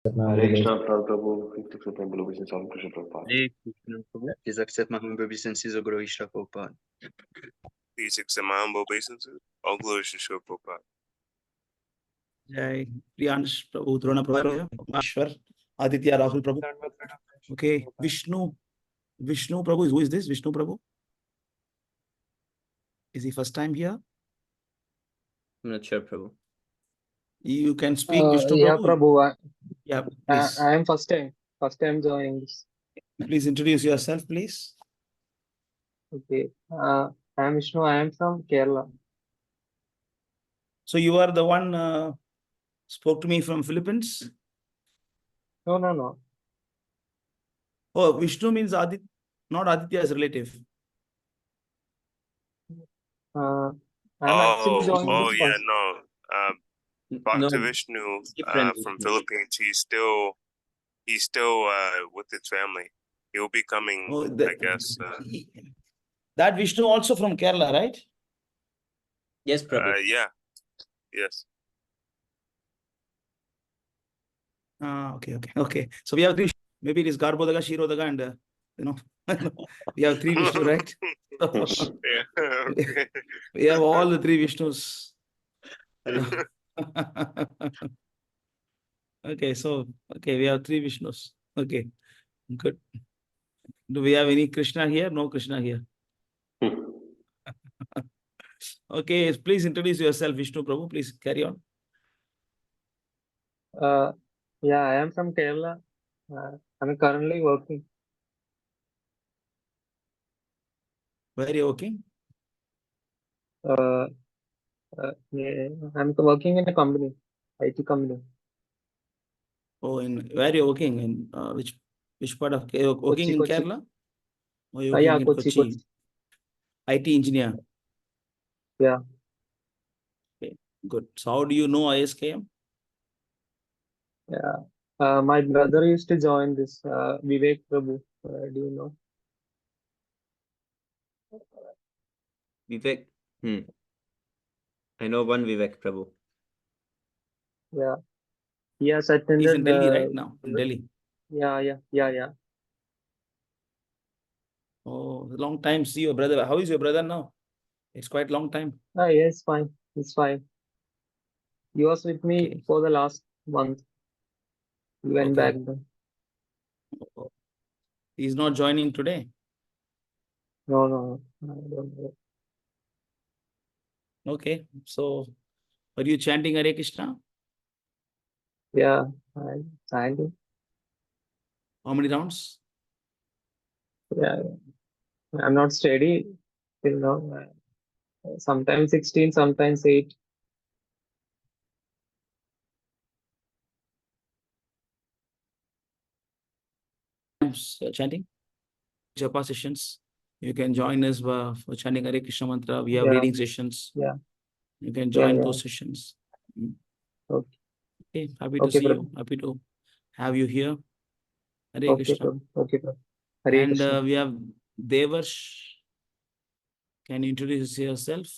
Hare Krishna, Prahlad Prabhu, please accept my humble obeisance, All Krishna Prabhupada. Hare Krishna, Prabhu. Please accept my humble obeisances, O Guru Ishra Prabhupada. Please accept my humble obeisances. All glories to Srila Prabhupada. Jai Priyansh Prabhu, Drona Prabhu, Ashwar, Aditya Rahul Prabhu. Okay, Vishnu Prabhu, who is this? Vishnu Prabhu? Is he first time here? I'm not sure, Prabhu. You can speak, Vishnu Yeah, Prabhu. Prabhu. Yeah, please. I am first time joining this. Please introduce yourself, please. Okay. I am Vishnu. I am from Kerala. So you are the one spoke to me from Philippines? No. Oh, Vishnu means not Aditya's relative. I'm actually joining this yeah, first. no. No, Bhakta Vishnu different from Vishnu. Philippines. He's still with his family. He'll be coming, Oh, I guess. that Vishnu also from Kerala, right? Yes, Prabhu. Yeah. Yes. Okay. So we have three. Maybe it is Garbodaga, Shirodaga, and we have three Vishnu, right? Yeah, okay. We have all the three Vishnus. Okay, we have three Vishnus. Okay, good. Do we have any Krishna here? No Krishna here. Okay, please introduce yourself, Vishnu Prabhu. Please carry on. Yeah, I am from Kerala. I'm currently working. Where are you working? Yeah, I'm working in a company, IT company. Oh, where are you working? In which part of working in Kochi. Kerala? Or you working Yeah, in Kochi. IT engineer. Yeah. Okay, good. So how do you know ISKM? Yeah. My brother used to join this, Vivek Prabhu. Do you know? Vivek. I know one Vivek, Prabhu. Yeah. He has attended. He's in Delhi right now. In Delhi. Yeah. Oh, long time. See your brother. How is your brother now? It's quite long time. Yes, fine. It's fine. He was with me Okay. for the last month. He went back then. He's not joining today. No. I don't know. Okay. So are you chanting Hare Krishna? Yeah, I do. How many rounds? Yeah, I'm not steady till now. Sometimes 16, sometimes 8. Chanting Japa sessions. You can join us for chanting Hare Krishna mantra. We have Yeah. reading sessions. Yeah. You can join Yeah. those sessions. Okay. Happy to Okay, see Prabhu. you. Happy to have you here. Hare Okay, Krishna. Prabhu. Okay, Prabhu. Hare And Krishna. we have Devarsh. Can you introduce yourself?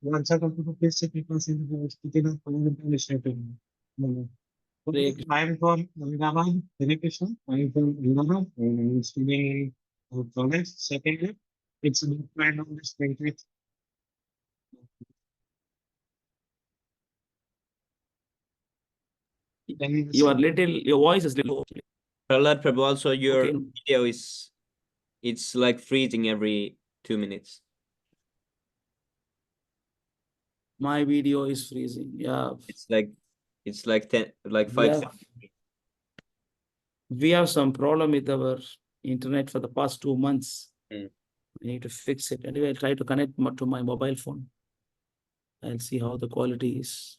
One second, please check because I am from Ahmedabad, Hare Krishna. I am from Ahmedabad. I am studying college, second year. It's a good plan on this 20th. Your voice is little. Prahlad Prabhu, also your Okay. video it's like freezing every 2 minutes. My video is freezing. Yeah. It's like 10, like 5 seconds. We have some problem with our internet for the past 2 months. Mm. We need to fix it. Anyway, I'll try to connect to my mobile phone. I'll see how the quality is.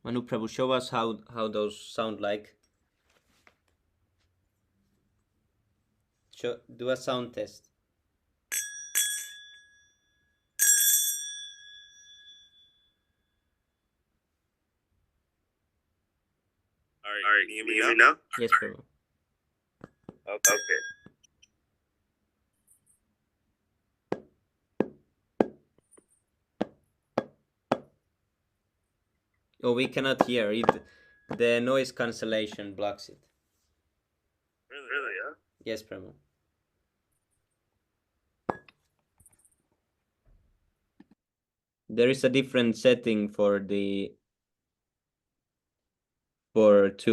Manu Prabhu, show us how those sound like. Do a sound test. All right, can you hear me now? Yes, Prabhu. Okay. Oh, we cannot hear it. The noise cancellation blocks it. Really, yeah? Yes, Prabhu. There is a different setting for to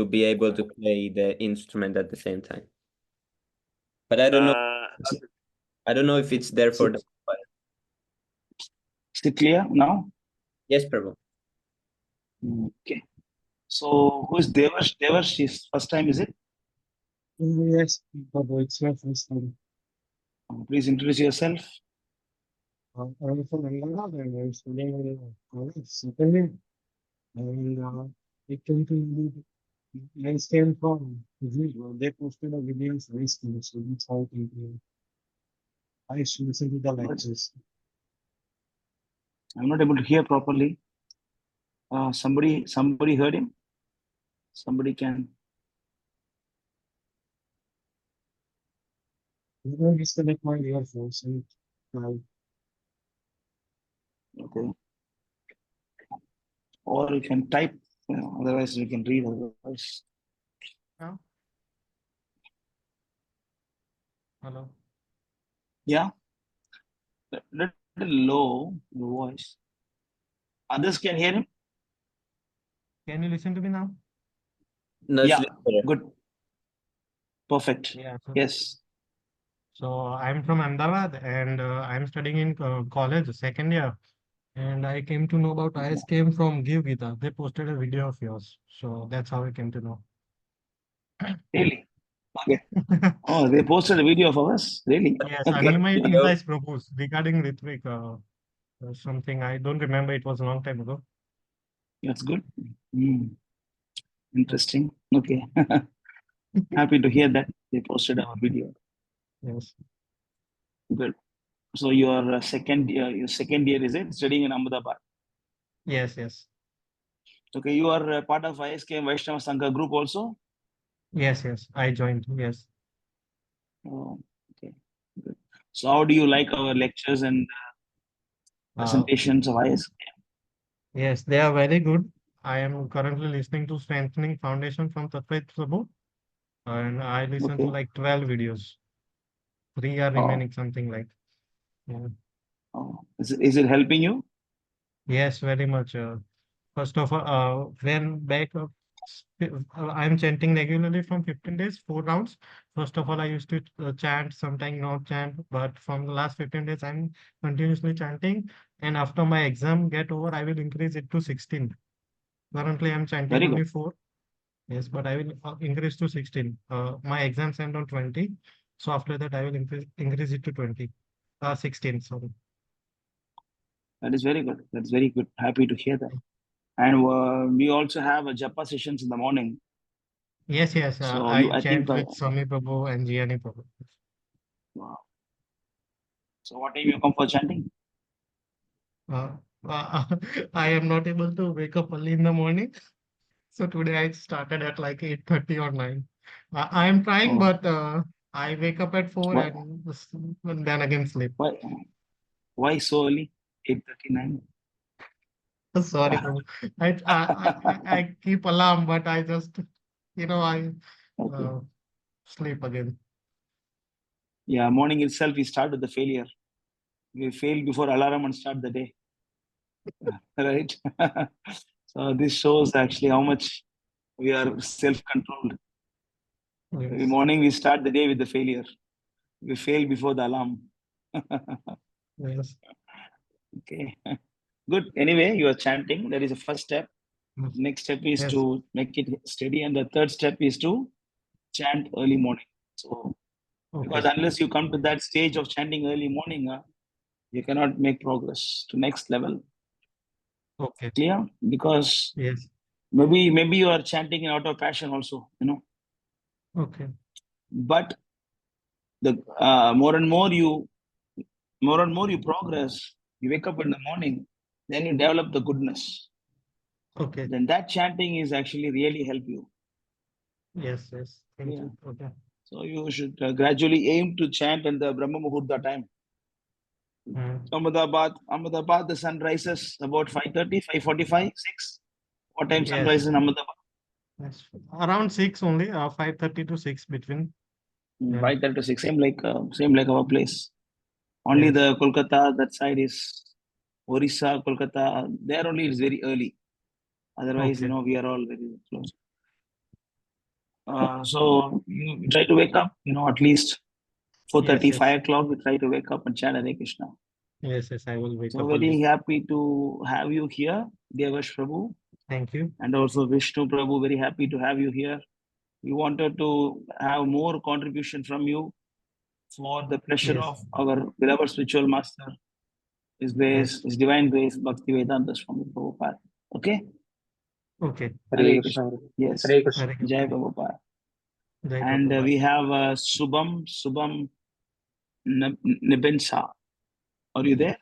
be able to play the instrument at the same time. But I don't know. I don't know if it's there for the. Is it clear now? Yes, Prabhu. Okay. So who is Devash? Devash is first time, is it? Yes, Prabhu, it's my first time. Please introduce yourself. I'm from Ahmedabad and I'm studying in college second year. And it came to me, I came from Israel. They posted a video of race team, so that's how it came to me. I used to listen to the lectures. I'm not able to hear properly. Somebody heard him? Somebody can. I'm going to disconnect my earphones and try. Okay. Or you can type, otherwise we can read otherwise. Now? Hello. Yeah. Little low the voice. Others can hear him? Can you listen to me now? No, it's Yeah, little better. good. Perfect. Yeah. Yes. So I'm from Ahmedabad and I'm studying in college second year. And I came to know about came from Give Gita. They posted a video of yours. So that's how I came to know. Really? Okay. Oh, they posted a video of us? Really? Yes, Okay. Anima Hello. Insights proposed regarding Ritvik, something I don't remember. It was a long time ago. That's good. Interesting. Okay. Happy to hear that they posted a video. Yes. Good. So your second year is it studying in Ahmedabad? Yes. Yes. Okay, you are part of ISKM Vaishnava Sangha group also? Yes. Yes. I joined. Yes. Oh, okay. Good. So how do you like our lectures and presentations of ISKM? Yes, they are very good. I am currently listening to Strengthening Foundation from Prahlad Prabhu, and I listen to Okay. like 12 videos. 3 are remaining, something like. Yeah. Oh. Is it helping you? Yes, very much. First of all, when back I'm chanting regularly from 15 days, 4 rounds. First of all, I used to chant, sometimes not chant, but from the last 15 days, I'm continuously chanting. And after my exam get over, I will increase it to 16. Currently, I'm chanting Very only good. 4. Yes, but I will increase to 16. My exams end on 20. So after that, I will increase it to 20. 16, sorry. That is very good. That's very good. Happy to hear that. And we also have a japa sessions in the morning. Yes, yes. So I I think chant with Swami Prabhu and Gianni Prabhu. wow. So what time you come for chanting? Uh, I am not able to wake up early in the morning. So today I started at like 8:30 or 9. I am trying, Oh. but I wake up at 4 Why? and then again sleep. Why so early? 8:39. Sorry, Prabhu. I keep alarm, but I just, I Okay. sleep again. Yeah, morning itself we start with the failure. We fail before alarm and start the day. Right? So this shows actually how much we are self-controlled. Every Yes. morning we start the day with the failure. We fail before the alarm. Yes. Okay. Good. Anyway, you are chanting. That is the first step. Yes. Next step is Yes. to make it steady, and the third step is to chant early morning. So, because Okay. unless you come to that stage of chanting early morning, you cannot make progress to next level. Okay. Clear? Because Yes. Maybe you are chanting in out of passion also, Okay. but the more and more you progress, you wake up in the morning, then you develop the goodness. Okay. Then that chanting is actually really help you. Yes. Thank Yeah. you. Okay. So you should gradually aim to chant in the Brahma Muhurta time. Ahmedabad, the sun rises about 5:30, 5:45, 6. What time sun Yes. rises in Ahmedabad? Yes. Around 6 only, 5:30 to 6 between. Yeah. 5:30 to 6, same like our place. Only Yes. the Kolkata, that side is Orissa, Kolkata. There only it's very early. Otherwise, Okay. we are all very close. So you try to wake up, at least 4:30, Yes. 5 o'clock. You try to wake up and chant Hare Krishna. Yes. I will wake So up very early. happy to have you here, Devash Prabhu, Thank you. and also Vishnu Prabhu. Very happy to have you here. We wanted to have more contribution from you for the pleasure Yes. of our beloved spiritual master, His grace, His divine grace, Bhakti Vedanta Swami Prabhupada. Okay? Okay. Hare Krishna. Yes. Hare Krishna. Hare Jai Krishna. Prabhupada. Jai And Prabhupada. we have Subham Nibensa. Are you there?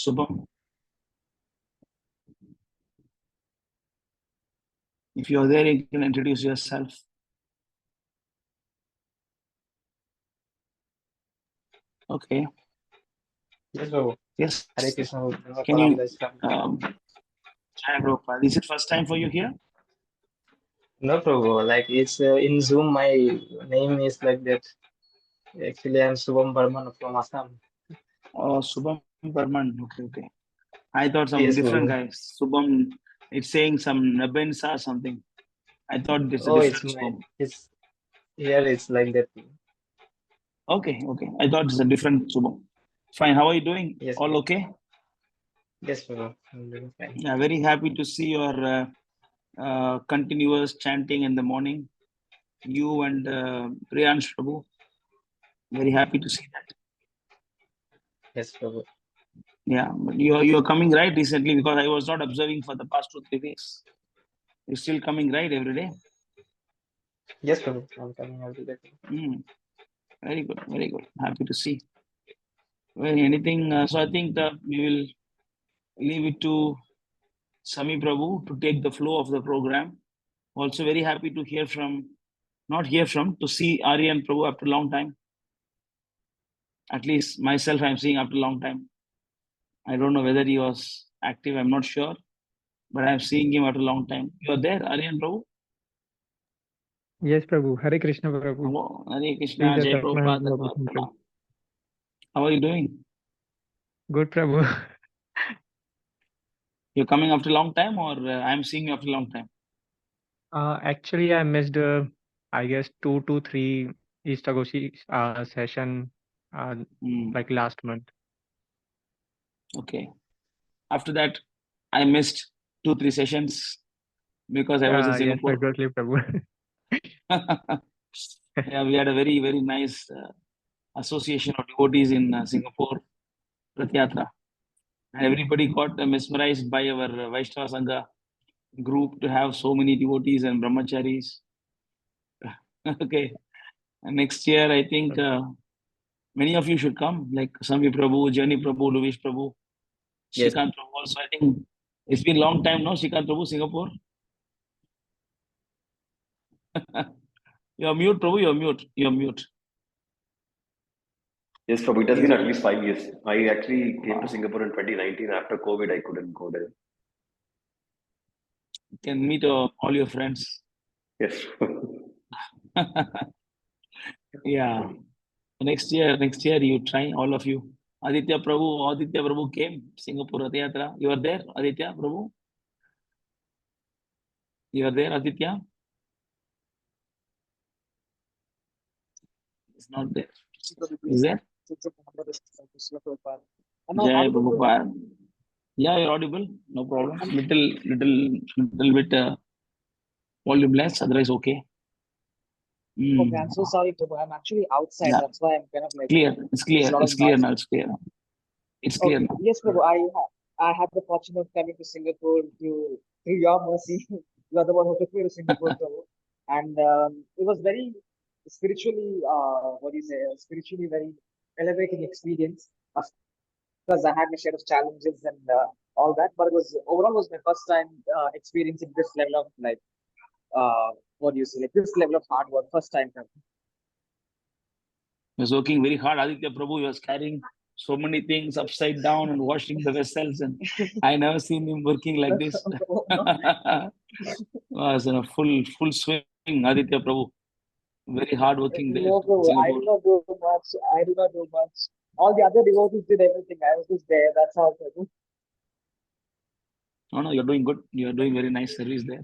Subham. If you are there, you can introduce yourself. Okay. Yes, Prabhu. Yes. Hare Krishna. Can you? Jai Prabhupada. Is it first time for you here? No, Prabhu. Like it's in Zoom, my name is like that. Actually, I'm Subham Barman from Assam. Oh, Subham Barman. Okay. I thought some Yes, different Prabhu. guys. Subham, it's saying some Nabensa or something. I thought it's a Oh, it's different my. Subham. It's here. It's like that. Okay. I thought it's a different Subham. Fine. How are you doing? Yes, All Prabhu. okay? Yes, Prabhu. I'm doing fine. Yeah, very happy to see your continuous chanting in the morning. You and Priyansh Prabhu. Very happy to see that. Yes, Prabhu. Yeah, but you're coming right recently because I was not observing for the past 2-3 weeks. You're still coming right every day. Yes, Prabhu. I'm coming every day. Very good. Happy to see. Well, anything? So I think we will leave it to Sami Prabhu to take the flow of the program. Also, very happy to to see Aryan Prabhu after a long time. At least myself, I'm seeing after a long time. I don't know whether he was active. I'm not sure, but I'm seeing him after a long time. You are there, Aryan Prabhu? Yes, Prabhu. Hare Krishna, Prabhu. Hello, Hare Krishna, Please Jai accept my Prabhupada. humble obeisance. How are you doing? Good, Prabhu. You're coming after a long time, or I'm seeing you after a long time? Actually, I missed, I guess, 2 to 3 Istagoshti session like last month. Okay. After that, I missed 2-3 sessions because I was in Singapore. Yes, exactly, Prabhu. Yeah, we had a very, very nice association of devotees in Singapore, Rath Yatra. And everybody got mesmerized by our Vaishnava Sangha group to have so many devotees and brahmacharis. Okay. And next year, I think many of you should come, like Sami Prabhu, Jani Prabhu, Luvish Prabhu, Yes. Shrikant Prabhu also. I think it's been a long time, no, Shrikant Prabhu, Singapore? You're mute, Prabhu, you're mute. Yes, Prabhu, it has been at least 5 years. I actually came to Singapore in 2019. After COVID, I couldn't go there. You can meet all your friends. Yes. Yeah. Next year you try, all of you. Aditya Prabhu came, Singapore Rath Yatra. You are there, Aditya Prabhu? You are there, Aditya? It's not there. Is there? Jai Prabhupada. Yeah, you're audible. No problem. Little bit volume less, otherwise okay. Okay, I'm so sorry, Prabhu. I'm actually outside. Yeah. That's why I'm kind of like Clear. It's clear. there's a lot It's of clear noise. now. It's clear. It's clear Okay. now. Yes, Prabhu. I had the fortune of coming to Singapore through your mercy. You are the one who took me to Singapore, Prabhu. And it was very spiritually, what do you say, spiritually very elevating experience. Of course, I had my share of challenges and all that, but it was overall was my first time experiencing this level of like, what do you say, like this level of hard work, first time. He was working very hard. Aditya Prabhu, he was carrying so many things upside down and washing the vessels. And I never seen him working like this. Was in a full swing, Aditya Prabhu. Very hard working there. No, Prabhu, I Singapore. did not do much. I did not do much. All the other devotees did everything. I was just there. That's how, Prabhu. No, you're doing good. You're doing very nice service there.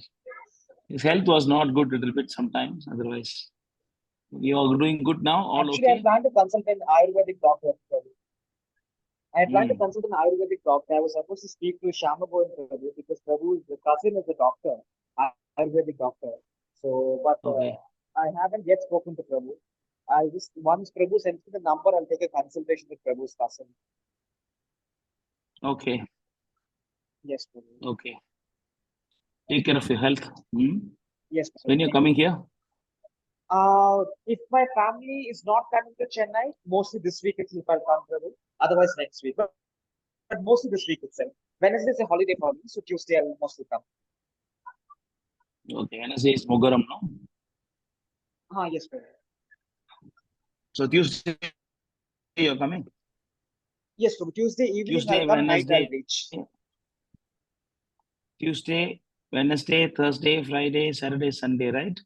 His health was not good a little bit sometimes. Otherwise, you're doing good now. All Actually, I okay. planned to consult an Ayurvedic doctor, Prabhu. I planned to Hmm. consult an Ayurvedic doctor. I was supposed to speak to Shamagoan Prabhu because Prabhu's cousin is a doctor, Ayurvedic doctor. So, but Okay. I haven't yet spoken to Prabhu. I'll just, once Prabhu sends me the number, I'll take a consultation with Prabhu's cousin. Okay. Yes, Prabhu. Okay. Take care of your health. Hmm? Yes, When Prabhu. you're coming here? If my family is not coming to Chennai, mostly this week itself I'll come, Prabhu. Otherwise next week. But mostly this week itself. Wednesday is a holiday for me, so Tuesday I'll mostly come. Okay. Wednesday is Mogaram, no? Yes, Prabhu. So Tuesday you're coming? Yes, Prabhu. Tuesday evening Tuesday, I'll come, night I'll Wednesday. reach. Tuesday, Wednesday, Thursday, Friday, Saturday, Sunday, right?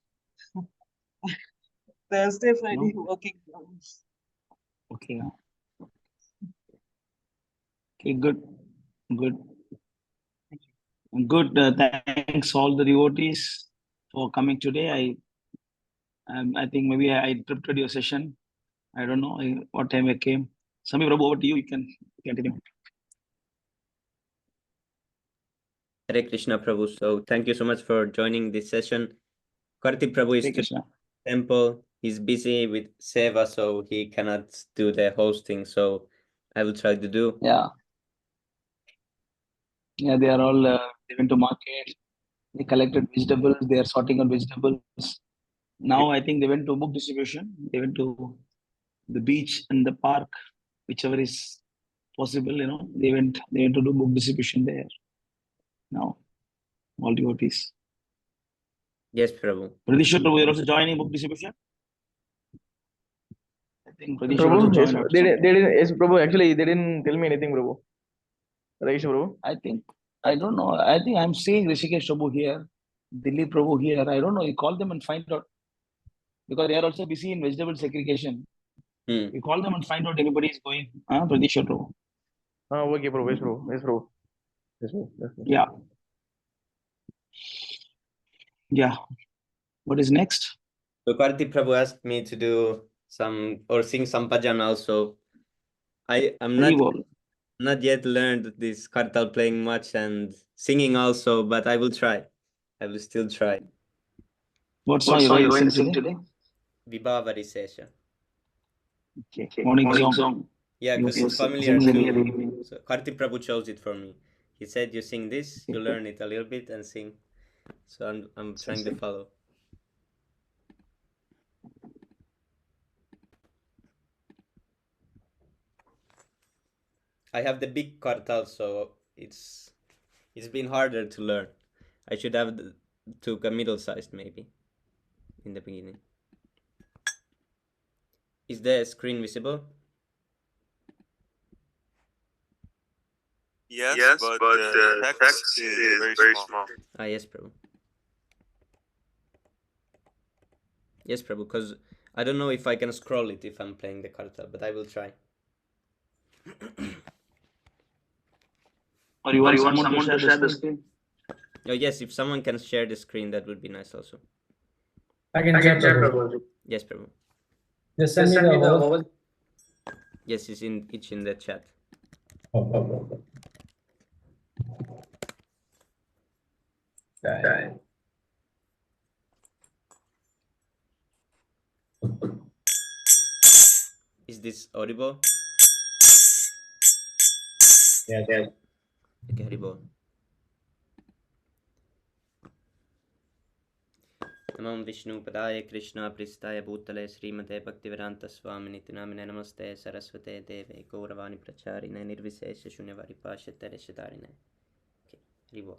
Thursday, Friday, No? working. Okay. Okay, good. Good. Good. Thanks all the devotees for coming today. I think maybe I interrupted your session. I don't know what time I came. Sami Prabhu, over to you. You can continue. Hare Krishna Prabhu. So thank you so much for joining this session. Karti Prabhu is Hare to Krishna. temple. He's busy with seva, so he cannot do the hosting. So I will try to do. Yeah. Yeah, they are all, they went to market. They collected vegetables. They are sorting on vegetables. Now I think they went to book distribution. They went to the beach and the park, whichever is possible. They went to do book distribution there. Now, all devotees. Yes, Prabhu. Pradishwar Prabhu, you're also joining book distribution. I think Pradishwar Prabhu, also yes, joined. they didn't. Yes, Prabhu. Actually, they didn't tell me anything, Prabhu. Right, Prabhu? I don't know. I think I'm seeing Rishikesh Prabhu here, Dilip Prabhu here. I don't know. You call them and find out because they are also busy in vegetable segregation. You call them and find out anybody is going. Pradishwar Prabhu. Okay, Prabhu. Yes, Prabhu. Yes, Prabhu. Yes, Prabhu. Yes, Prabhu. Yeah. Yeah. What is next? So Karti Prabhu asked me to do some or sing some bhajan also. I'm not yet learned this kartal playing much and singing also, but I will try. I will still try. What song you're going to sing today? Vibhavari Sesha. Okay. Morning song. Yeah, because it's familiar too. So Karti Prabhu chose it for me. He said, "You sing this, you learn it a little bit and sing." So I'm trying to follow. I have the big kartal, so it's been harder to learn. I should have took a middle-sized maybe in the beginning. Is the screen visible? Yes, but the text is very small. Yes, Prabhu. Yes, Prabhu, because I don't know if I can scroll it if I'm playing the kartal, but I will try. Or you want someone to share the screen? Oh, yes, if someone can share the screen, that would be nice also. I can share, Prabhu. Yes, Prabhu. Just send me the whole. Yes, it's in the chat. Oh. Okay. Is this audible? Yeah. Okay, Haribol. नमो विष्णुपदाय कृष्णाप्रिस्ताय भूतले श्रीमते भक्तिवेदांत स्वामिनिति नामिने नमस्ते सरस्वते देवे गौरवाणी प्रचारिणे निर्विशेष शून्यवादी पाश्चात्य देशधारिणे. Okay, Haribol.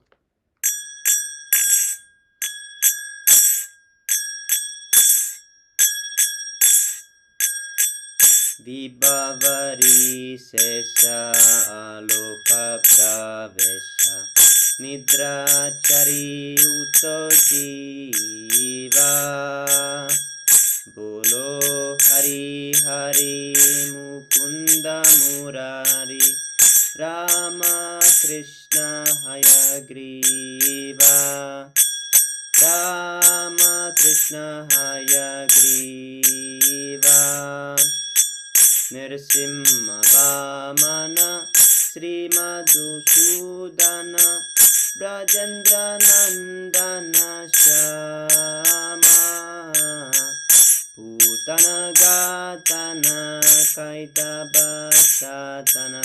Vibhavari sesha aloka pravesha nidrachari uto jiva bolo hari hari mukunda murari Rama Krishna Hayagriva Rama Krishna Hayagriva Nirsimha Vamana Sri Madhusudana Brajendra Nandana Shama Putana Gatana Kaitaba Satana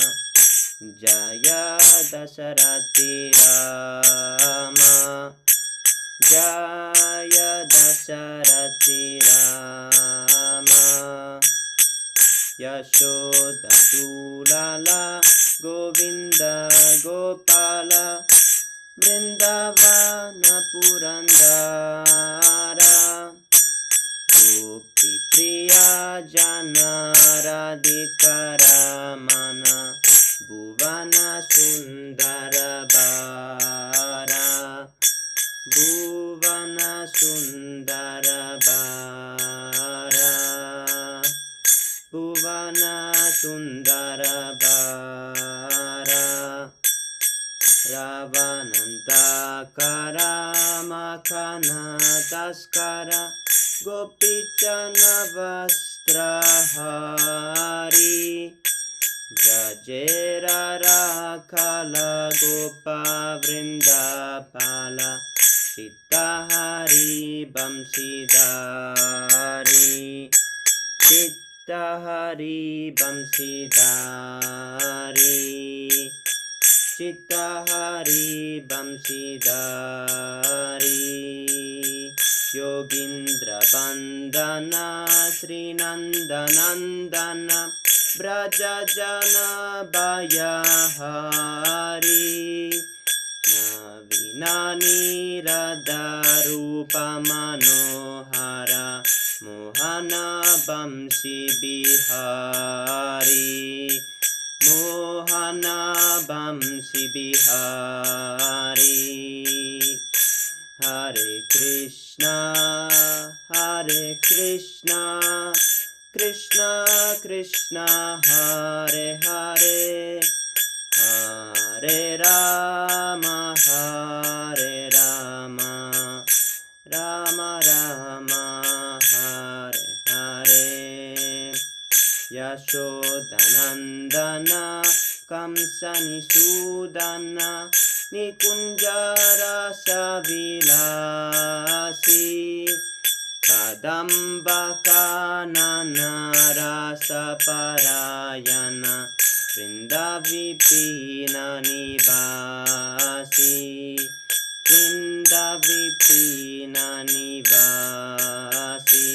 Jaya Dasarati Rama Jaya Dasarati Rama Yashoda Dulala Govinda Gopala Vrindavana Purandara Gopi Priya Jana Radhika Ramana Bhuvana Sundara Bara Bhuvana Sundara Bara Bhuvana Sundara Bara Ravananta Karamakana Taskara Gopichana Vastrahari Jajera Rakala Gopa Vrindapala Chittahari Bamsidari Chittahari Bamsidari Chittahari Bamsidari Yogindra Bandana Srinandanandana Brajajana Bayahari Navinani Radharupa Manohara Mohana Bamsi Bihari Mohana Bamsi Bihari Hare Krishna Krishna Krishna Hare Hare Hare Rama Rama Rama Hare Hare Yashodanandana Kamsani Sudana Nikunjara Savilasi Kadamba Kanana Rasa Parayana Vrindavipina Nivasi Vrindavipina Nivasi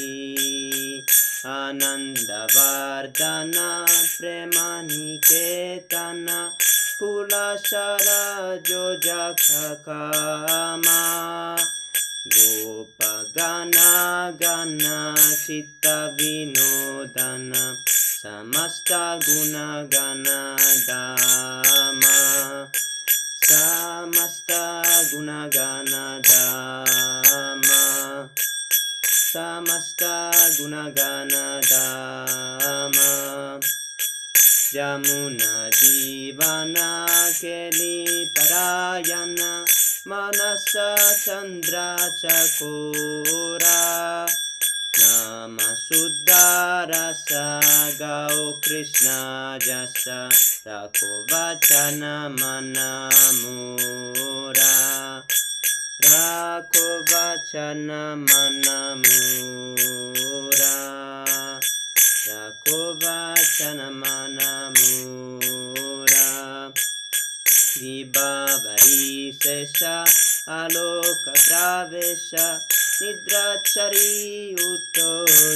Anandavardhana Premaniketana Pulashara Jojakakama Gopagana Gana Chitta Vinodana Samasta Guna Gana Dama Samasta Guna Gana Dama Samasta Guna Gana Dama Jamuna Jivana Keli Parayana Manasa Chandra Chakora Nama Suddhara Sagao Krishna Jasa Rakovachana Manamura Rakovachana Manamura Rakovachana Manamura Varisesha Aloka Pravesha Nidrachari Uto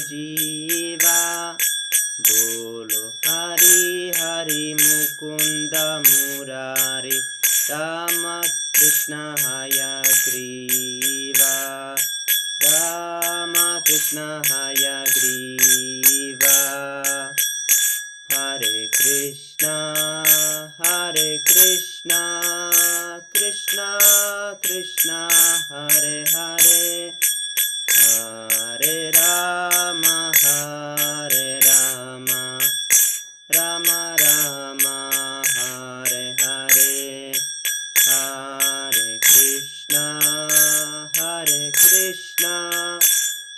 Jiva Bolo Hari Hari Mukunda Murari Rama Krishna Hayagriva Rama Krishna Hayagriva Hare Krishna Krishna Krishna Hare Hare Hare Rama Rama Rama Hare Hare Hare Krishna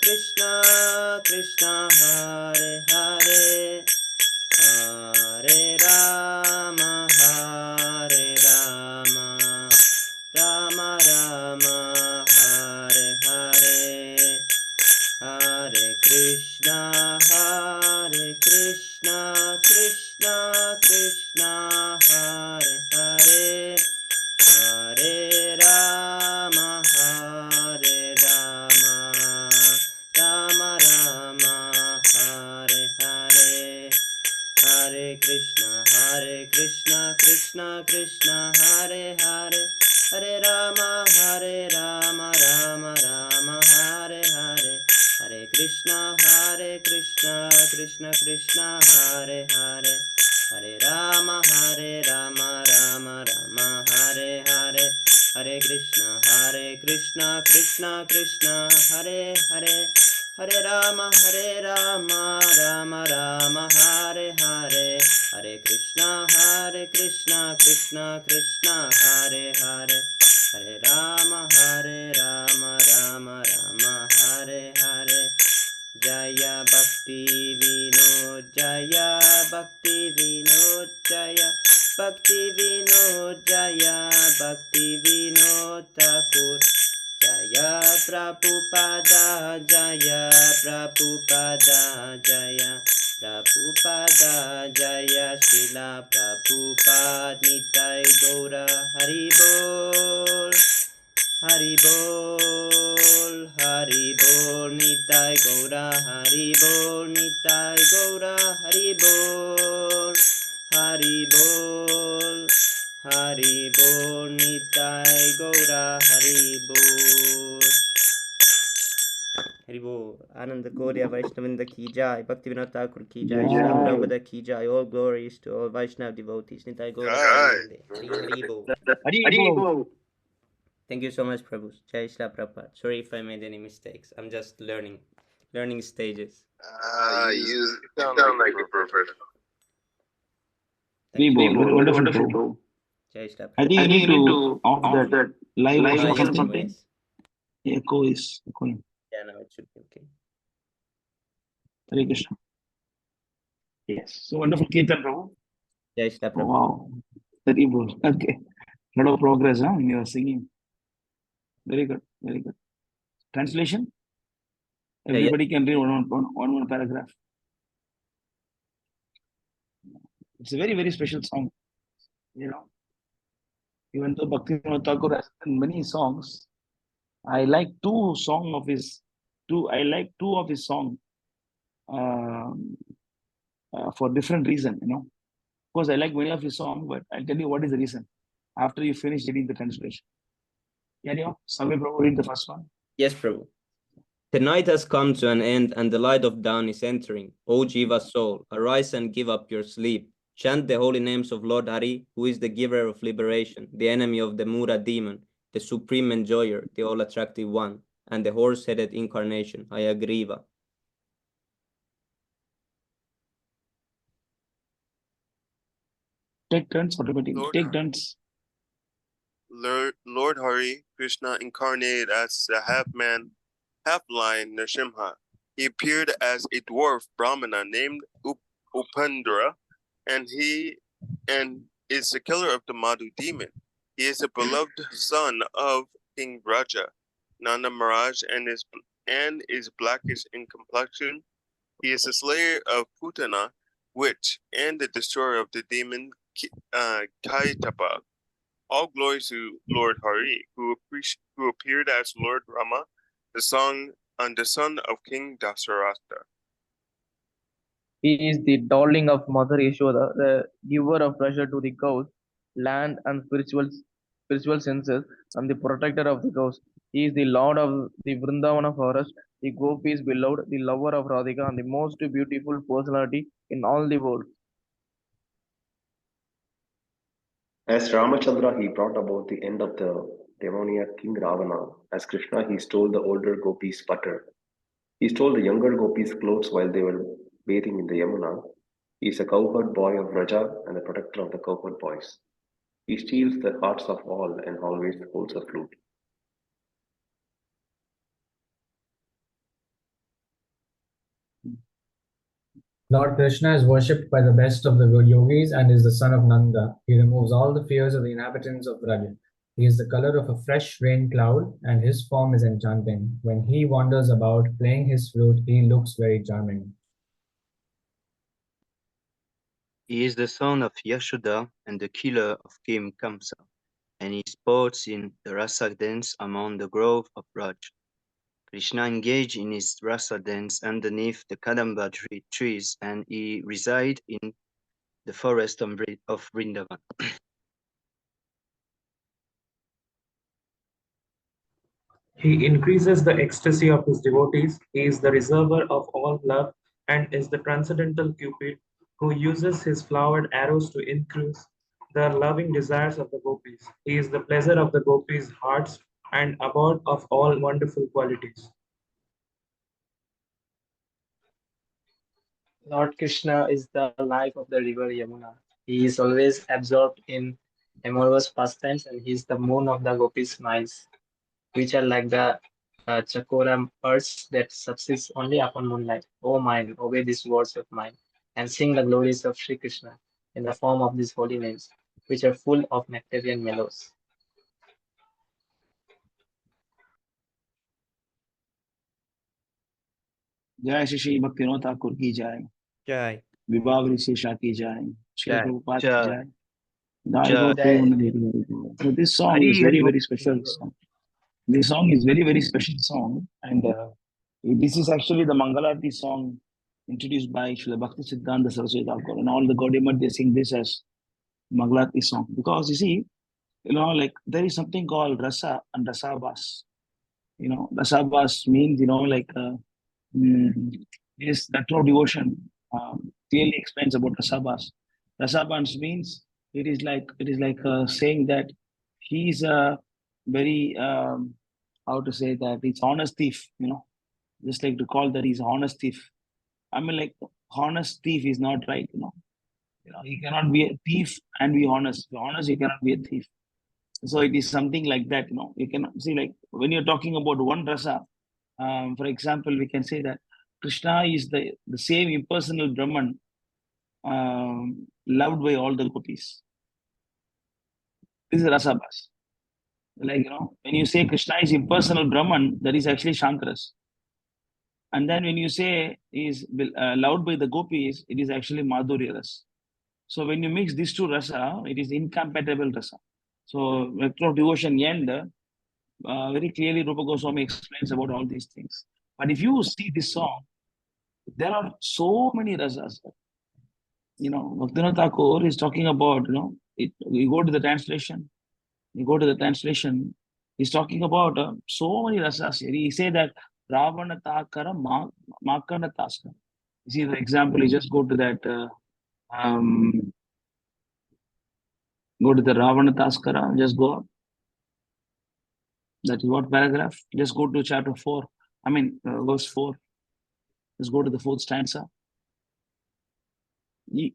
Krishna Krishna Hare Hare Hare Rama Rama Rama Hare Hare Hare Krishna Krishna Krishna Hare Hare Hare Rama Rama Rama Hare Hare Hare Krishna Krishna Krishna Hare Hare Hare Rama Rama Rama Hare Hare Hare Krishna Krishna Krishna Hare Hare Hare Rama Rama Rama Hare Hare Hare Krishna Krishna Krishna Hare Hare Hare Rama Rama Rama Hare Hare Hare Krishna Krishna Krishna Hare Hare Hare Rama Rama Rama Hare Hare Jaya Bhakti Vinod Jaya Bhakti Vinod Jaya Bhakti Vinod Jaya Bhakti Vinod Thakur Jaya Prabhupada Jaya Prabhupada Jaya Prabhupada Jaya Srila Prabhupada Nitai Gaura Haribol Haribol Haribol Nitai Gaura Haribol Nitai Gaura Haribol Haribol Haribol Nitai Gaura Haribol Haribol Ananda Gaudiya Vaishnavinda ki jai Bhakti Vinod Thakur ki jai Shri Ram Prabhupada ki jai. All glories to all Vaishnava devotees. Nitai Gaura Haribol. Haribol. Thank you so much, Prabhu. Jai Shri Prabhupada. Sorry if I made any mistakes. I'm just learning stages. You sound like a professional. Wonderful, Prabhu. Jai Shri Prabhupada. I think you need to off that live or something. Yes. Echo is echoing. Yeah, now it should be okay. Hare Krishna. Yes. So wonderful Kirtan, Prabhu. Jai Shri Prabhupada. Wow. Haribol. Okay. Lot of progress, huh? In your singing. Very good. Very good. Translation? Everybody can read one paragraph. It's a very, very special song. You know, even though Bhakti Vinod Thakur has done many songs, I like two of his songs for different reason. You know, of course, I like many of his songs, but I'll tell you what is the reason after you finish reading the translation. Yeah, Swami Prabhu, read the first one. Yes, Prabhu. The night has come to an end and the light of dawn is entering. O Jiva soul, arise and give up your sleep. Chant the holy names of Lord Hari, who is the giver of liberation, the enemy of the Mura demon, the supreme enjoyer, the all-attractive one, and the horse-headed incarnation, Hayagriva. Take turns automatically. Take turns. Lord Hari, Krishna incarnated as the half-man, half-lion Nrsimha. He appeared as a dwarf Brahmana named Upendra, and is the killer of the Madhu demon. He is a beloved son of King Raja, Nanda Maharaj, and is blackish in complexion. He is the slayer of Putana, witch, and the destroyer of the demon Kaitapa. All glory to Lord Hari, who appeared as Lord Rama, the son of King Dasharatha. He is the darling of Mother Yashoda, the giver of treasure to the cows, land and spiritual senses, and the protector of the cows. He is the Lord of the Vrindavana forest, the Gopis beloved, the lover of Radhika, and the most beautiful personality in all the world. As Ramachandra, he brought about the end of the demoniac King Ravana. As Krishna, he stole the older gopis' butter. He stole the younger gopis' clothes while they were bathing in the Yamuna. He is a cowherd boy of Raja and the protector of the cowherd boys. He steals the hearts of all and always holds a flute. Lord Krishna is worshipped by the best of the yogis and is the son of Nanda. He removes all the fears of the inhabitants of Vraja. He is the color of a fresh rain cloud, and his form is enchanting. When he wanders about playing his flute, he looks very charming. He is the son of Yashoda and the killer of King Kamsa, and he sports in the rasa dance among the grove of Raj. Krishna engaged in his rasa dance underneath the Kadamba trees, and he resides in the forest of Vrindavan. He increases the ecstasy of his devotees. He is the reservoir of all love and is the transcendental Cupid who uses his flowered arrows to increase the loving desires of the gopis. He is the pleasure of the gopis' hearts and abode of all wonderful qualities. Lord Krishna is the life of the river Yamuna. He is always absorbed in amorous pastimes, and he is the moon of the gopis' smiles, which are like the chakora birds that subsist only upon moonlight. O mind, obey these words of mine, and sing the glories of Sri Krishna in the form of these holy names, which are full of nectarian mellows. जय श्री भक्ति ठाकुर की जय Jai. विभावरी शेषा की जय Shri Jai. Prabhupada की Jai. जय दाई Jai. गो पूर्ण So this song is very, very special song. This song is very, very special song, and this is actually the Mangalarti song introduced by Srila Bhakti Siddhanta Saraswati Thakur, and all the Gaudiya they sing this as Mangalarti song, because you see, like there is something called rasa and rasabas. Rasabas means like is that true devotion clearly explains about rasabas. Rasabas means it is like saying that he is a very how to say that it's honest thief. Just like to call that he's a honest thief. I mean, like honest thief is not right. He cannot be a thief and be honest. If you're honest, you cannot be a thief. So it is something like that. You can see, like when you're talking about one rasa, for example, we can say that Krishna is the same impersonal Brahman loved by all the gopis. This is rasabas. Like, when you say Krishna is impersonal Brahman, that is actually Shankaras. And then when you say is loved by the gopis, it is actually Madhurya Ras. So when you mix these two rasa, it is incompatible rasa. So Vector of Devotion end, very clearly Rupa Goswami explains about all these things. But if you see this song, there are so many rasas. Bhaktivinoda Thakur is talking about, you go to the translation, he's talking about so many rasas here. He say that Ravana Takara Makana Taska. You see the example, you just go to that, go to the Ravana Taskara, just go. That is what paragraph? Just go to chapter 4. Verse 4. Just go to the 4th stanza.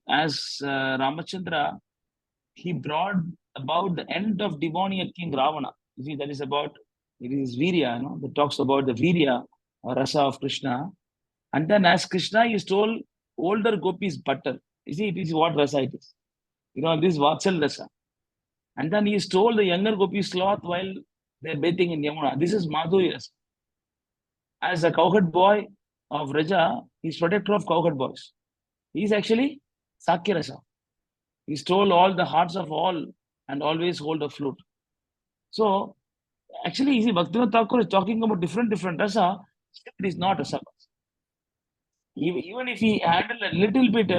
As Ramachandra, he brought about the end of demoniac King Ravana. You see, that is about, it is Virya, that talks about the Virya or Rasa of Krishna. And then as Krishna, he stole older gopis' butter. You see, it is what Rasa it is. This is Vatsal Rasa. And then he stole the younger gopis' cloth while they're bathing in Yamuna. This is Madhurya Rasa. As a cowherd boy of Raja, he's protector of cowherd boys. He's actually Sakya Rasa. He stole all the hearts of all and always hold a flute. So actually, you see, Bhaktivinoda Thakur is talking about different rasa. It is not rasa. Even if he handled a little bit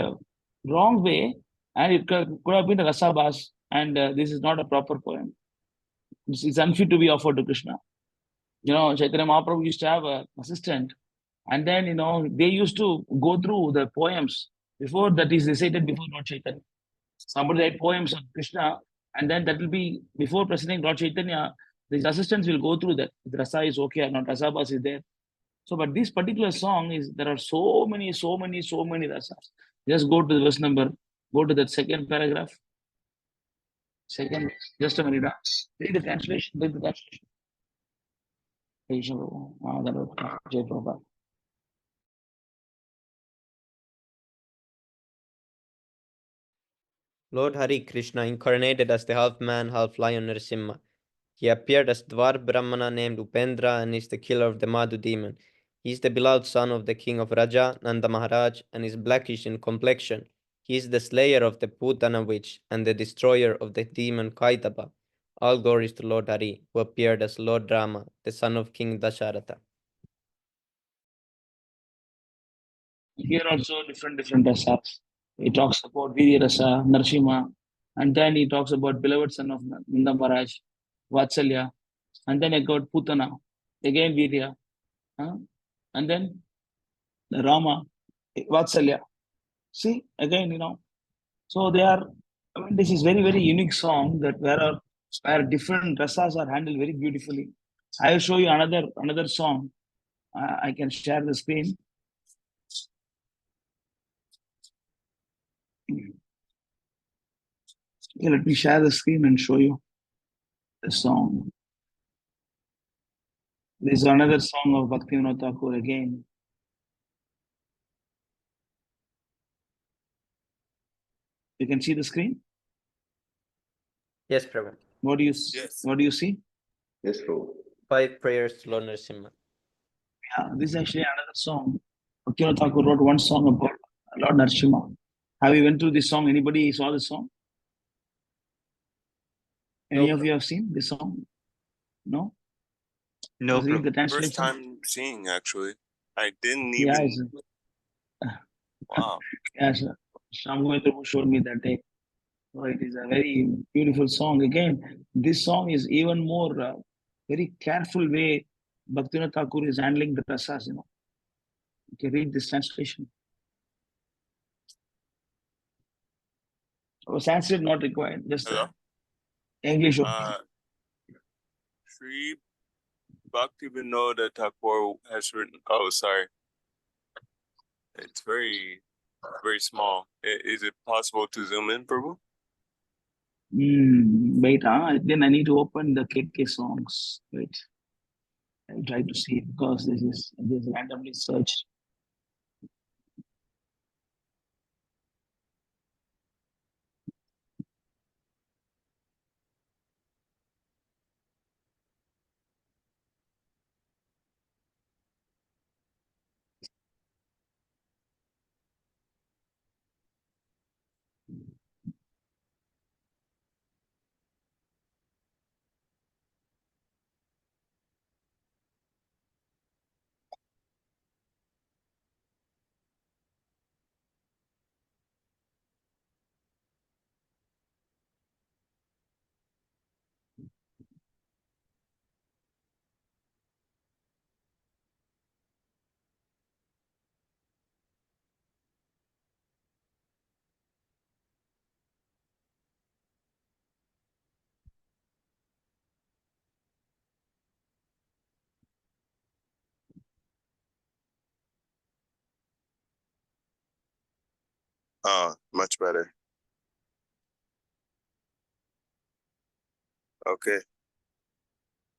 wrong way, and it could have been a rasa bas, and this is not a proper poem. It's unfit to be offered to Krishna. Chaitanya Mahaprabhu used to have an assistant, and then they used to go through the poems before that is recited before Lord Chaitanya. Somebody write poems on Krishna, and then that will be before presenting Lord Chaitanya. These assistants will go through that. If rasa is okay or not, rasa bas is there. So, but this particular song is there are so many rasas. Just go to the verse number. Go to that second paragraph. Second, just a minute. Read the translation. Read the translation. Jai Prabhupada. Lord Hari Krishna incarnated as the half-man, half-lion Narasimha. He appeared as Dwar Brahmana named Upendra and is the killer of the Madhu demon. He is the beloved son of the king of Raja, Nanda Maharaj, and is blackish in complexion. He is the slayer of the Putana witch and the destroyer of the demon Kaitaba. All glories to Lord Hari, who appeared as Lord Rama, the son of King Dasharatha. Here also different rasas. He talks about Virya Rasa, Narsimha, and then he talks about beloved son of Nanda Maharaj, Vatsalya, and then I got Putana, again Virya, and then Rama, Vatsalya. See, again, so they are, this is very unique song that where different rasas are handled very beautifully. I will show you another song. I can share the screen. Okay, let me share the screen and show you the song. This is another song of Bhaktivinoda Thakur again. You can see the screen? Yes, Prabhu. What do you see? Yes, Prabhu. 5 prayers to Lord Narasimha. Yeah, this is actually another song. Bhaktivinoda Thakur wrote one song about Lord Narasimha. Have you went through this song? Anybody saw the song? Any of you have seen this song? No? No, Read the translation. First time seeing, actually. I didn't Yeah, even. Wow. Yeah, sir. Shyam Prabhu showed me that day. So it is a very beautiful song. Again, this song is even more very careful way Bhaktivinoda Thakur is handling the rasas. You can read this translation. Sanskrit not required. Just English. Sri Bhaktivinoda Thakur has written. Oh, sorry. It's very small. Is it possible to zoom in, Prabhu? Wait, then I need to open the KK songs. Wait. I'll try to see because this is randomly searched. Much better. Okay.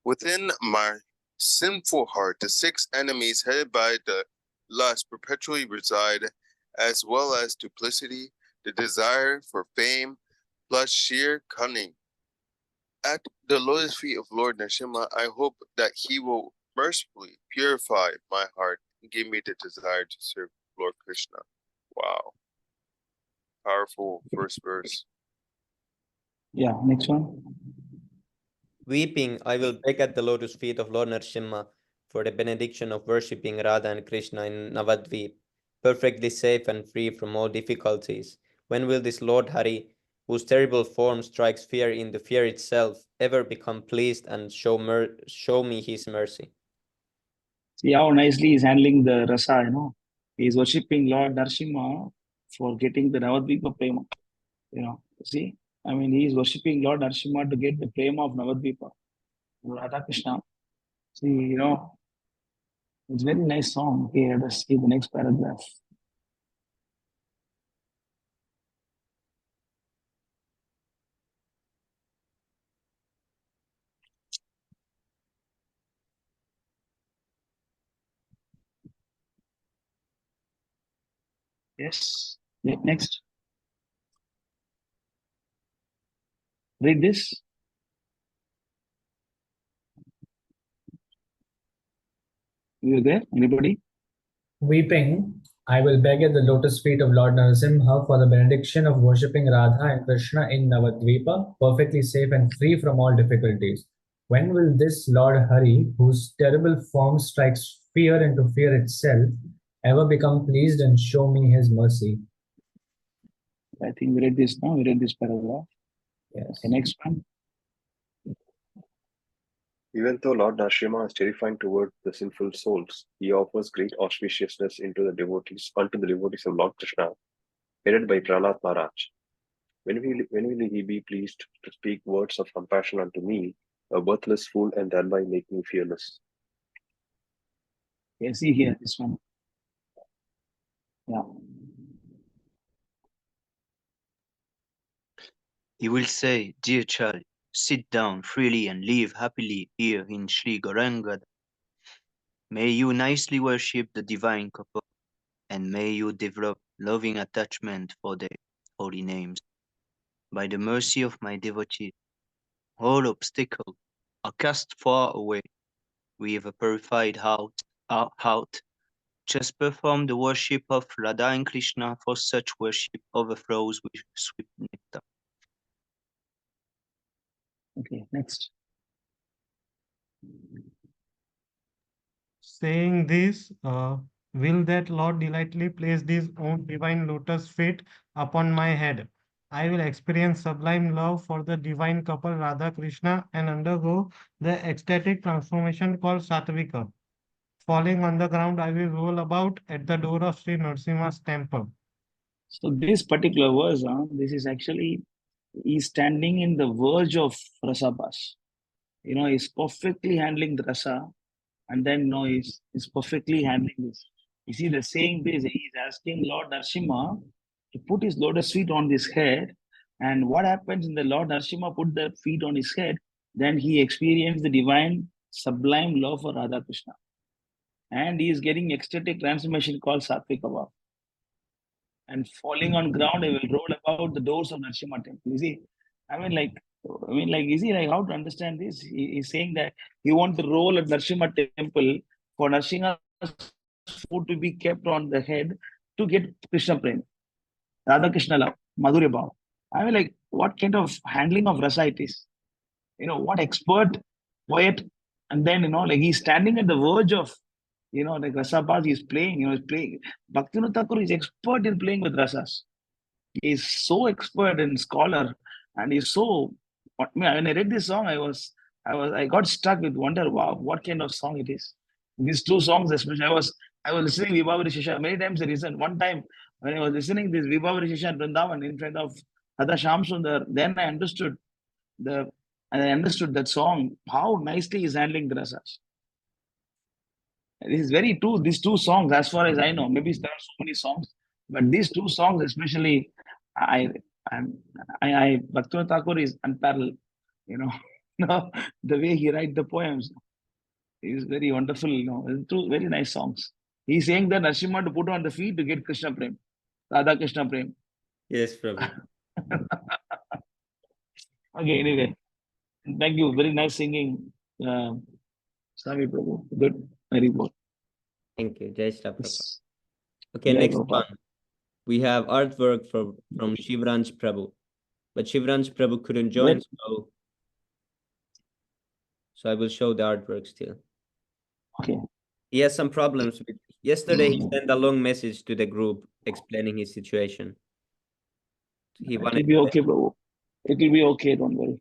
Within my sinful heart, the 6 enemies headed by the lust perpetually reside, as well as duplicity, the desire for fame, plus sheer cunning. At the lotus feet of Lord Narasimha, I hope that he will mercifully purify my heart and give me the desire to serve Lord Krishna. Wow. Powerful first verse. Yeah, next one. Weeping, I will beg at the lotus feet of Lord Narasimha for the benediction of worshipping Radha and Krishna in Navadvip, perfectly safe and free from all difficulties. When will this Lord Hari, whose terrible form strikes fear in the fear itself, ever become pleased and show me his mercy? See how nicely he's handling the rasa, He's worshipping Lord Narasimha for getting the Navadvipa Prema. See? I mean, he is worshipping Lord Narasimha to get the Prema of Navadvipa, Radha Krishna. See, it's a very nice song. Okay, let us see the next paragraph. Yes. Next. Read this. You there? Anybody? Weeping, I will beg at the lotus feet of Lord Narasimha for the benediction of worshipping Radha and Krishna in Navadvipa, perfectly safe and free from all difficulties. When will this Lord Hari, whose terrible form strikes fear into fear itself, ever become pleased and show me his mercy? I think we read this now. We read this paragraph. Yes. The next one. Even though Lord Narasimha is terrifying toward the sinful souls, he offers great auspiciousness unto the devotees of Lord Krishna, headed by Prahlad Maharaj. When will he be pleased to speak words of compassion unto me, a worthless fool, and thereby make me fearless? Okay, see here, this one. Yeah. He will say, "Dear child, sit down freely and live happily here in Sri Gauranga. May you nicely worship the divine couple, and may you develop loving attachment for their holy names. By the mercy of my devotees, all obstacles are cast far away. With a purified heart, just perform the worship of Radha and Krishna, for such worship overflows with sweet nectar." Okay, next. Saying this, will that Lord delightfully place these own divine lotus feet upon my head. I will experience sublime love for the divine couple Radha Krishna and undergo the ecstatic transformation called Satvika. Falling on the ground, I will roll about at the door of Sri Narasimha's temple. So this particular verse, this is actually, he's standing in the verge of Rasabas. He's perfectly handling the rasa, and then he's perfectly handling this. You see, the saying this, he's asking Lord Narasimha to put his lotus feet on his head. And what happens in the Lord Narasimha put the feet on his head, then he experienced the divine sublime love for Radha Krishna. And he is getting ecstatic transformation called Satvika Bhav. And falling on ground, I will roll about the doors of Narasimha temple. You see, is he like how to understand this? He's saying that he wants to roll at Narasimha temple for Narasimha's food to be kept on the head to get Krishna Prem, Radha Krishna love, Madhurya Bhav. What kind of handling of rasa it is? What expert poet, and then he's standing at the verge of like rasa bhav, he's playing, he's playing. Bhaktivinoda Thakur is expert in playing with rasas. He's so expert and scholar, and he's so. When I read this song, I got stuck with wonder. Wow, what kind of song it is! These two songs, especially, I was listening Vibhavari Shisha many times. The reason one time when I was listening this Vibhavari Shisha in Vrindavan in front of Radha Shyam Sundar, then I understood that song how nicely he's handling the rasas. This is very true. These two songs, as far as I know, maybe there are so many songs, but these two songs, especially, Bhaktivinoda Thakur is unparalleled. The way he writes the poems is very wonderful. Two very nice songs. He's saying that Narasimha to put on the feet to get Krishna Prem, Radha Krishna Prem. Yes, Prabhu. Okay, anyway, thank you. Very nice singing, Swami Prabhu. Good, very good. Thank you, Jai Shri Prabhupada. Yes. Okay, Jai next Prabhupada. one. We have artwork from Shivranj Prabhu. but Shivransh Prabhu couldn't join, so I will show the artwork still. Okay. He has some problems. Yesterday, he sent a long message to the group explaining his situation. It will be okay, Prabhu. It will be okay. Don't worry.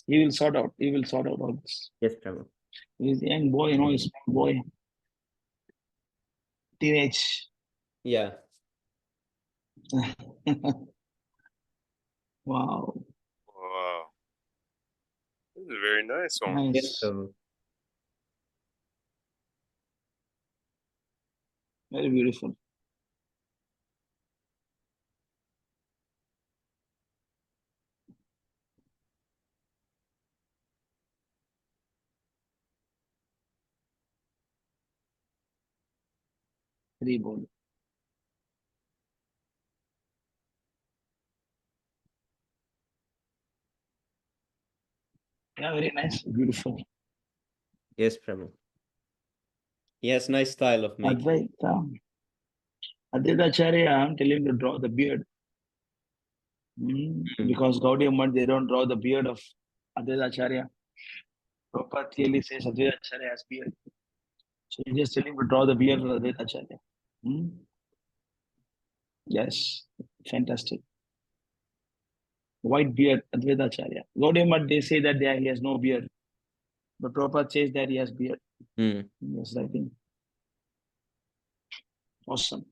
He will sort out. He will sort out all this. Yes, Prabhu. He's a young boy, you know, he's a small boy. Teenage. Yeah. Wow. Wow. This is a very nice one. Nice. Yes, Prabhu. Very beautiful. Very bold. Yeah, very nice. Beautiful. Yes, Prabhu. He has nice style of making. Advaita Acharya, I'm telling him to draw the beard. Because Gaudiya Math, they don't draw the beard of Advaita Acharya. Prabhupada clearly says Advaita Acharya has beard. So you just tell him to draw the beard of Advaita Acharya. Yes, fantastic. White beard, Advaita Acharya. Gaudiya Math, they say that he has no beard. But Prabhupada says that he has beard. Yes, I think. Awesome.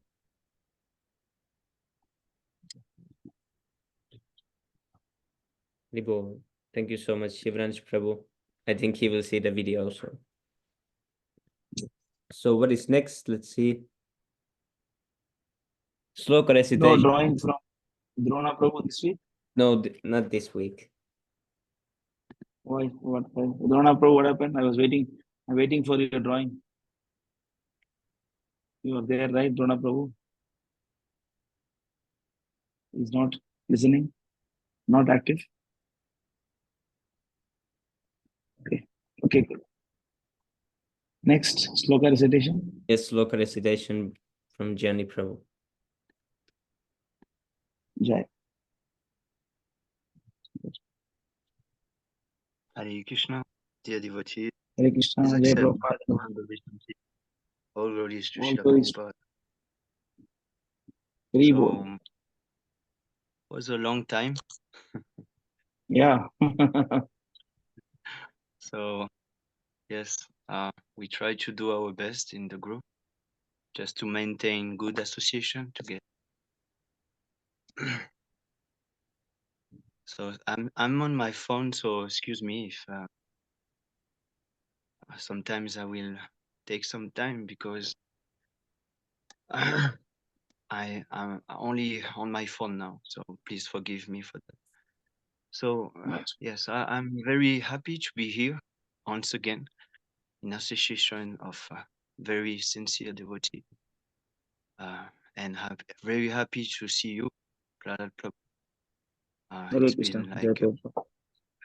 Libo, thank you so much, Shivransh Prabhu. I think he will see the video also. So what is next? Let's see. Sloka recitation. No drawing from Drona Prabhu this week? No, not this week. Why? What? Drona Prabhu, what happened? I'm waiting for your drawing. You are there, right, Drona Prabhu? He's not listening, not active. Okay, good. Next, sloka recitation. Yes, sloka recitation from Jani Prabhu. Jai. Hare Krishna, dear devotees. Hare Krishna, Please Jai accept Prabhupada. humble wisdom. All glories to All Srila glories. Prabhupada. Very So, bold. it was a long time. Yeah. So, yes, we try to do our best in the group just to maintain good association together. So I'm on my phone, so excuse me if sometimes I will take some time because I'm only on my phone now, so please forgive me for that. So yes, I'm very happy to be here once again in association of very sincere devotee, and very happy to see you, Prahlad Prabhu. It's been like a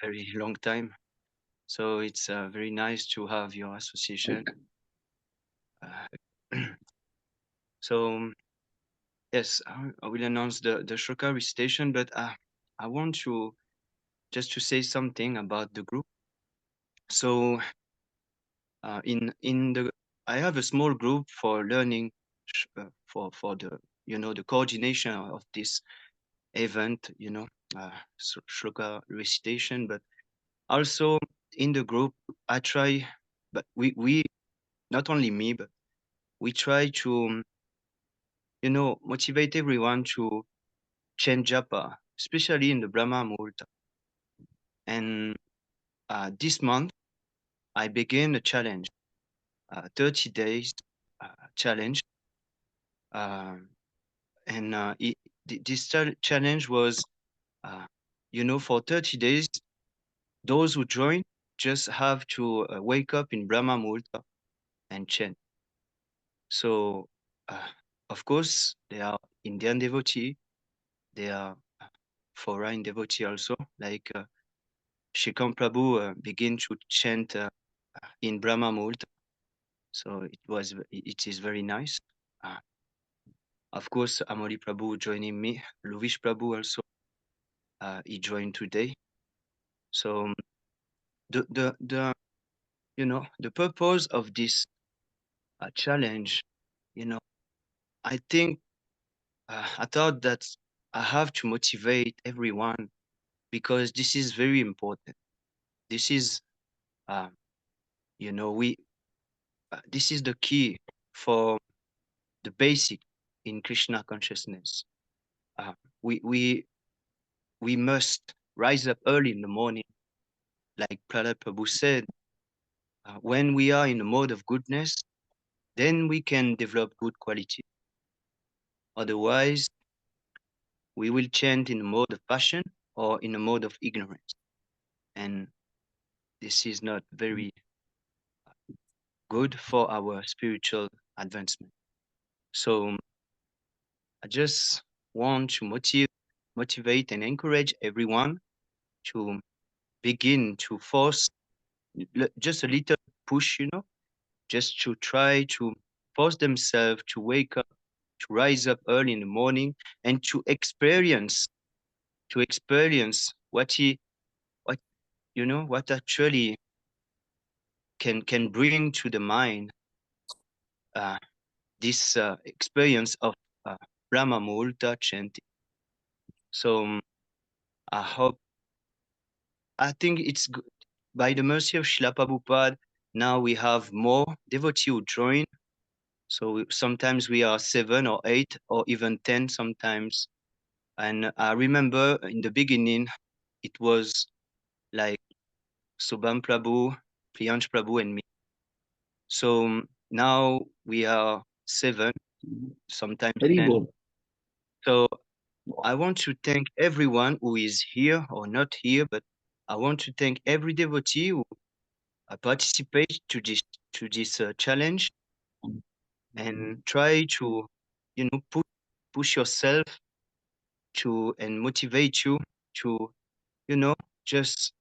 very long time, so it's very nice to have your association. So yes, I will announce the shloka recitation, but I want to just to say something about the group. So in the I have a small group for learning for the the coordination of this event, shloka recitation, but also in the group I try, but we not only me, but we try to motivate everyone to chant japa, especially in the Brahma Muhurta. And this month, I began a challenge, 30 days challenge. This challenge was, for 30 days, those who join just have to wake up in Brahma Muhurta and chant. So, of course, they are Indian devotee, they are foreign devotee also, like Shikam Prabhu began to chant in Brahma Muhurta. So it is very nice. Of course, Amoli Prabhu joining me, Luvish Prabhu also, he joined today. So the the purpose of this challenge, I think I thought that I have to motivate everyone because this is very important. This is we this is the key for the basic in Krishna consciousness. We we must rise up early in the morning, like Prahlad Prabhu said. When we are in a mode of goodness, then we can develop good quality. Otherwise, we will chant in a mode of passion or in a mode of ignorance. And this is not very good for our spiritual advancement. So I just want to motivate and encourage everyone to begin to force just a little push, just to try to force themselves to wake up, to rise up early in the morning and to experience what actually can bring to the mind this experience of Brahma Muhurta chanting. So I think it's good. By the mercy of Srila Prabhupada, now we have more devotees who join. So sometimes we are 7 or 8 or even 10 sometimes. And I remember in the beginning, it was like Subham Prabhu, Priyansh Prabhu, and me. So now we are 7, sometimes Very 10. good. So I want to thank everyone who is here or not here, but I want to thank every devotee who participate to this challenge and try to push yourself to and motivate you to just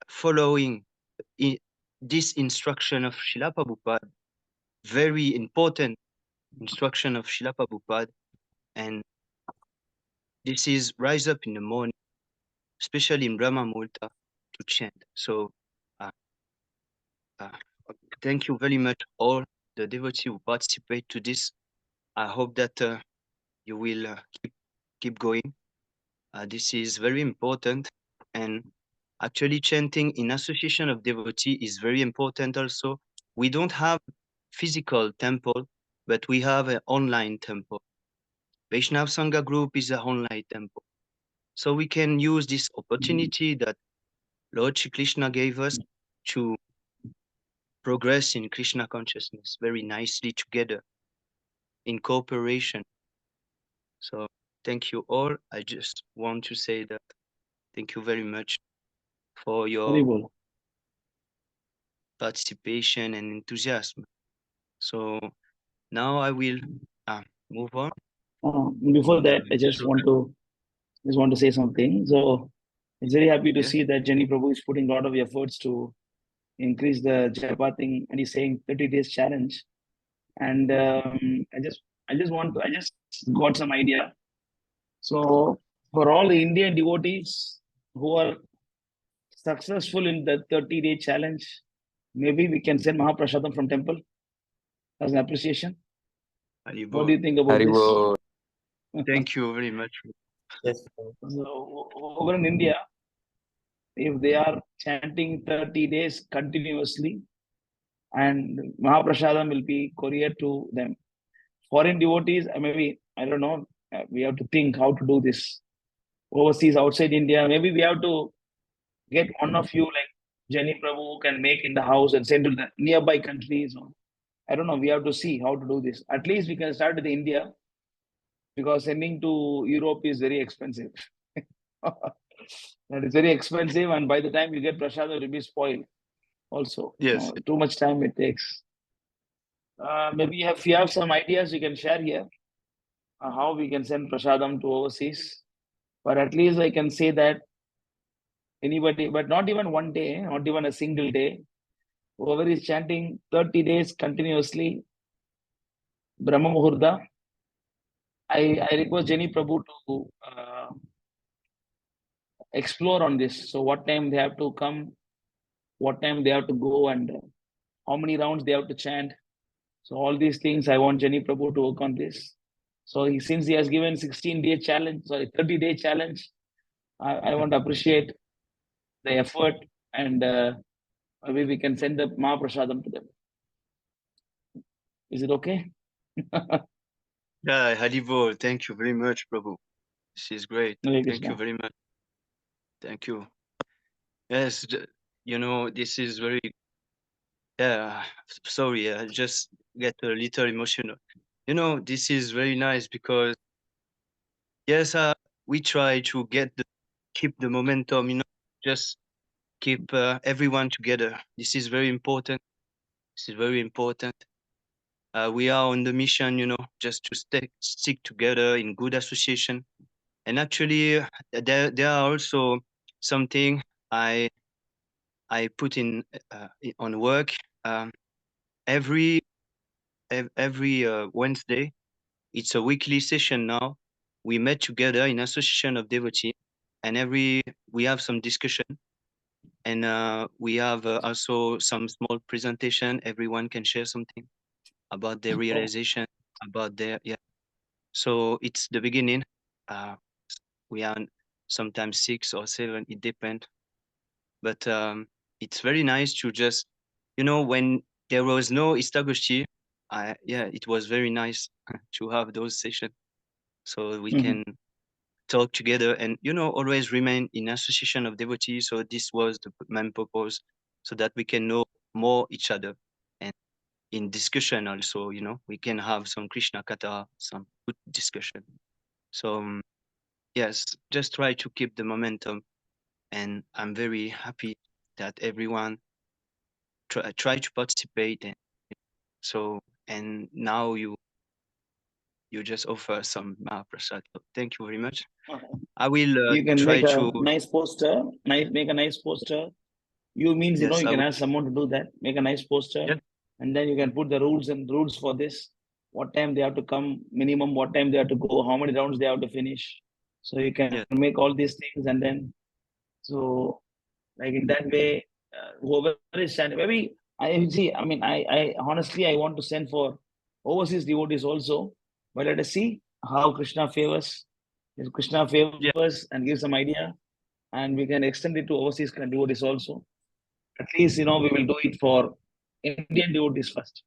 following this instruction of Srila Prabhupada, very important instruction of Srila Prabhupada, and this is rise up in the morning, especially in Brahma Muhurta, to chant. So thank you very much all the devotees who participate to this. I hope that you will keep going. This is very important, and actually chanting in association of devotee is very important also. We don't have physical temple, but we have an online temple. Vaishnav Sangha group is an online temple. So we can use this opportunity that Lord Shri Krishna gave us to progress in Krishna consciousness very nicely together in cooperation. So thank you all. I just want to say that thank you very much for your participation and enthusiasm. So now I will move on. Before that, I just want to say something. So I'm very happy to see that Jenny Prabhu is putting a lot of efforts to increase the japa thing, and he's saying 30 days challenge. And I just got some idea. So for all the Indian devotees who are successful in the 30-day challenge, maybe we can send Mahaprasadam from temple as an appreciation. What do you think about this? Thank you very much. Yes. So over in India, if they are chanting 30 days continuously, and Mahaprasadam will be couriered to them. Foreign devotees, maybe, I don't know, we have to think how to do this. Overseas, outside India, maybe we have to get one of you like Jenny Prabhu who can make in the house and send to the nearby countries. I don't know, we have to see how to do this. At least we can start with India, because sending to Europe is very expensive. That is very expensive, and by the time you get prasad, it will be spoiled also. Yes. Too much time it takes. Maybe if you have some ideas, you can share here how we can send prasadam to overseas. But at least I can say that anybody, but not even one day, not even a single day, whoever is chanting 30 days continuously, Brahma Muhurta, I request Jenny Prabhu to explore on this. So what time they have to come, what time they have to go, and how many rounds they have to chant. So all these things, I want Jenny Prabhu to work on this. So since he has given 16-day challenge, 30-day challenge, I want to appreciate the effort, and maybe we can send the Mahaprasadam to them. Is it okay? Yeah, Haribol, thank you very much, Prabhu. This is great. Thank you very much. Thank you. Yes, this is very, sorry, I just get a little emotional. This is very nice because, yes, we try to keep the momentum, just keep everyone together. This is very important. This is very important. We are on the mission, just to stick together in good association. And actually, there are also something I put in on work every Wednesday. It's a weekly session now. We met together in association of devotee, and we have some discussion, and we have also some small presentation. Everyone can share something about their realization, about their So it's the beginning. We are sometimes 6 or 7, it depends. But it's very nice to just, when there was no Istagoshti, it was very nice to have those sessions so we can talk together and, always remain in association of devotees. So this was the main purpose, so that we can know more each other. And in discussion also, we can have some Krishna Katha, some good discussion. So yes, just try to keep the momentum. And I'm very happy that everyone try to participate. And now you just offer some Mahaprasad. Thank you very much. I will you can try make a to nice poster. Make a nice poster. You means Yes, you I can will. ask someone to do that. Make a nice poster, and then you can put the rules for this. What time they have to come, minimum. What time they have to go. How many rounds they have to finish. So you can make all these things, and then like in that way, whoever is sending, maybe I see. I mean, I honestly I want to send for overseas devotees also, but let us see how Krishna favors. If Krishna favors and gives some idea, and we can extend it to overseas devotees also. At least we will do it for Indian devotees first.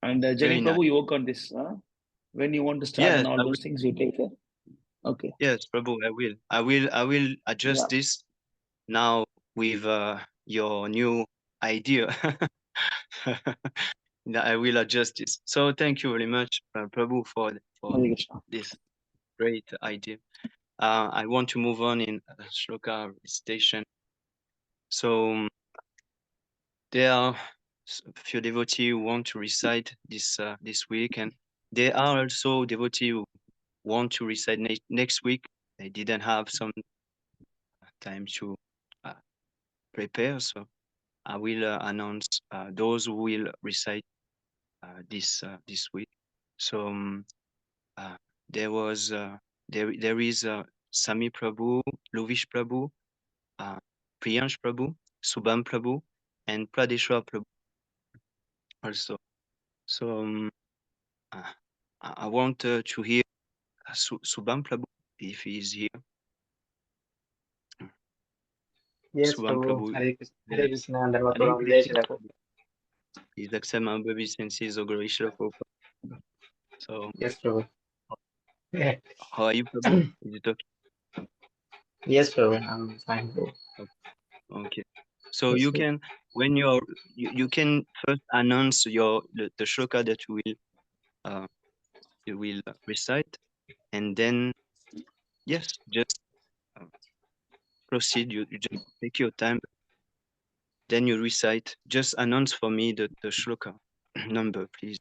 And Jenny Prabhu, you work on this. When you want to start and all those things, you take care. Okay. Yes, Prabhu, I will adjust this now with your new idea. I will adjust this. So thank you very much, Prabhu, for this great idea. I want to move on in shloka recitation. So there are a few devotees who want to recite this week, and there are also devotees who want to recite next week. They didn't have some time to prepare, so I will announce those who will recite this week. So there is Sami Prabhu, Lovish Prabhu, Priyansh Prabhu, Subham Prabhu, and Pradeshwar Prabhu also. So I want to hear Subham Prabhu if he is here. Yes, Subham Prabhu. Prabhu. Hare Krishna and Dharma Prabhu. Jai Shri Prabhu. He's Aksama Babi since he's Ogorishra Prabhu. So yes, Prabhu. How are you, Prabhu? Is it okay? Yes, Prabhu. I'm fine, Prabhu. Okay. So Yes, you Prabhu. can, when you can first announce the shloka that you will recite, and then yes, just proceed. You just take your time. Then you recite. Just announce for me the shloka number, please.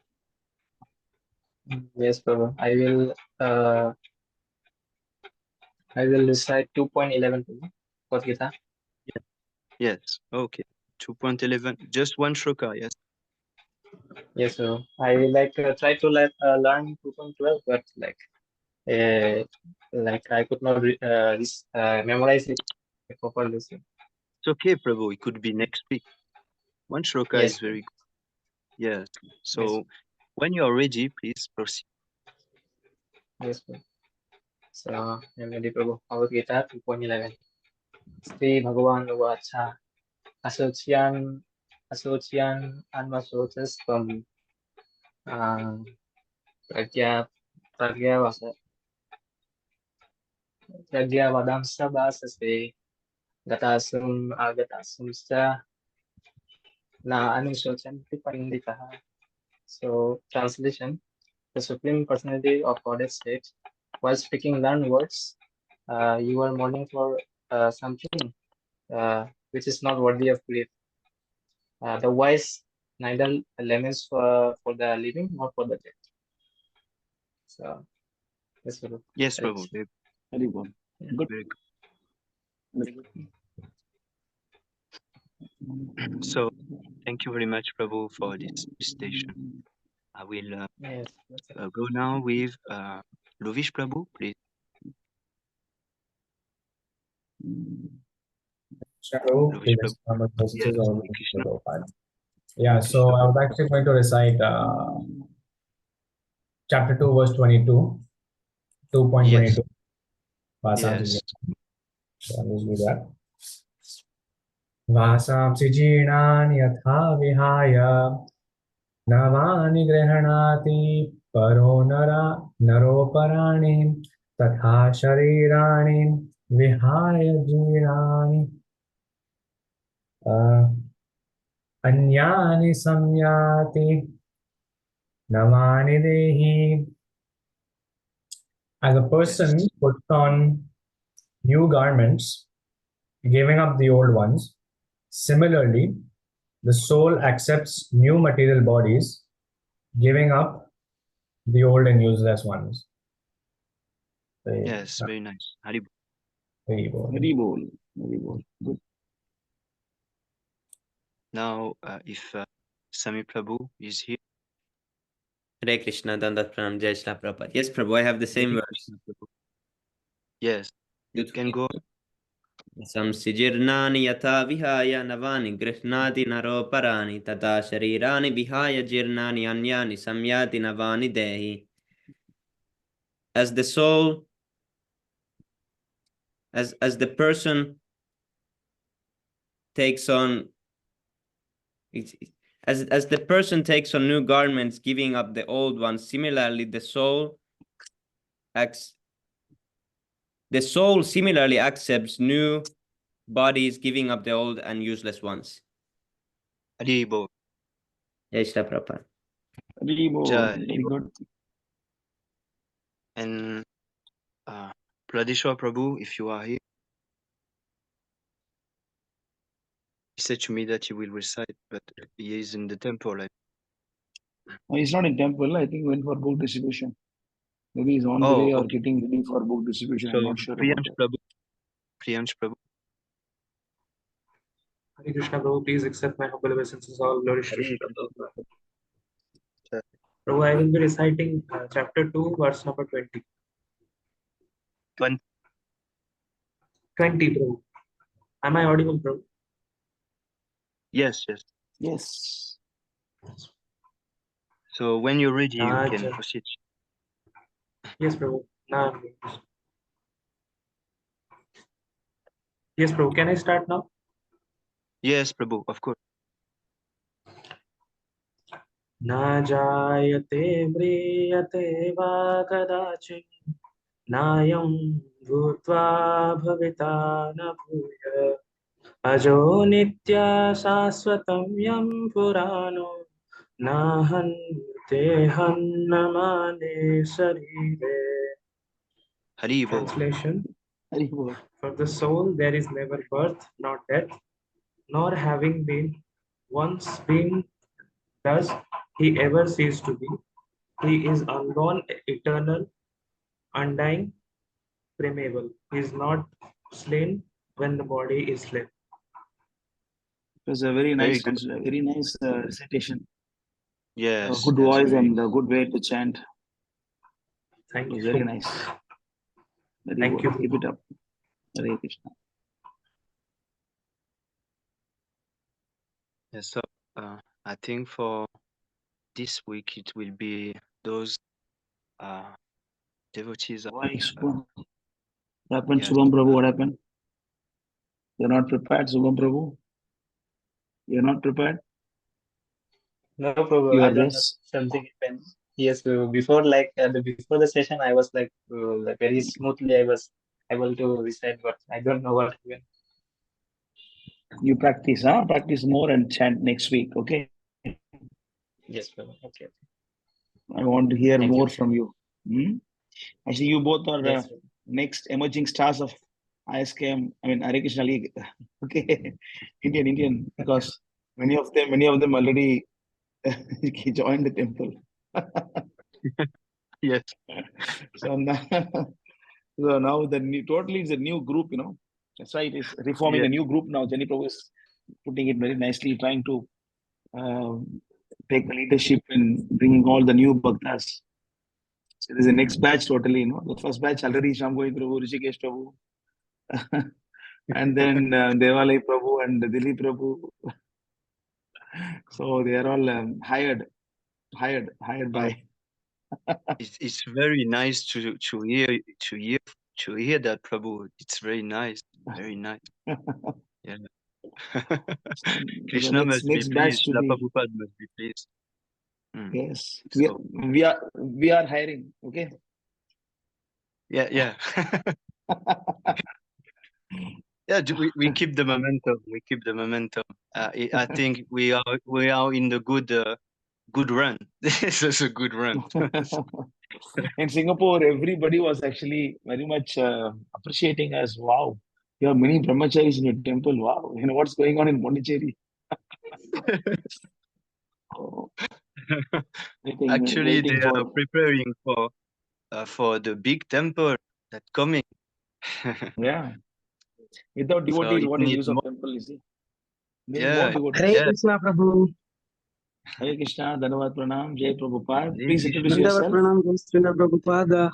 Yes, Prabhu. I will recite 2.11 for Gita. Yes. Okay. 2.11. Just one shloka. Yes. Yes, Prabhu. I try to learn 2.12, but like I could not memorize it properly. So. It's okay, Prabhu. It could be next week. One shloka Yes. is very good. Yes. So when you are ready, please proceed. Yes. So I'm ready, Prabhu. Bhagavad Gita 2.11. Sri Bhagavan Uvacha Asocian Anvasochas from Pragyavadamsa Basase Gatasum Agatasumsta Na Anusochanti Parinditaha. So translation: the Supreme Personality of Godhead states, while speaking learned words, you are mourning for something which is not worthy of grief. The wise neither laments for the living nor for the dead. So, yes, Prabhu. Yes, Prabhu. Very good. Good. Very good. So, thank you very much, Prabhu, for this presentation. I will go now with Lovish Prabhu, please. Yeah, so I was actually going to recite chapter 2, verse 22, 2.22. Yes. So I'll just do that. Vasamsi jinani yatha vihaya navani grihanati naro parani tatha sharirani vihaya jinani anyani samyati navani dehi. As a person puts on new garments, giving up the old ones, similarly, the soul accepts new material bodies, giving up the old and useless ones. Yes, very nice. Haribol. Haribol. Good. Now, if Sami Prabhu is here. Hare Krishna, Dandat Pranam, Jai Shri Prabhupada. Yes, Prabhu, I have the same verse. Yes, you can go. Samsijirnani yatha vihaya navani grihnati naro parani tata sharirani vihaya jirnani anyani samyati navani dehi. As the soul, as the person takes on, as the person takes on new garments, giving up the old ones, similarly the soul similarly accepts new bodies, giving up the old and useless ones. Haribol. Jai Shri Prabhupada. Very good. And Pradeshwar Prabhu, if you are here, he said to me that he will recite, but he is in the temple. He's not in temple. I think he went for book distribution. Maybe he's on the way or getting ready for book distribution. So, I'm not sure about that. Priyansh Prabhu. Hare Krishna Prabhu, please accept my humble obeisances. All glories to Shri Prabhu. Prabhu, I will be reciting chapter 2, verse number 20. 20, Prabhu. Am I audible, Prabhu? Yes. So when you're ready, you can proceed. Yes, Prabhu. Yes, Prabhu. Can I start now? Yes, Prabhu, of course. Na jayate vriyate va kadachin nayam bhutva bhavita na bhuya ajo nitya saswatam yam purano nahan tehannamane sarire. Translation: for the soul there is never birth nor death, nor having been once been, thus he ever ceased to be. He is unborn, eternal, undying, primeval. He is not slain when the body is slain. It was a very nice recitation. Yes. Good voice and a good way to chant. Thank you. It was very nice. Thank you. Keep it up. Hare Krishna. Yes, so I think for this week it will be those devotees. Why, Subham? What happened, Yes, Subham Prabhu? What happened? You're not prepared, Subham Prabhu? You're not prepared? No, Prabhu, You I are don't know. this? Something happened. Yes, Prabhu. Before before the session, I was like very smoothly. I was able to recite, but I don't know what happened. You practice, huh? Practice more and chant next week, okay? Yes, Prabhu. Okay. I want to hear Thank more you. from you. Actually, you both are Yes, Prabhu. next emerging stars of ISKM, I mean, Hare Krishna League. Okay, Indian, because many of them already joined the temple. yes. So now, totally it's a new group, you know. That's why it is reforming Yeah. a new group now. Jenny Prabhu is putting it very nicely, trying to take the leadership in bringing all the new bhaktas. So there's a next batch totally, you know. The first batch already Shamgoy Prabhu, Rishikesh Prabhu, and then Devalai Prabhu and Dilip Prabhu. So they are all hired by. It's very nice to hear that, Prabhu. It's very nice, very nice. Yeah. The Krishna must be next batch pleased. to La be. Prabhupada must be pleased. Yes, So we are hiring. Okay. yeah. Yeah, we keep the momentum. We keep the momentum. I think we are in the good run. This is a good run. In Singapore, everybody was actually very much appreciating us. Wow, you have many brahmacharis in your temple. Wow, you know what's going on in Pondicherry. Oh, Actually, waiting they are for. preparing for the big temple that's coming. Yeah, without So devotees, it what is the needs use of more. temple? You see, they need more Yeah, devotees. Hare yeah. Krishna Prabhu. Hare Krishna, Dhanavad Pranam, Jai Prabhupada. Hare Please introduce Krishna. Dandavat yourself. Pranam, Jai Srila Prabhupada.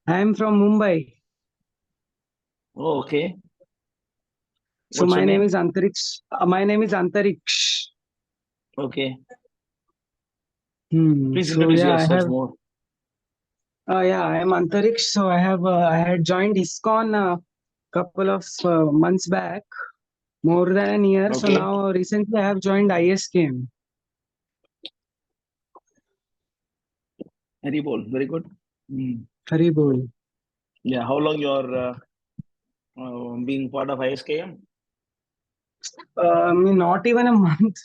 I am from Mumbai. Oh, okay. So What's your my name name? is Antariksh. My name is Antariksh. Okay. Please So introduce yeah, I yourself have. more. I am Antariksh. So I have. I had joined ISKCON a couple of months back, more than a year. So Okay. now recently I have joined ISKM. Hari bol. Very good. Hari bol. Yeah. How long you are being part of ISKM? Not even a month.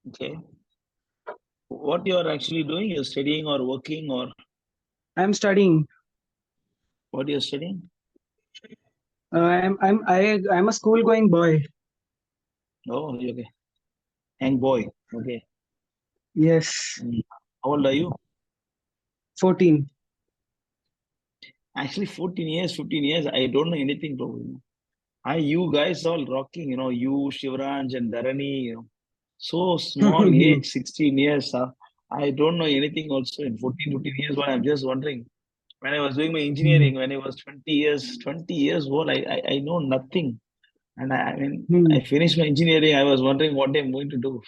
Okay. What you are actually doing? You're studying or working or I'm studying. what you're studying? I'm a school going boy. Oh, okay. Young boy. Okay. Yes. How old are you? 14. Actually, 14 years, 15 years. I don't know anything, bro. You guys all rocking, you know, you, Shivraj and Dharani, you know. So small age, 16 years. I don't know anything also in 14, 15 years. But I'm just wondering. When I was doing my engineering, when I was 20 years old, I know nothing. And I mean, I finished my engineering. I was wondering what I'm going to do.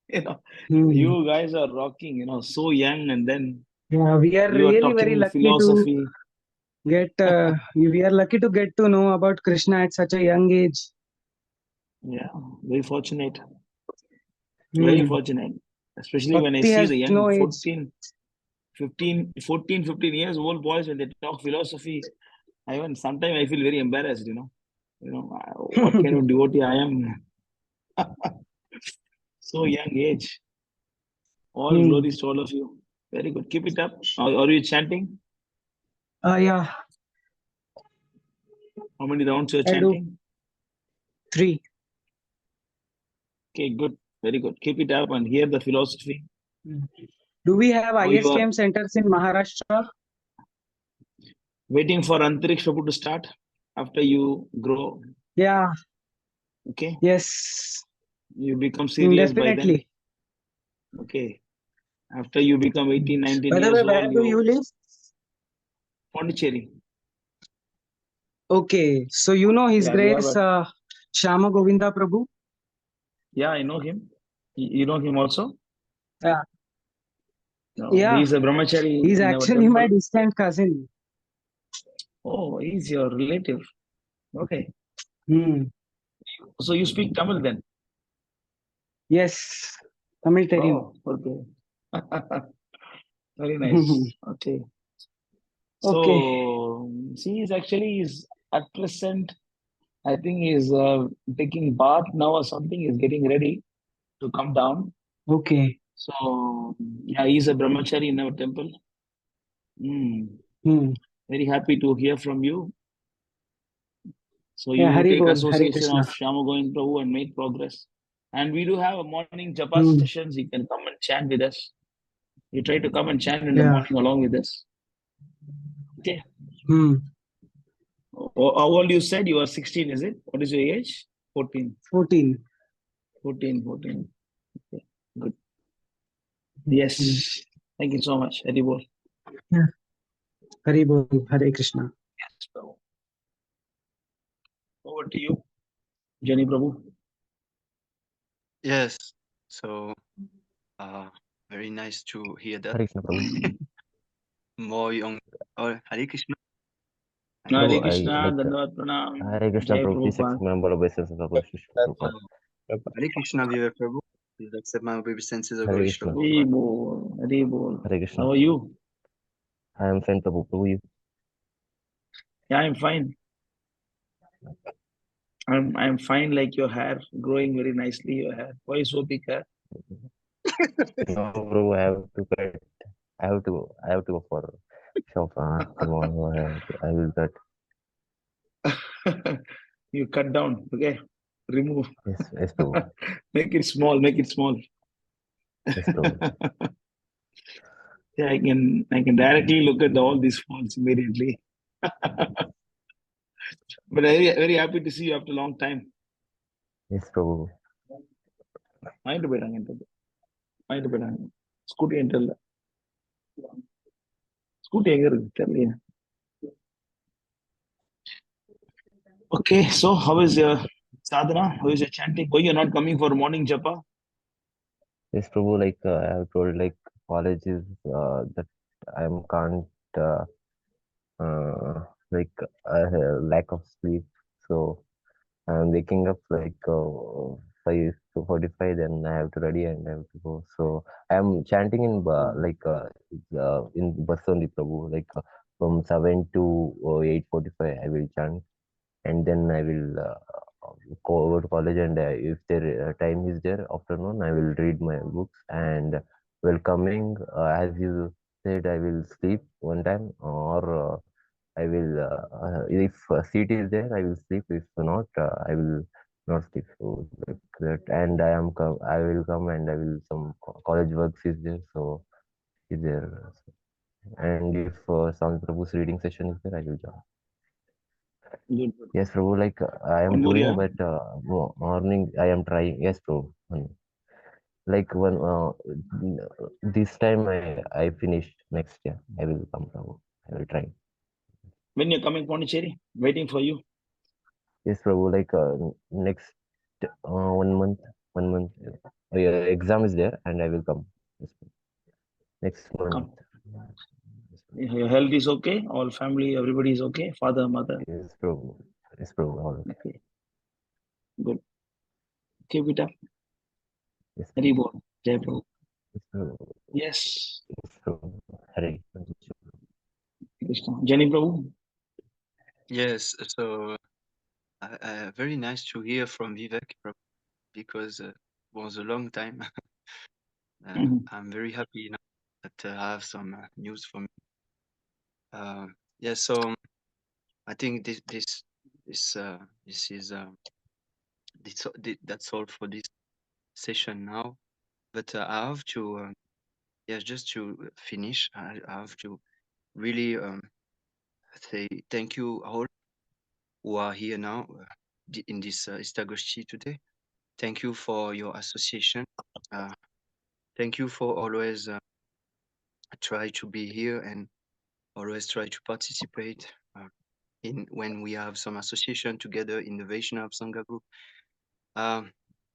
You know, you guys are rocking, you know, so young. And then Yeah, we are you are really very talking lucky to philosophy. get. We are lucky to get to know about Krishna at such a young age. Yeah, very fortunate. Very fortunate. Especially when I Bhakti see has the young no age. 15 years old boys when they talk philosophy. Sometimes I feel very embarrassed, you know. What kind of devotee I am. So young age. All glories to all of you. Very good. Keep it up. Are you chanting? Yeah, How many rounds you're I do. chanting? 3. Okay, good. Very good. Keep it up and hear the philosophy. Do we have How you are ISKM centers in Maharashtra? waiting for Antariksh Prabhu to start after you grow. Yeah. Okay. Yes. You become serious by then. Definitely. Okay. After you become 18, 19 By the years way, where old, do you live? Pondicherry. Okay, so you know His Yeah, we have Grace a, Shama Govinda Prabhu? yeah, I know him. You know him also? Yeah, No, yeah. he's a brahmachari He's in our actually my temple. distant cousin. Oh, he's your relative. Okay. Hmm. So you speak Tamil then? Yes, Tamil Terium. Oh, okay. Very nice. Okay. Okay, So he is actually is at present, I think he's taking bath now or something. He's getting ready to come down. okay. So yeah, he's a brahmachari in our temple. Hmm. Very happy to hear from you. So Yeah, you Hari take Bol, Hare association Krishna. of Shama Govind Prabhu and make progress. And we do have a morning japa Hmm. sessions. You can come and chant with us. You try to come and chant in the Yeah. morning along with us. Okay. Hmm. How old you said? You are 16, is it? What is your age? 14. 14. 14. Okay. Good. Hmm. Yes. Thank you so much. Hari Bol. Yeah. Hari Bol, Hare Krishna. Yes, Prabhu. Over to you, Jani Prabhu. Yes. So, very nice to hear that. Hare Krishna, Prabhu. More young. Oh, Hare Krishna. Hare Prabhu, Krishna, I like Dandavad Pranam, Hare Krishna, Jai Prabhu. Please Prabhupada. accept my humble obeisance of worship, Prabhupada. Hare Krishna, Vivek Prabhu. Please accept my obeisances of Hare Gaurish Krishna. Hari Prabhupada. Bol, Hari Bol. Hare Krishna. How are you? I am fine, Prabhu. Prabhu, you? Yeah, I'm fine. I'm fine. Like your hair growing very nicely. Your hair. Why so big hair? No, Prabhu. I have to go for shop tomorrow. I will cut. You cut down. Okay. Remove. Yes, Prabhu. Make it small. Make it small. Yes, Prabhu. Yeah, I can directly look at all these fonts immediately. But very happy to see you after a long time. Yes, Prabhu. Mind Scooty until Scooty எங்க இருக்கு தெரியலையே. Okay, so how is your sadhana? How is your chanting? Why you're not coming for morning japa? Yes, Prabhu. Like I have told, like college is that I can't like lack of sleep. So I'm waking up like 5 to 45. Then I have to ready and I have to go. So I'm chanting in bus only, Prabhu. Like from 7 to 8:45, I will chant, and then I will go over to college. And if there time is there, afternoon, I will read my books. And while coming, as you said, I will sleep one time, or I will, if a seat is there, I will sleep. If not, I will not sleep. So like that, and I will come, and I will some college works is there. So is there, and if Swami Prabhu's reading session is there, I will join. Good. Yes, Prabhu. Like I am One more, doing, yeah? but morning I am trying. Yes, Prabhu. Like when this time I finished. Next year I will come, Prabhu. I will try. When you're coming Pondicherry, waiting for you. Yes, Prabhu. Like next 1 month, 1 month. Exam is there, and I will come. Yes, next month. Come. Your health is okay. All family, everybody is okay. Father, mother. Yes, Prabhu. Yes, Prabhu. All okay. Okay. Good. Okay, Vita. Yes, Hari Bol. Jai Prabhu. yes, Prabhu. Yes. Yes, Prabhu. Hare Krishna. Jani Prabhu. Yes. So, very nice to hear from Vivek Prabhu, because it was a long time. I'm very happy now that I have some news for me. Yeah. So I think this is that's all for this session now. But I have to yes, just to finish, I have to really say thank you all who are here now in this Istagoshti today. Thank you for your association. Thank you for always try to be here and always try to participate. when we have some association together in the Vaishnav Sangha group.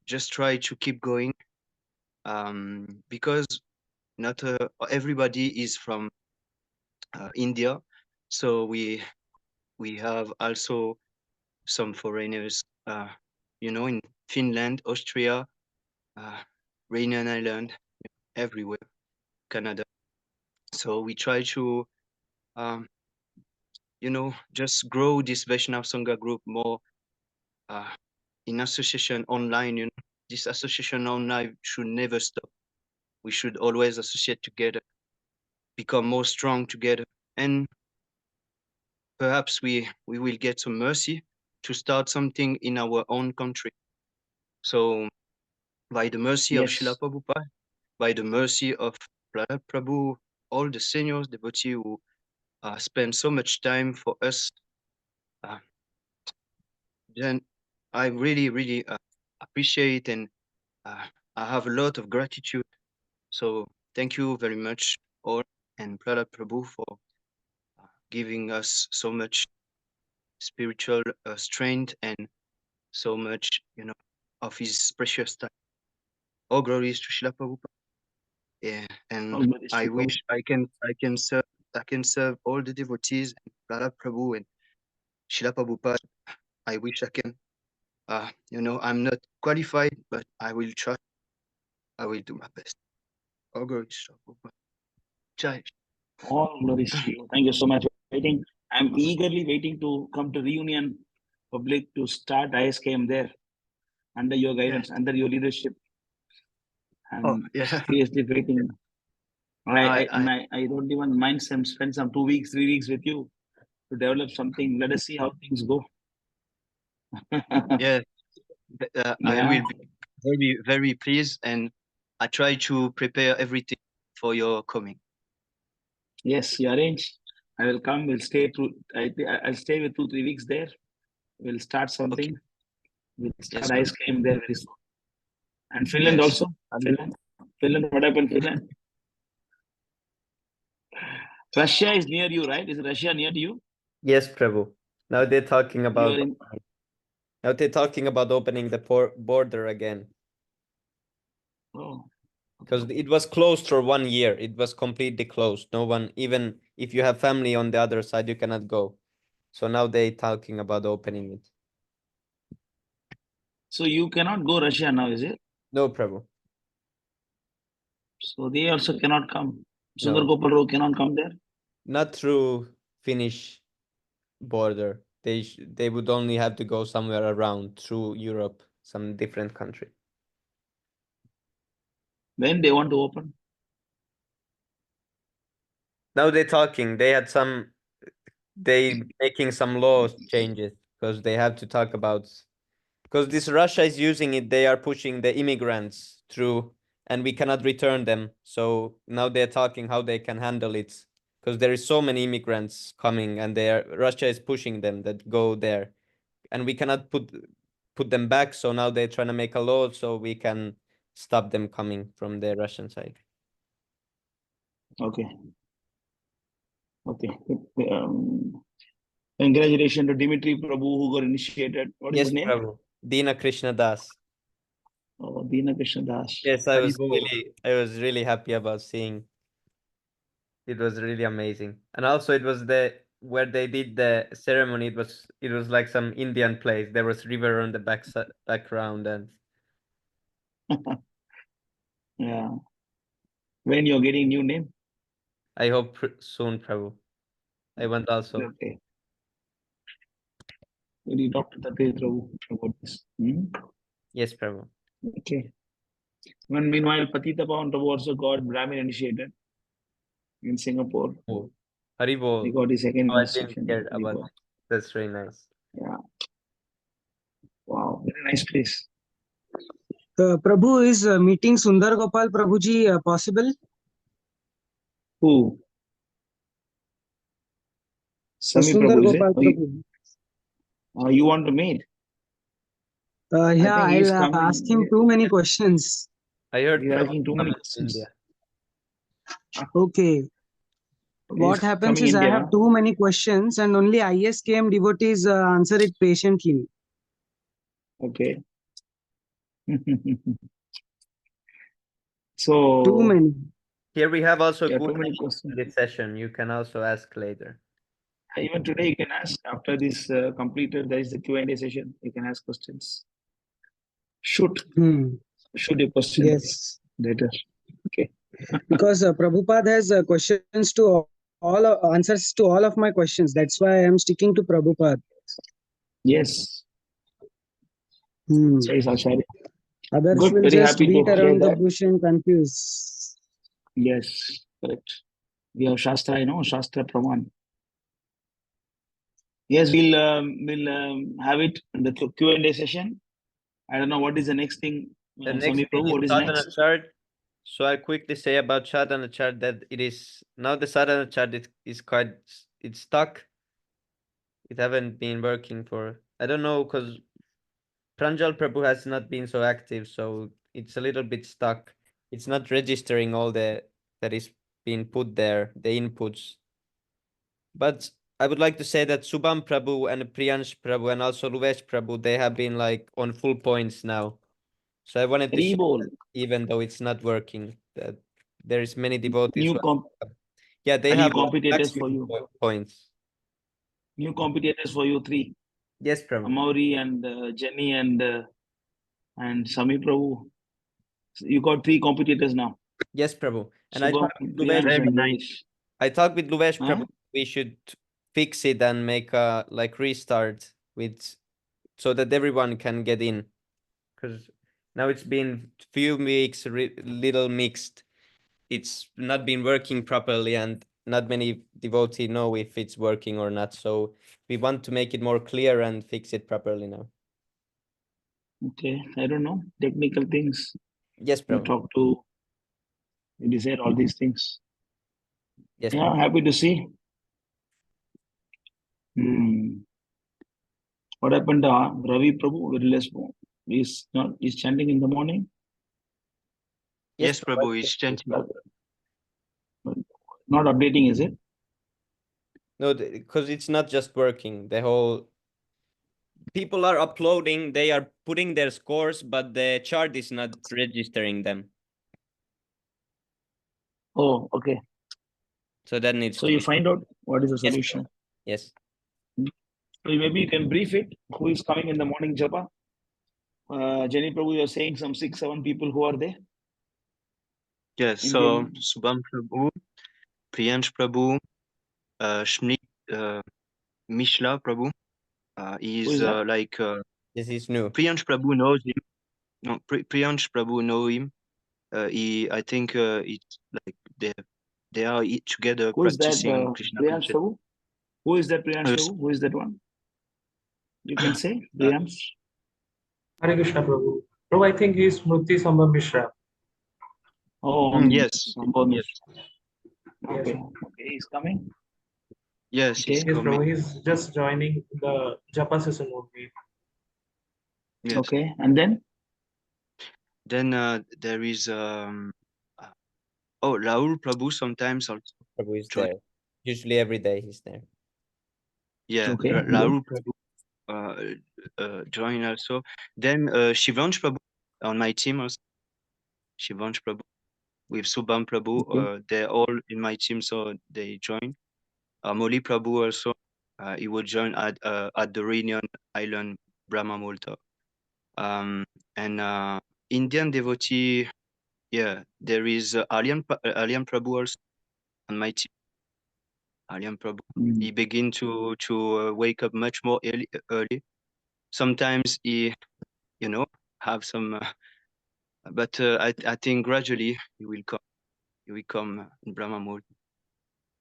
Just try to keep going, because not everybody is from India, so we have also some foreigners, in Finland, Austria, Reunion Island, everywhere, Canada. So we try to, just grow this Vaishnav Sangha group more in association online. This association online should never stop. We should always associate together, become more strong together, and perhaps we will get some mercy to start something in our own country. So by the mercy of Srila Prabhupada, by the mercy of Prahlad Prabhu, all the seniors, devotees who spend so much time for us, then I really, really appreciate, and I have a lot of gratitude. So thank you very much all, and Prahlad Prabhu for giving us so much spiritual strength and so much, of his precious time. All glories to Srila Prabhupada. Yeah, and I wish I can serve all the devotees and Prahlad Prabhu and Srila Prabhupada. I wish I can. I'm not qualified, but I will try. I will do my best. All glories to Srila Prabhupada. Jai. All glories to you. Thank you so much for waiting. I'm eagerly waiting to come to Reunion Public to start ISKM there under your guidance, under your leadership. And seriously waiting. I don't even mind spend some 2 weeks, 3 weeks with you to develop something. Let us see how things go. Yeah, I will be very, very pleased, and I try to prepare everything for your coming. Yes, you arrange. I will come. We'll stay through. I'll stay with 2-3 weeks there. We'll start something. Okay. We'll start ice cream there very soon. And Finland also. Finland. What happened in Finland? Russia is near you, right? Is Russia near to you? Yes, Prabhu. Now they're talking about. Now they're talking about opening the border again. Oh. Because it was closed for 1 year. It was completely closed. No one, even if you have family on the other side, you cannot go. So now they're talking about opening it. So you cannot go Russia now, is it? No, Prabhu. So they also cannot come. Sundar Gopal Rao cannot come there? Not through Finnish border. They would only have to go somewhere around through Europe, some different country. When they want to open? Now they're talking. They making some law changes because they have to talk about, because this Russia is using it. They are pushing the immigrants through, and we cannot return them. So now they're talking how they can handle it, because there is so many immigrants coming, and Russia is pushing them that go there, and we cannot put them back. So now they're trying to make a law so we can stop them coming from the Russian side. Okay. Congratulations to Dimitri Prabhu who got initiated. What is his name? Prabhu. Dina Krishna Das. Oh, Dina Krishna Das. Yes, I was really happy about seeing. It was really amazing, and also it was where they did the ceremony. It was like some Indian place. There was river on the background, and yeah. When you're getting new name? I hope soon, Prabhu. I want also. Okay. Will you talk to Prabhu about this? Yes, Prabhu. Okay. Meanwhile, Patita Pawan Prabhu also got Brahmin initiated in Singapore. Oh, Haribol. He got his second initiation. initiation. I didn't care about it. That's very nice. Yeah. Wow, very nice place. Prabhu, is meeting Sundar Gopal Prabhuji possible? Who? Sami Sundar Prabhu, Gopal Prabhu. You want to meet? Yeah, I'll ask him too many questions. I heard you're asking too many questions. Okay. what happens is I have too many questions and only ISKM devotees answer it patiently. Okay. So too many. Here we have also yeah, Q&A too many questions. in this session. You can also ask later. Even today, you can ask. After this completed, there is the Q&A session. You can ask questions. Shoot your questions Yes. later. Okay. Because Prabhupada has questions to all answers to all of my questions. That's why I am sticking to Prabhupada. Yes. So is Acharya. Others Good. will Very just happy beat to hear around the that. bush and confuse. Yes, correct. We have Shastra, Shastra Praman. Yes, we'll have it in the Q&A session. I don't know what is the next thing. The next Swami thing Prabhu, what is is sadhana next? chart. So I quickly say about sadhana chart that it is now the sadhana chart is quite it's stuck. It haven't been working for I don't know because Pranjal Prabhu has not been so active, so it's a little bit stuck. It's not registering all that is being put there, the inputs. But I would like to say that Subham Prabhu and Priyansh Prabhu and also Luvesh Prabhu, they have been like on full points now. So I wanted to show that even though it's not working, that there is many devotees. Yeah, they have competitors for maximum you. points. New competitors for you, 3. Yes, Prabhu. Amaury and Jenny and Sami Prabhu. You got 3 competitors now. Yes, Prabhu. And Subham, Priyansh, and Luvesh. I talked with Luvesh Prabhu. We should fix it and make a like restart with so that everyone can get in. Because now it's been few weeks little mixed. It's not been working properly and not many devotees know if it's working or not. So we want to make it more clear and fix it properly now. Okay, I don't know. Technical things. Yes, You Prabhu. talk to, you decide all these things. Yes, yeah, Prabhu. happy to see. What happened to Ravi Prabhu? Very less. He's chanting in the morning. Yes, Prabhu, he's chanting. Not updating, is it? No, because it's not just working. The whole people are uploading, they are putting their scores, but the chart is not registering them. Oh, okay. So that needs so to you be find out what is the solution. Yes. So maybe you can brief it. Who is coming in the morning japa? Jenny Prabhu, you're saying some 6-7 people who are there? Yes, so Subham Prabhu, Priyansh Prabhu, Mishla Prabhu. He's like this is new. Priyansh Prabhu knows him. No, Priyansh Prabhu know him. I think it's like they are together Who is that? practicing Krishna Priyansh consciousness. Prabhu? Who is that Priyansh Prabhu? Who is that one? You can say Priyansh. Hare Krishna Prabhu. Prabhu, I think he's Smriti Sambhav Mishra. Oh, yes. Sambhav Yes. Okay. Okay, he's coming. Yes, okay. he's Yes, coming. Prabhu, he's just joining the japa session only. Yes. Okay, and then? Then there is Rahul Prabhu sometimes also. Prabhu is there. Usually every day he's there. Yeah, okay. Rahul Prabhu join also. Then Shivansh Prabhu on my team also. Shivansh Prabhu with Subham Prabhu. They're all in my team, so they join. Molly Prabhu also. He will join at the Reunion Island Brahma Multa. And Indian devotee, yeah, there is Alyan Prabhu also on my team. Alyan Prabhu. He begin to wake up much more early. Sometimes he, have some, but I think gradually he will come. He will come in Brahma Murti.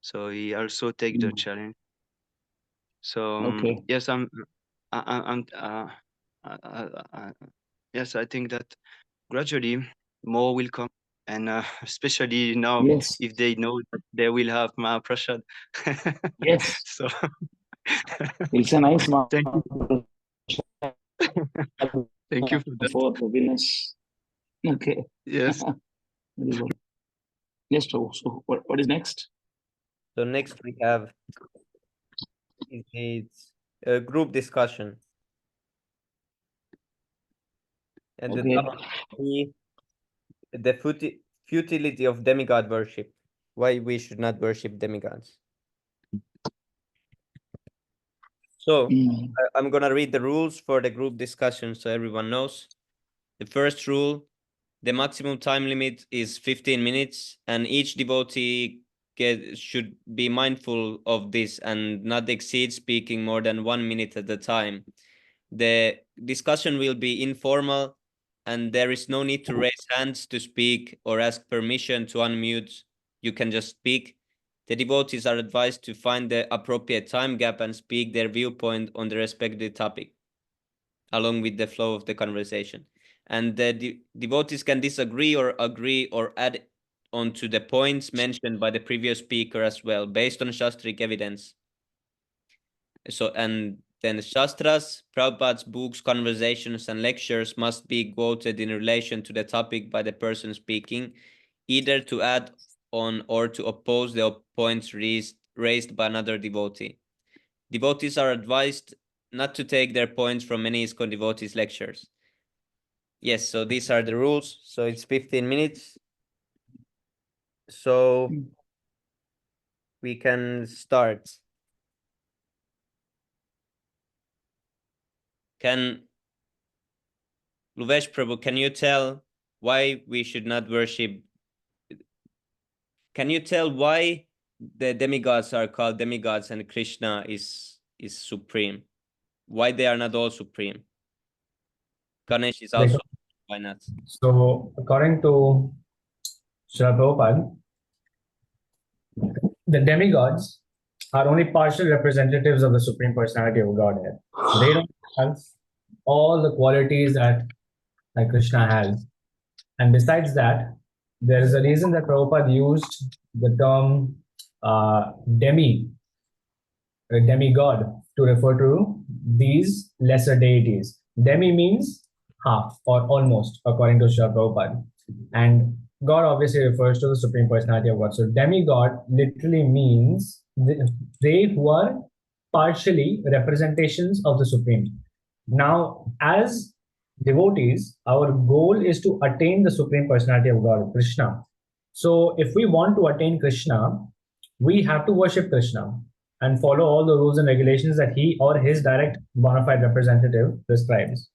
So he also take the challenge. So yes, yes, I think that gradually more will come, and especially now, if they know that they will have Mahaprasad. Yes. So it's a nice thank you. Thank you for that. For forgiveness. Okay. Yes. Very good. Yes, so what is next? So next we have it's a group discussion. And the topic is the futility of demigod worship. Why we should not worship demigods. So I'm gonna read the rules for the group discussion so everyone knows. The first rule, the maximum time limit is 15 minutes, and each devotee should be mindful of this and not exceed speaking more than 1 minute at a time. The discussion will be informal, and there is no need to raise hands to speak or ask permission to unmute. You can just speak. The devotees are advised to find the appropriate time gap and speak their viewpoint on the respective topic, along with the flow of the conversation. And the devotees can disagree or agree or add on to the points mentioned by the previous speaker as well, based on Shastric evidence. So, and then Shastras, Prabhupada's books, conversations, and lectures must be quoted in relation to the topic by the person speaking, either to add on or to oppose the points raised by another devotee. Devotees are advised not to take their points from any ISKCON devotees' lectures. Yes, so these are the rules. So it's 15 minutes. So we can start. Luvesh Prabhu, can you tell why we should not worship? Can you tell why the demigods are called demigods and Krishna is supreme? Why they are not all supreme? Ganesh is also, why not? So, according to Srila Prabhupada, the demigods are only partial representatives of the Supreme Personality of Godhead. They don't have all the qualities that Krishna has. And besides that, there is a reason that Prabhupada used the term demigod to refer to these lesser deities. Demi means half or almost, according to Srila Prabhupada. And God obviously refers to the Supreme Personality of God. So demigod literally means they who are partially representations of the Supreme. Now, as devotees, our goal is to attain the Supreme Personality of God, Krishna. So if we want to attain Krishna, we have to worship Krishna and follow all the rules and regulations that he or his direct bona fide representative prescribes.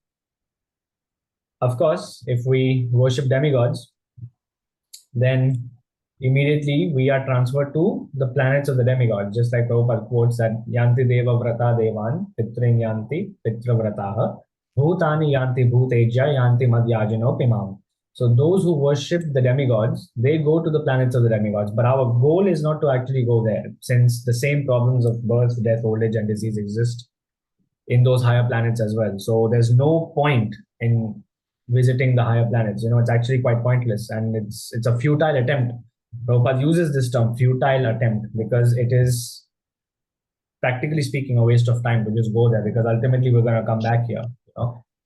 Of course, if we worship demigods, then immediately we are transferred to the planets of the demigods, just like Prabhupada quotes that Yanti Deva Vrata Devan, Pitrin Yanti Pitra Vrataha, Bhutani Yanti Bhuteja Yanti Madhyajano Pimam. So those who worship the demigods, they go to the planets of the demigods. But our goal is not to actually go there, since the same problems of birth, death, old age, and disease exist in those higher planets as well. So there's no point in visiting the higher planets. It's actually quite pointless, and it's a futile attempt. Prabhupada uses this term, futile attempt, because it is, practically speaking, a waste of time to just go there, because ultimately we're going to come back here,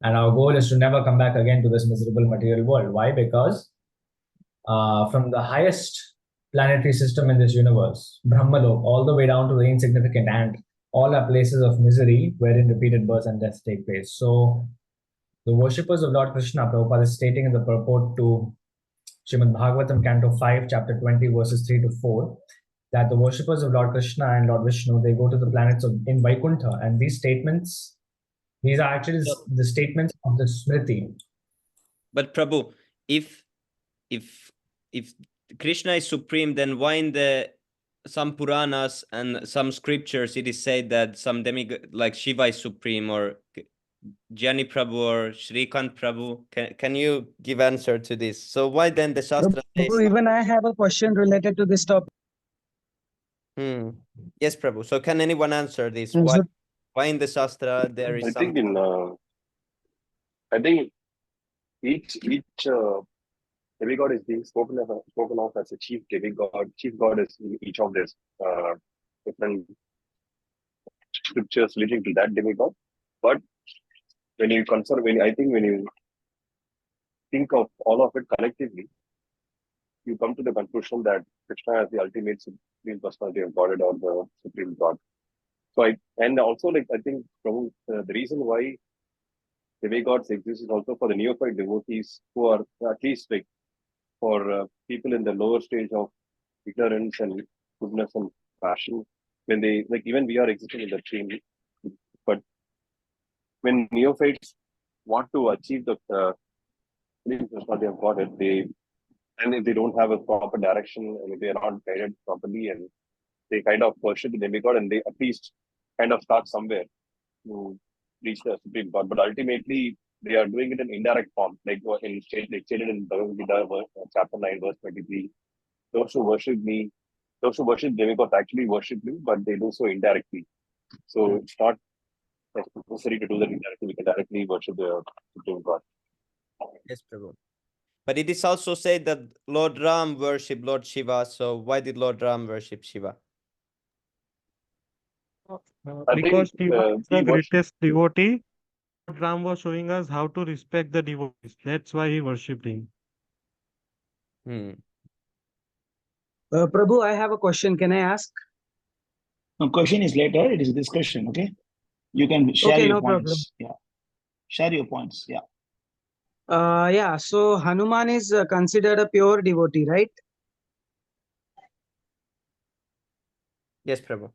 and our goal is to never come back again to this miserable material world. Why? Because from the highest planetary system in this universe, Brahmalok, all the way down to the insignificant ant, all are places of misery wherein repeated birth and death take place. So the worshippers of Lord Krishna, Prabhupada is stating in the purport to Srimad Bhagavatam, Canto 5, Chapter 20, verses 3 to 4, that the worshippers of Lord Krishna and Lord Vishnu, they go to the planets in Vaikuntha. And these statements, these are actually the statements of the Smriti. But Prabhu, if Krishna is supreme, then why in some Puranas and some scriptures it is said that some demigod like Shiva is supreme, or Jani Prabhu or Shrikant Prabhu? Can you give answer to this? So why then the Shastra says? Even I have a question related to this topic. Yes, Prabhu. So can anyone answer this? Why in the Shastra there is I think each demigod is being spoken of as a chief demigod. Chief god is in each of these different scriptures leading to that demigod. But when you think of all of it collectively, you come to the conclusion that Krishna is the ultimate supreme personality of Godhead or the supreme God. So and also like I think Prabhu, the reason why demigods exist is also for the neophyte devotees who are at least like for people in the lower stage of ignorance and goodness and passion. When they like even we are existing in that chain, but when neophytes want to achieve the supreme personality of Godhead, and if they don't have a proper direction and if they are not guided properly and they kind of worship the demigod and they at least kind of start somewhere to reach the supreme God. But ultimately, they are doing it in indirect form, like stated in Bhagavad Gita, chapter 9, verse 23. Those who worship me, those who worship demigods actually worship me, but they do so indirectly. So it's not necessary to do that indirectly. We can directly worship the supreme God. Yes, Prabhu. But it is also said that Lord Ram worshipped Lord Shiva. So why did Lord Ram worship Shiva? Because he was the he greatest devotee. Lord Ram was showing us how to respect the devotees. That's why he worshipped him. Prabhu, I have a question. Can I ask? No, question is later. It is discussion. Okay, you can share Okay, your no points. problem. Yeah, share your points. Yeah. Yeah. So Hanuman is considered a pure devotee, right? Yes, Prabhu.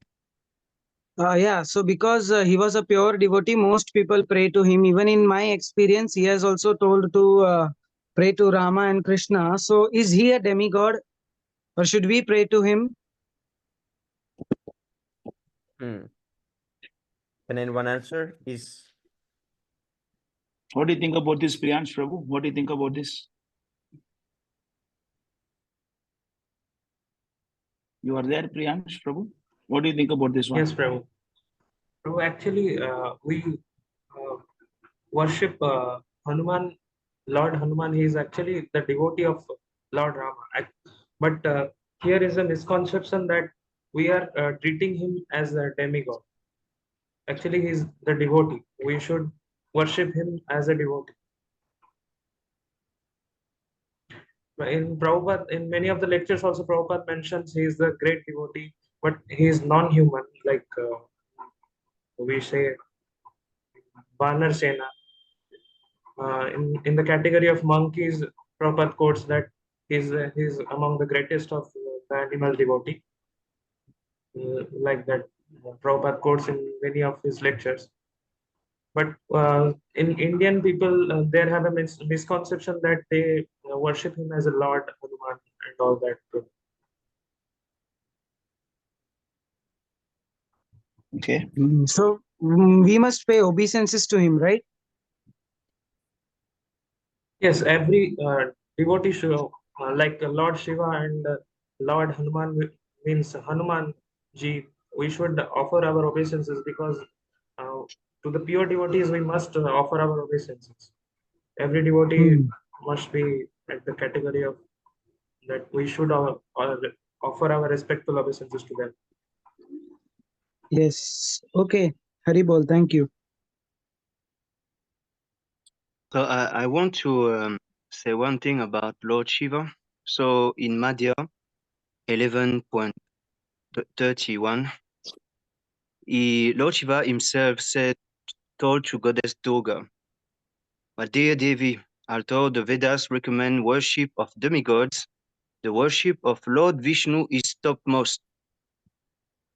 Yeah. So because he was a pure devotee, most people pray to him. Even in my experience, he has also told to pray to Rama and Krishna. So is he a demigod, or should we pray to him? Can anyone answer? What do you think about this, Priyansh Prabhu? What do you think about this? You are there, Priyansh Prabhu? What do you think about this one? Yes, Prabhu. Prabhu, actually, we worship Hanuman, Lord Hanuman. He is actually the devotee of Lord Rama. But here is a misconception that we are treating him as a demigod. Actually, he is the devotee. We should worship him as a devotee. In Prabhupada, in many of the lectures also, Prabhupada mentions he is the great devotee, but he is non-human, like we say Vanar Sena. In the category of monkeys, Prabhupada quotes that he's among the greatest of the animal devotee, like that Prabhupada quotes in many of his lectures. But in Indian people, they have a misconception that they worship him as a Lord Hanuman and all that. Okay. So we must pay obeisances to him, right? Yes, every devotee should, like Lord Shiva and Lord Hanuman means Hanuman ji, we should offer our obeisances because to the pure devotees we must offer our obeisances. Every devotee must be at the category of that we should offer our respectful obeisances to them. Yes. Okay. Haribol, thank you. So I want to say one thing about Lord Shiva. So in Madhya 11.31, Lord Shiva himself told to Goddess Durga, "My dear Devi, although the Vedas recommend worship of demigods, the worship of Lord Vishnu is topmost."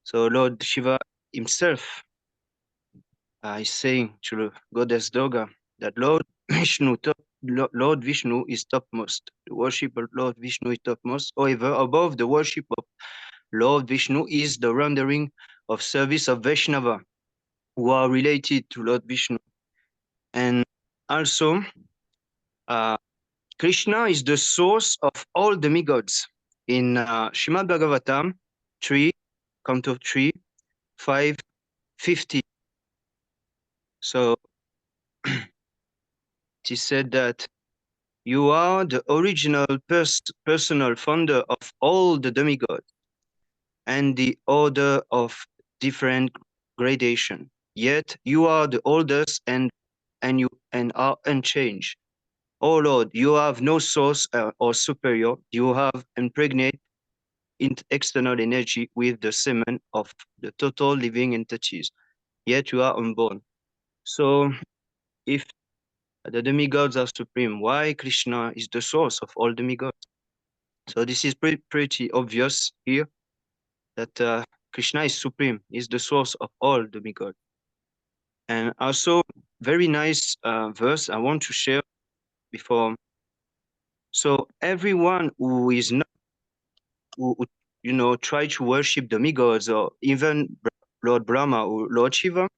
So Lord Shiva himself is saying to Goddess Durga that Lord Vishnu is topmost. The worship of Lord Vishnu is topmost. However, above the worship of Lord Vishnu is the rendering of service of Vaishnava, who are related to Lord Vishnu. And also, Krishna is the source of all demigods. In Srimad Bhagavatam 3, Canto 3, 5, 50. So it is said that you are the original personal founder of all the demigods and the order of different gradation. Yet you are the oldest and are unchanged. "Oh Lord, you have no source or superior. You have impregnated external energy with the semen of the total living entities, yet you are unborn." So if the demigods are supreme, why Krishna is the source of all demigods? So this is pretty obvious here that Krishna is supreme, is the source of all demigods. And also, very nice verse I want to share before. So everyone who is not, who try to worship demigods or even Lord Brahma or Lord Shiva,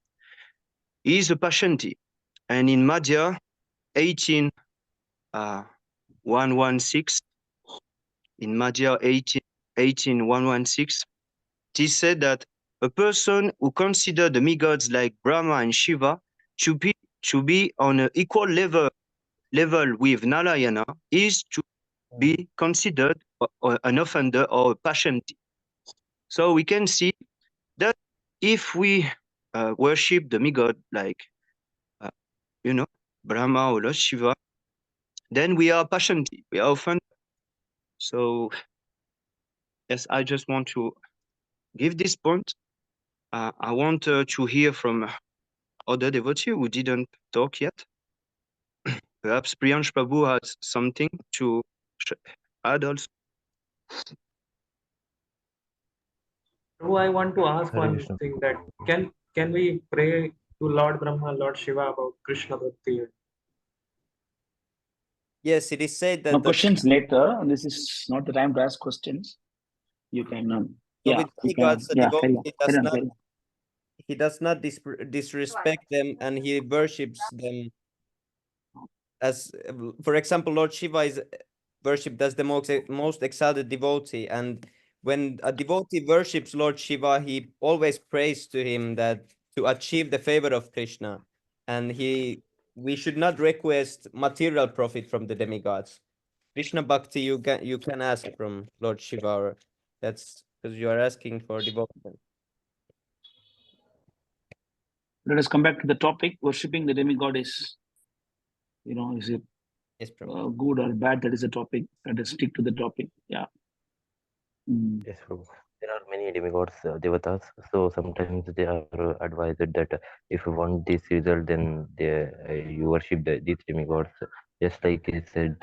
is a Pashanti. And in Madhya 116, in Madhya 116, it is said that a person who considers demigods like Brahma and Shiva should be on an equal level with Narayana is to be considered an offender or a Pashanti. So we can see that if we worship demigod like Brahma or Lord Shiva, then we are Pashanti, we are offended. So yes, I just want to give this point. I want to hear from other devotee who didn't talk yet. Perhaps Priyansh Prabhu has something to add also. Prabhu, I want to ask Hare one Krishna. thing, that can we pray to Lord Brahma, Lord Shiva about Krishna Bhakti? Yes, it is said that No questions later. This is not the time to ask questions. You can, so with demigods, the carry on. devotee does not disrespect them, and he worships them as, for example, Lord Shiva is worshipped as the most exalted devotee, and when a devotee worships Lord Shiva, he always prays to him that to achieve the favor of Krishna, and we should not request material profit from the demigods. Krishna Bhakti you can ask from Lord Shiva, or that's because you are asking for devotion. Let us come back to the topic. Worshipping the demigod is, is it good or bad? That is the topic. Let us stick to the topic. Yeah. Yes, Prabhu. There are many demigods, devatas. So sometimes they are advised that if you want this result, then you worship these demigods. Just like he said,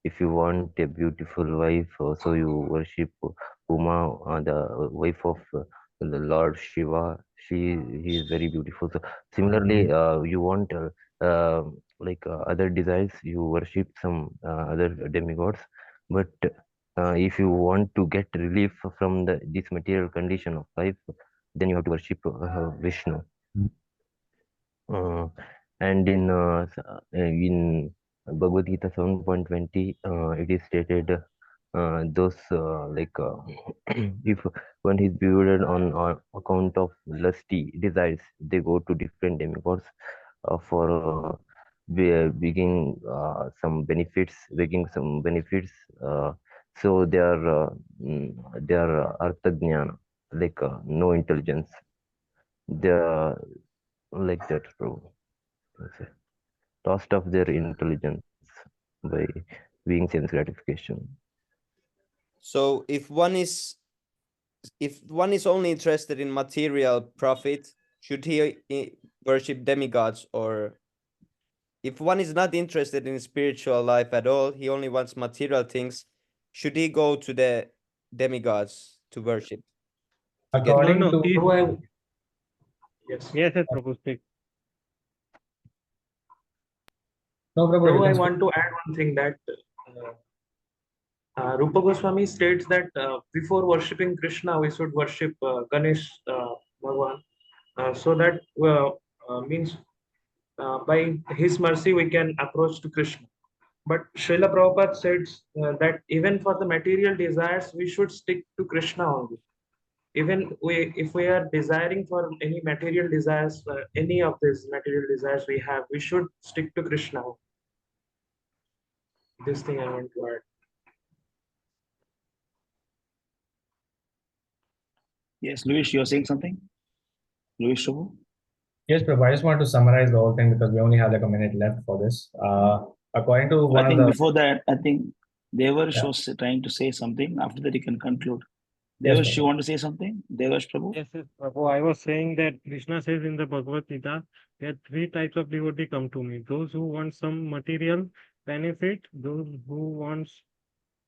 if you want a beautiful wife, so you worship Uma, the wife of the Lord Shiva. He is very beautiful. So similarly, you want other desires, you worship some other demigods. But if you want to get relief from this material condition of life, then you have to worship Vishnu. And in Bhagavad Gita 7.20, it is stated those if one is bewildered on account of lusty desires, they go to different demigods for begging some benefits. So they are artha jnana, no intelligence. They are like that, bro. Lost of their intelligence by being sense gratification. So if one is only interested in material profit, should he worship demigods? Or if one is not interested in spiritual life at all, he only wants material things, should he go to the demigods to worship? According to Yes, Prabhu, speak. No, Prabhu, I want to add one thing, that Rupa Goswami states that before worshipping Krishna, we should worship Ganesh Bhagwan, so that means by his mercy we can approach to Krishna. But Srila Prabhupada says that even for the material desires, we should stick to Krishna only. Even if we are desiring for any material desires, any of these material desires we have, we should stick to Krishna. This thing I want to add. Yes, Luis, you're saying something? Luis Prabhu? Yes, Prabhu. I just want to summarize the whole thing because we only have like a minute left for this. According to one I think of the... before that, I think Devarsh was trying to say something. After that, he can conclude. Devarsh, you want to say something? Devarsh Prabhu? Yes, Prabhu. I was saying that Krishna says in the Bhagavad Gita that three types of devotee come to me. Those who want some material benefit, those who wants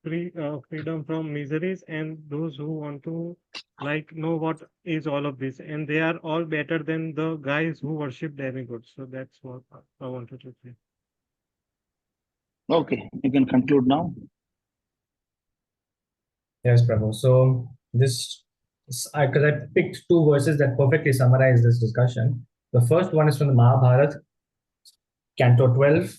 freedom from miseries, and those who want to know what is all of this. And they are all better than the guys who worship demigods. So that's what I wanted to say. Okay, you can conclude now. Yes, Prabhu. So because I picked two verses that perfectly summarize this discussion. The first one is from the Mahabharata, Canto 12,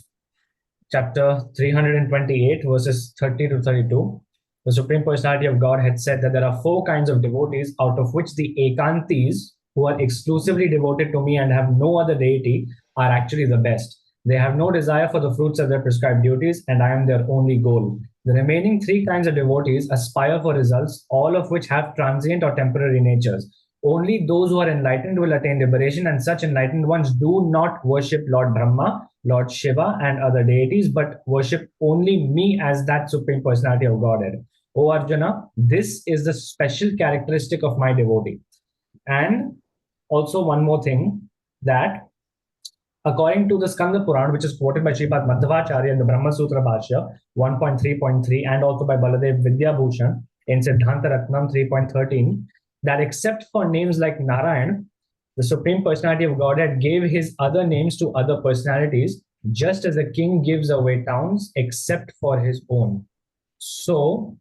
chapter 328, verses 30 to 32. The Supreme Personality of God had said that there are four kinds of devotees, out of which the Ekantis, who are exclusively devoted to me and have no other deity, are actually the best. They have no desire for the fruits of their prescribed duties, and I am their only goal. The remaining three kinds of devotees aspire for results, all of which have transient or temporary natures. Only those who are enlightened will attain liberation, and such enlightened ones do not worship Lord Brahma, Lord Shiva, and other deities, but worship only me as that Supreme Personality of Godhead. O Arjuna, this is the special characteristic of my devotee. And also one more thing, that according to the Skanda Puran, which is quoted by Sripad Madhvacharya in the Brahma Sutra Bhashya 1.3.3 and also by Baladev Vidyabhushan in Siddhanta Ratnam 3.13, that except for names like Narayan, the Supreme Personality of Godhead gave his other names to other personalities, just as a king gives away towns except for his own. So,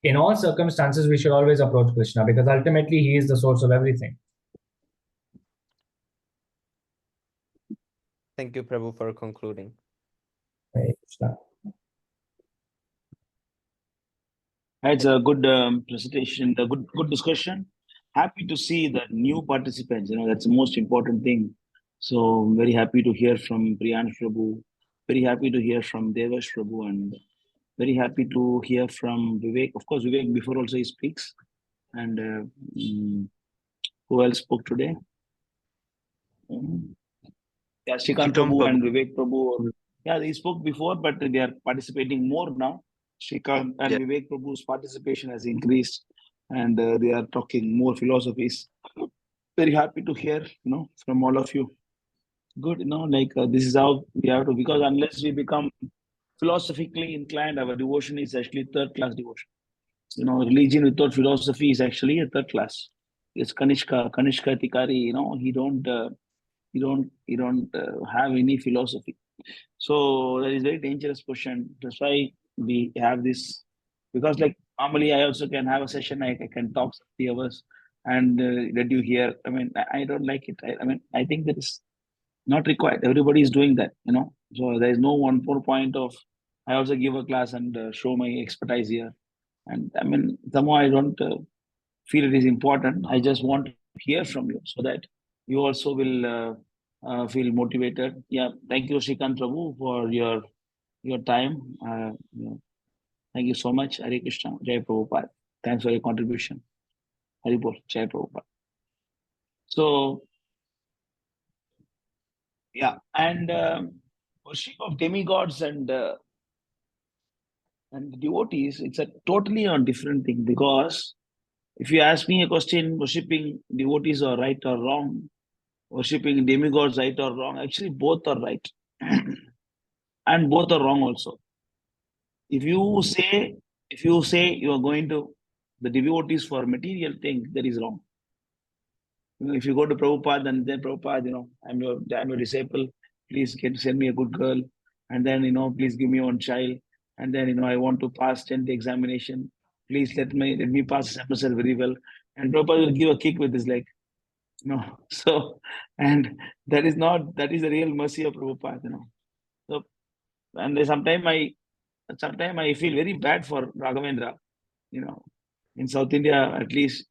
in all circumstances, we should always approach Krishna because ultimately he is the source of everything. Thank you, Prabhu, for concluding. Hare Krishna. It's a good presentation, a good discussion. Happy to see the new participants. That's the most important thing. So I'm very happy to hear from Priyansh Prabhu. Very happy to hear from Devash Prabhu, and very happy to hear from Vivek. Of course, Vivek before also he speaks. And who else spoke today? Yeah, Shrikant Prabhu and Vivek Prabhu. Yeah, they spoke before, but they are participating more now. Shrikant and Vivek Prabhu's participation has increased, and they are talking more philosophies. Very happy to hear, from all of you. Good, this is how we have to, because unless we become philosophically inclined, our devotion is actually third-class devotion. Religion without philosophy is actually a third class. It's Kanishka Tikari. He don't have any philosophy. So that is very dangerous question. That's why we have this, because normally I also can have a session. I can talk 30 hours and let you hear. I don't like it. I think that is not required. Everybody is doing that, So there is no one point of, I also give a class and show my expertise here. And somehow I don't feel it is important. I just want to hear from you so that you also will feel motivated. Yeah, thank you, Shrikant Prabhu, for your time. Thank you so much. Hare Krishna, Jai Prabhupada. Thanks for your contribution. Hari Bol, Jai Prabhupada. So, yeah, and worship of demigods and devotees, it's a totally a different thing, because if you ask me a question, worshipping devotees are right or wrong, worshipping demigods right or wrong, actually both are right. And both are wrong also. If you say you are going to the devotees for material thing, that is wrong. If you go to Prabhupada and then Prabhupada, I'm your disciple, please send me a good girl, and then please give me one child, and then I want to pass 10th examination. Please let me pass semester very well. And Prabhupada will give a kick with his leg. So, and that is the real mercy of Prabhupada, So, and sometimes I feel very bad for Raghavendra, in South India at least.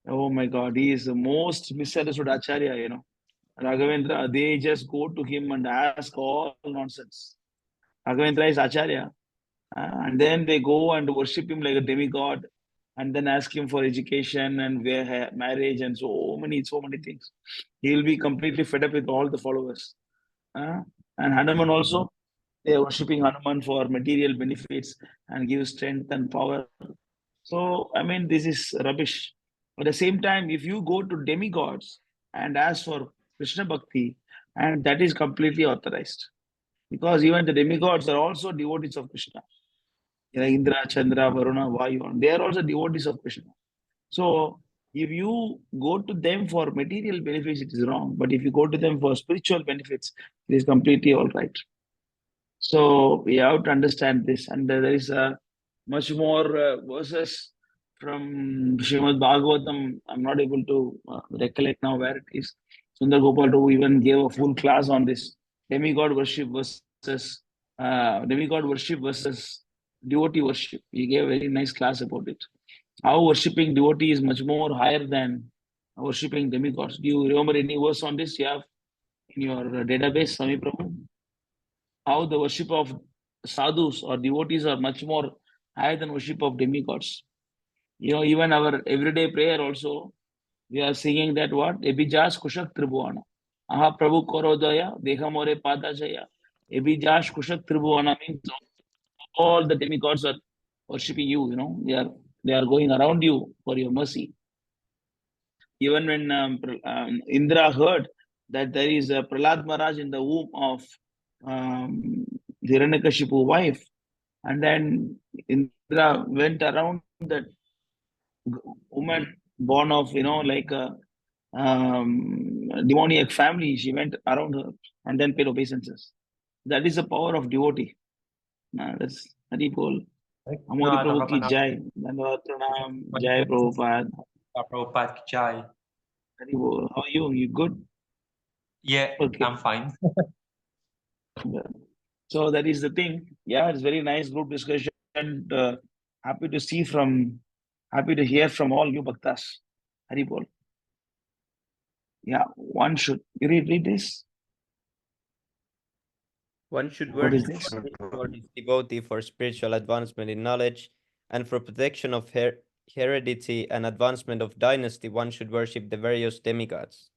Oh my God, he is the most misunderstood Acharya, Raghavendra, they just go to him and ask all nonsense. Raghavendra is Acharya, and then they go and worship him like a demigod, and then ask him for education and marriage and so many things. He will be completely fed up with all the followers. And Hanuman also, They are worshipping Hanuman for material benefits and give strength and power. So, I mean, this is rubbish. At the same time, if you go to demigods and ask for Krishna Bhakti, and that is completely authorized. Because even the demigods are also devotees of Krishna. Indra, Chandra, Varuna, Vayu, they are also devotees of Krishna. So, if you go to them for material benefits, it is wrong. But if you go to them for spiritual benefits, it is completely all right. So we have to understand this, and there is much more verses from Srimad Bhagavatam. I'm not able to recollect now where it is. Sundar Gopal Prabhu even gave a full class on this demigod worship versus devotee worship. He gave a very nice class about it. How worshipping devotee is much more higher than worshipping demigods. Do you remember any verse on this you have in your database, Swami Prabhu? How the worship of sadhus or devotees are much more higher than worship of demigods. Even our everyday prayer also, we are singing that what? Ebijas kushak tribhuana. Aha Prabhu korodaya, dehamore padajaya. Ebijas kushak tribhuana means all the demigods are worshipping you, they are going around you for your mercy. Even when Indra heard that there is a Prahlad Maharaj in the womb of the Hiranyakashipu wife, and then Indra went around that woman born of, like a demoniac family. She went around her and then paid obeisances. That is the power of devotee. That's Hari Bol. Amori Prabhu ki jai. Dandavad pranam. Jai Prabhupada. Prabhupada ki jai. Hari Bol. How are you? You good? Yeah, okay. I'm fine. So that is the thing. Yeah, it's very nice group discussion. Happy to hear from all you bhaktas. Hari Bol. Yeah, one should. You read this? One should What is worship this? his devotee for spiritual advancement in knowledge and for protection of heredity and advancement of dynasty. One should worship the various demigods.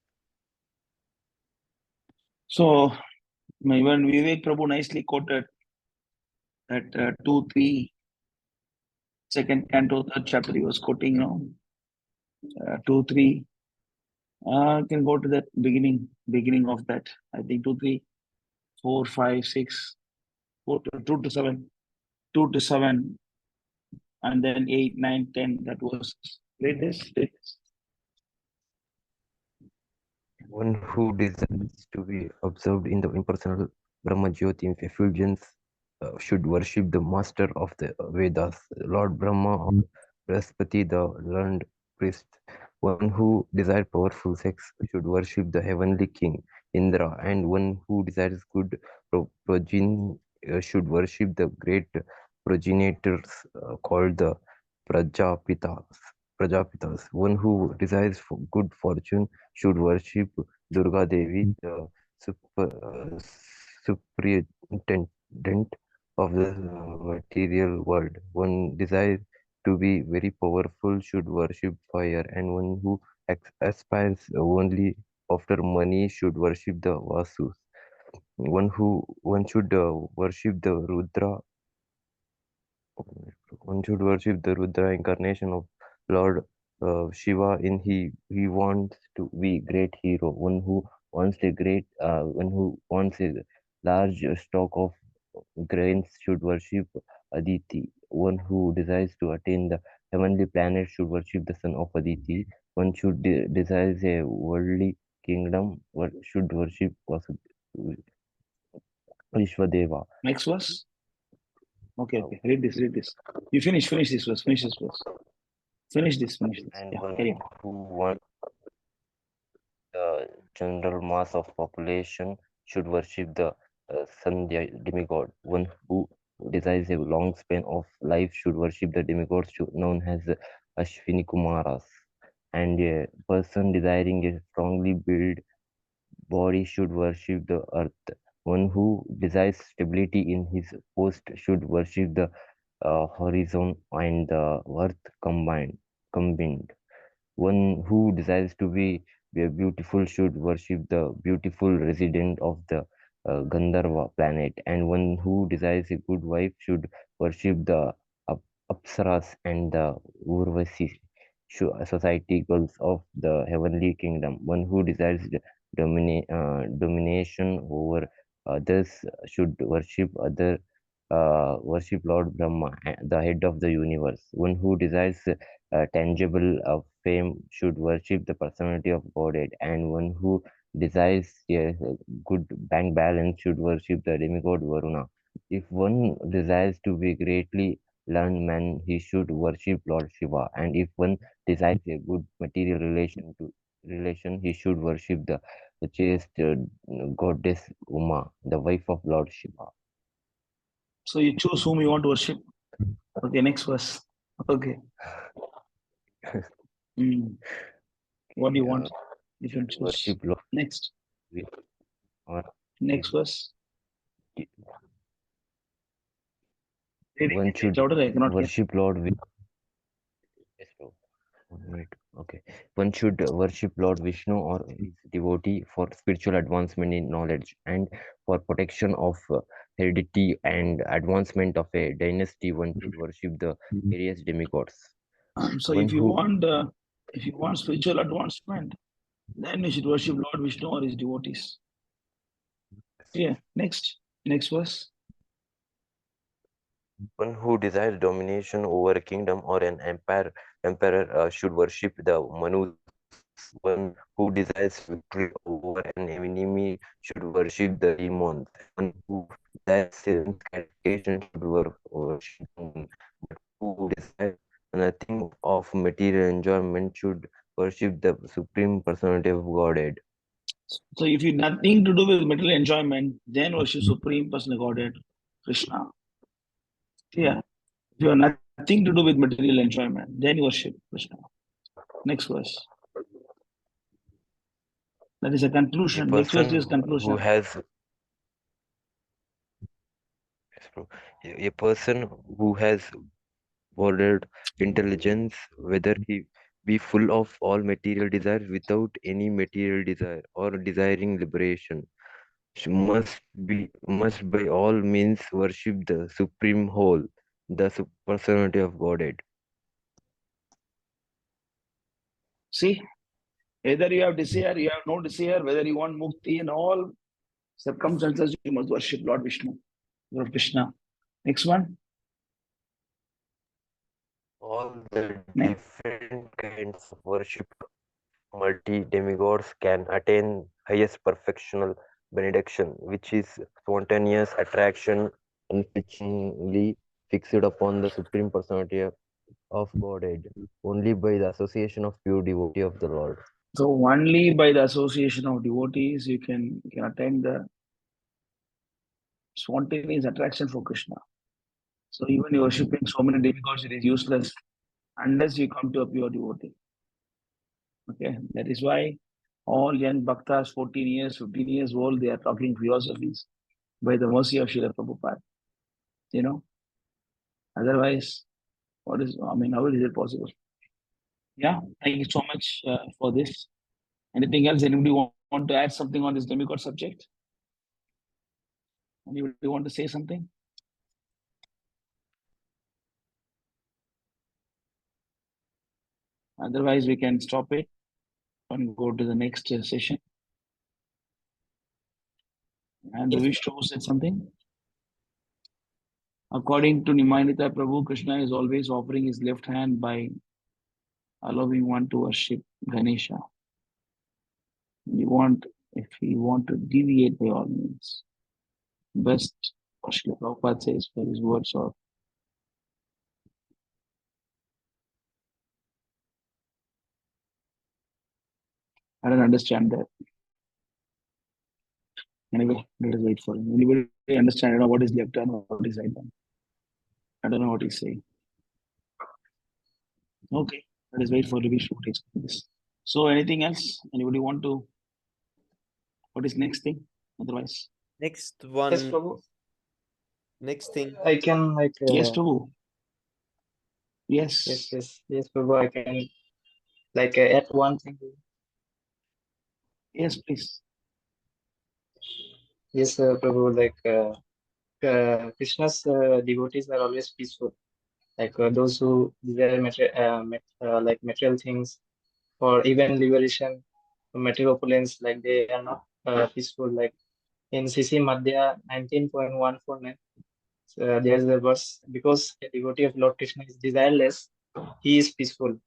So, even Vivek Prabhu nicely quoted that 2-3 second canto, third chapter he was quoting, 2-3. Can go to that beginning of that. I think 2-3, 4-5-6, 2-7, 2-7, and then 8-9-10. That was read this. One who desires to be observed in the impersonal Brahma Jyoti effulgence should worship the master of the Vedas, Lord Brahma or Brihaspati, the learned priest. One who desires powerful sex should worship the heavenly king, Indra, and one who desires good progeny should worship the great progenitors called the Prajapitas. One who desires good fortune should worship Durga Devi, the superintendent of the material world. One desires to be very powerful should worship fire, and one who aspires only after money should worship the Vasus. One should worship the Rudra. One should worship the Rudra incarnation of Lord Shiva. He wants to be great hero. One who wants a large stock of grains should worship Aditi. One who desires to attain the heavenly planet should worship the son of Aditi. One should desires a worldly kingdom should worship Vishwadeva. Next verse. Okay. Read this. You finish this verse. Finish this. And Yeah, one carry on. who wants the general mass of population should worship the sun demigod. One who desires a long span of life should worship the demigods known as Ashwini Kumaras. And a person desiring a strongly built body should worship the earth. One who desires stability in his post should worship the horizon and the earth combined. One who desires to be beautiful should worship the beautiful resident of the Gandharva planet, and one who desires a good wife should worship the Apsaras and the Urvasi society girls of the heavenly kingdom. One who desires domination over others should worship Lord Brahma, the head of the universe. One who desires tangible fame should worship the personality of Godhead, and one who desires a good bank balance should worship the demigod Varuna. If one desires to be greatly learned man, he should worship Lord Shiva, and if one desires a good material relation, he should worship the chaste goddess Uma, the wife of Lord Shiva. So you choose whom you want to worship. Okay, next verse. Okay. What do you want? You can choose. Worship Lord. Next. Next verse. One should worship Lord with. Okay. One should worship Lord Vishnu or his devotee for spiritual advancement in knowledge and for protection of heredity and advancement of a dynasty. One should worship the various demigods. So if you want spiritual advancement, then you should worship Lord Vishnu or his devotees. Yeah. Next verse. One who desires domination over a kingdom or an emperor should worship the Manus. One who desires victory over an enemy should worship the demons. One who desires sense gratification should worship the moon. But who desires nothing of material enjoyment should worship the Supreme Personality of Godhead. So if you have nothing to do with material enjoyment, then worship Supreme Personal Godhead, Krishna. Yeah. If you have nothing to do with material enjoyment, then worship Krishna. Next verse. That is a conclusion. Next verse is conclusion. A person who has borrowed intelligence, whether he be full of all material desires without any material desire or desiring liberation, must by all means worship the supreme whole, the personality of Godhead. See, either you have desire, you have no desire, whether you want mukti in all circumstances, you must worship Lord Vishnu, Lord Krishna. Next one. All the different kinds of worship multi-demigods can attain highest perfectional benediction, which is spontaneous attraction unflinchingly fixed upon the Supreme Personality of Godhead, only by the association of pure devotee of the Lord. So only by the association of devotees you can attain the spontaneous attraction for Krishna. So even you worshipping so many demigods, it is useless unless you come to a pure devotee. Okay, that is why all young bhaktas, 14 years, 15 years old, they are talking philosophies by the mercy of Srila Prabhupada. You know, otherwise, how is it possible? Yeah, thank you so much for this. Anything else? Anybody want to add something on this demigod subject? Anybody want to say something? Otherwise, we can stop it and go to the next session. And Vishnu said something. According to Nimanita Prabhu, Krishna is always offering his left hand by allowing one to worship Ganesha. If he want to deviate by all means, best Srila Prabhupada says for his words of I don't understand that. Anyway, let us wait for him. Anybody understand? I don't know what is left hand, what is right hand. I don't know what he's saying. Okay, let us wait for Vishnu to explain this. So, anything else? Anybody want to? What is next thing? Otherwise, next one. Yes, Prabhu. Next thing. I can yes, Prabhu. Yes. Yes, Prabhu. I can add one thing. Yes, please. Yes, Prabhu, like Krishna's devotees are always peaceful. Like those who desire like material things or even liberation from material opulence, like they are not peaceful. Like in CC Madhya 19.149, there's the verse, because a devotee of Lord Krishna is desireless, he is peaceful.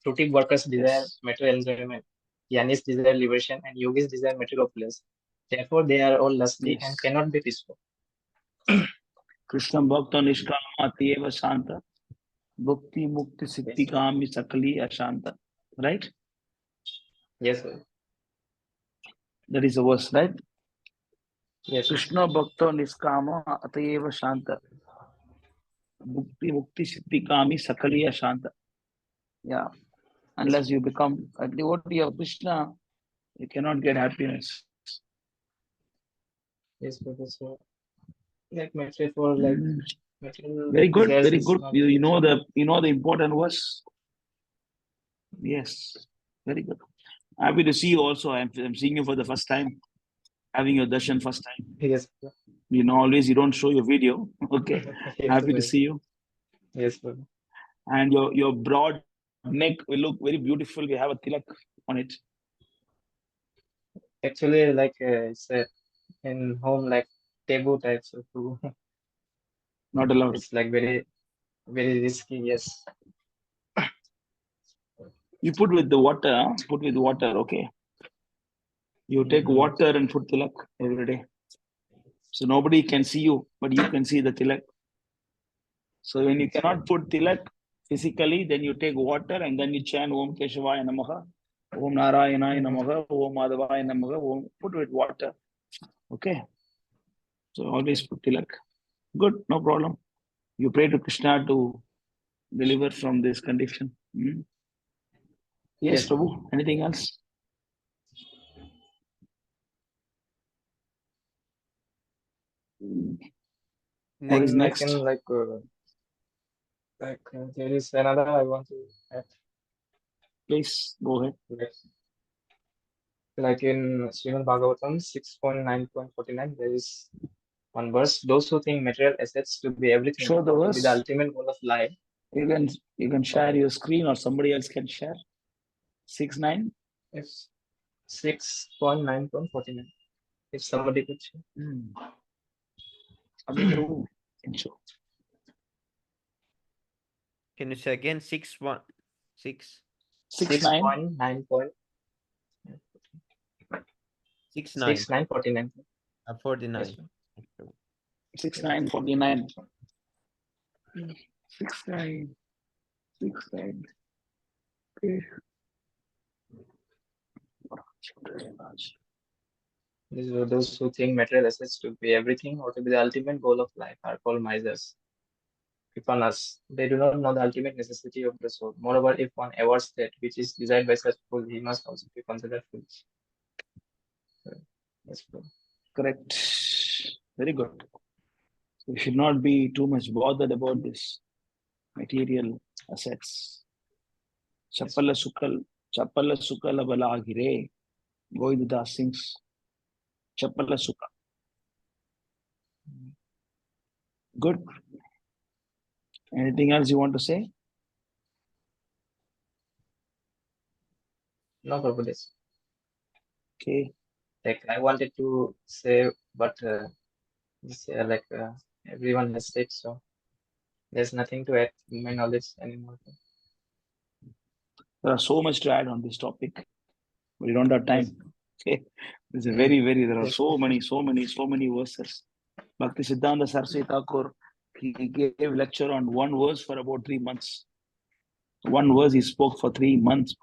Fruitive workers desire material enjoyment, Jnanis desire liberation, and yogis desire material opulence. Therefore, they are all lusty and cannot be peaceful. Krishna Bhakta Nishkama Atyeva Shanta Bhakti Mukti Siddhi Kami Sakali Ashanta. Right? Yes, sir. That is the verse, right? Yes. Krishna Bhakta Niskama Atyeva Shanta Bhakti Mukti Siddhi Kami Sakali Ashanta. Yeah. Unless you become a devotee of Krishna, you cannot get happiness. Yes, Professor. Like material for like material Very good, desires very is good. not You know the important verse. Yes, very good. Happy to see you also. I'm seeing you for the first time, having your darshan first time. Yes. You know, always you don't show your video. Okay. Yes, Happy to sir. see you. Yes, sir. And your broad neck will look very beautiful. We have a tilak on it. Actually, like it's in home like taboo types of food. Not allowed. It's like very, very risky. Yes. You put with the water. Huh? Put with water. Okay. You take water and put tilak every day. So nobody can see you, but you can see the tilak. So when you cannot put tilak physically, then you take water and then you chant Om Keshavaya Namaha, Om Narayanaya Namaha, Om Madhavaya Namaha, Om, put with water. Okay. So always put tilak. Good, no problem. You pray to Krishna to deliver from this condition. Yes, Prabhu. Anything else? What is Then I next? can like there is another I want to add. Please go ahead. Like in Srimad Bhagavatam 6.9.49, there is one verse: those who think material assets to be everything, Show the or to be verse. the ultimate goal of life. You can share your screen, or somebody else can share. 6.9. Yes. 6.9.49. If somebody could share. Can you say again? 6.9. 6.9. 6.9.49. 49. 6.9.49. 6.9. 6.9. Okay. Those who think material assets to be everything or to be the ultimate goal of life are called misers. Kripanas. They do not know the ultimate necessity of the soul. Moreover, if one awards that which is desired by such fool, he must also be considered foolish. Yes, correct. Very good. We should not be too much bothered about this material assets. Chapala sukal abalagire. Govidadas sings. Chapala sukal. Good. Anything else you want to say? No, Prabhu. Okay. Like I wanted to say, but everyone has said so. There's nothing to add in my knowledge anymore. There are so much to add on this topic. We don't have time. Okay. There's a there are so many verses. Bhakti Siddhanta Saraswati Thakur, he gave lecture on one verse for about 3 months. One verse he spoke for 3 months.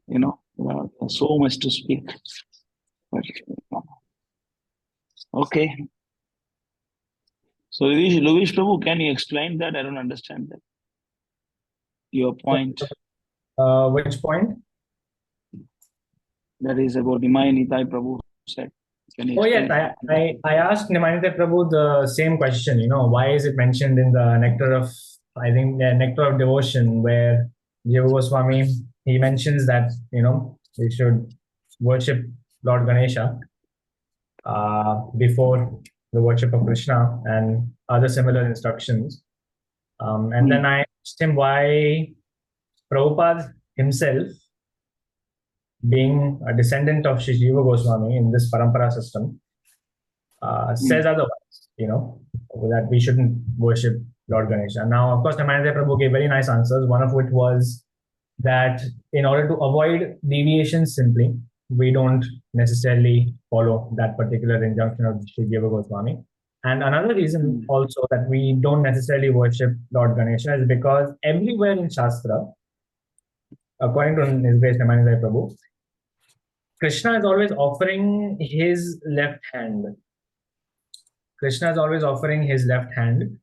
You know, so much to speak. Okay. So Luis Prabhu, can you explain that? I don't understand that. Your point. Which point? That is about Nimai Nitai Prabhu said. Oh yes, I asked Nimanita Prabhu the same question. You know, why is it mentioned in the Nectar of Devotion, where Jiva Goswami, he mentions that we should worship Lord Ganesha. before the worship of Krishna and other similar instructions. And then I asked him why Prabhupada himself, being a descendant of Sri Jiva Goswami in this parampara system, says otherwise, that we shouldn't worship Lord Ganesha. Now, of course, Namaste Prabhu gave very nice answers, one of which was that in order to avoid deviations simply, we don't necessarily follow that particular injunction of Sri Jiva Goswami. And another reason also that we don't necessarily worship Lord Ganesha is because everywhere in Shastra, according to His Grace Namaste Prabhu, Krishna is always offering his left hand. Krishna is always offering his left hand,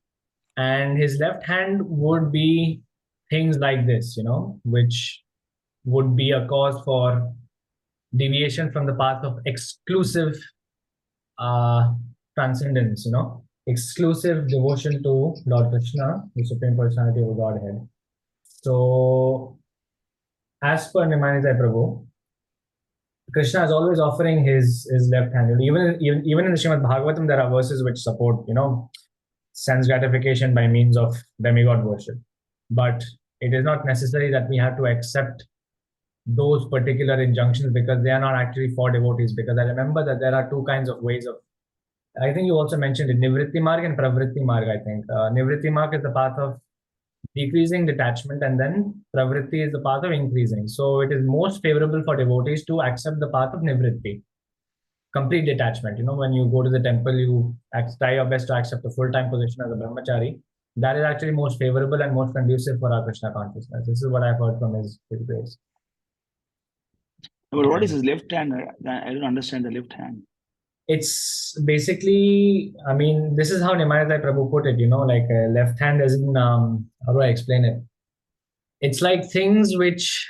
and his left hand would be things like this, which would be a cause for deviation from the path of exclusive transcendence, exclusive devotion to Lord Krishna, the Supreme Personality of Godhead. So, as per Nimanidai Prabhu, Krishna is always offering his left hand. Even in the Srimad Bhagavatam, there are verses which support, sense gratification by means of demigod worship. But it is not necessary that we have to accept those particular injunctions because they are not actually for devotees. Because I remember that there are two kinds of ways of, I think you also mentioned it, Nivritti Marg and Pravritti Marg, I think. Nivritti Marg is the path of decreasing detachment, and then Pravritti is the path of increasing. So it is most favorable for devotees to accept the path of Nivritti, complete detachment. When you go to the temple, you try your best to accept a full-time position as a brahmachari. That is actually most favorable and most conducive for our Krishna consciousness. This is what I've heard from His Grace. But what is his left hand? I don't understand the left hand. It's basically, this is how Nimayadai Prabhu put it, like left hand as in, how do I explain it? It's like things which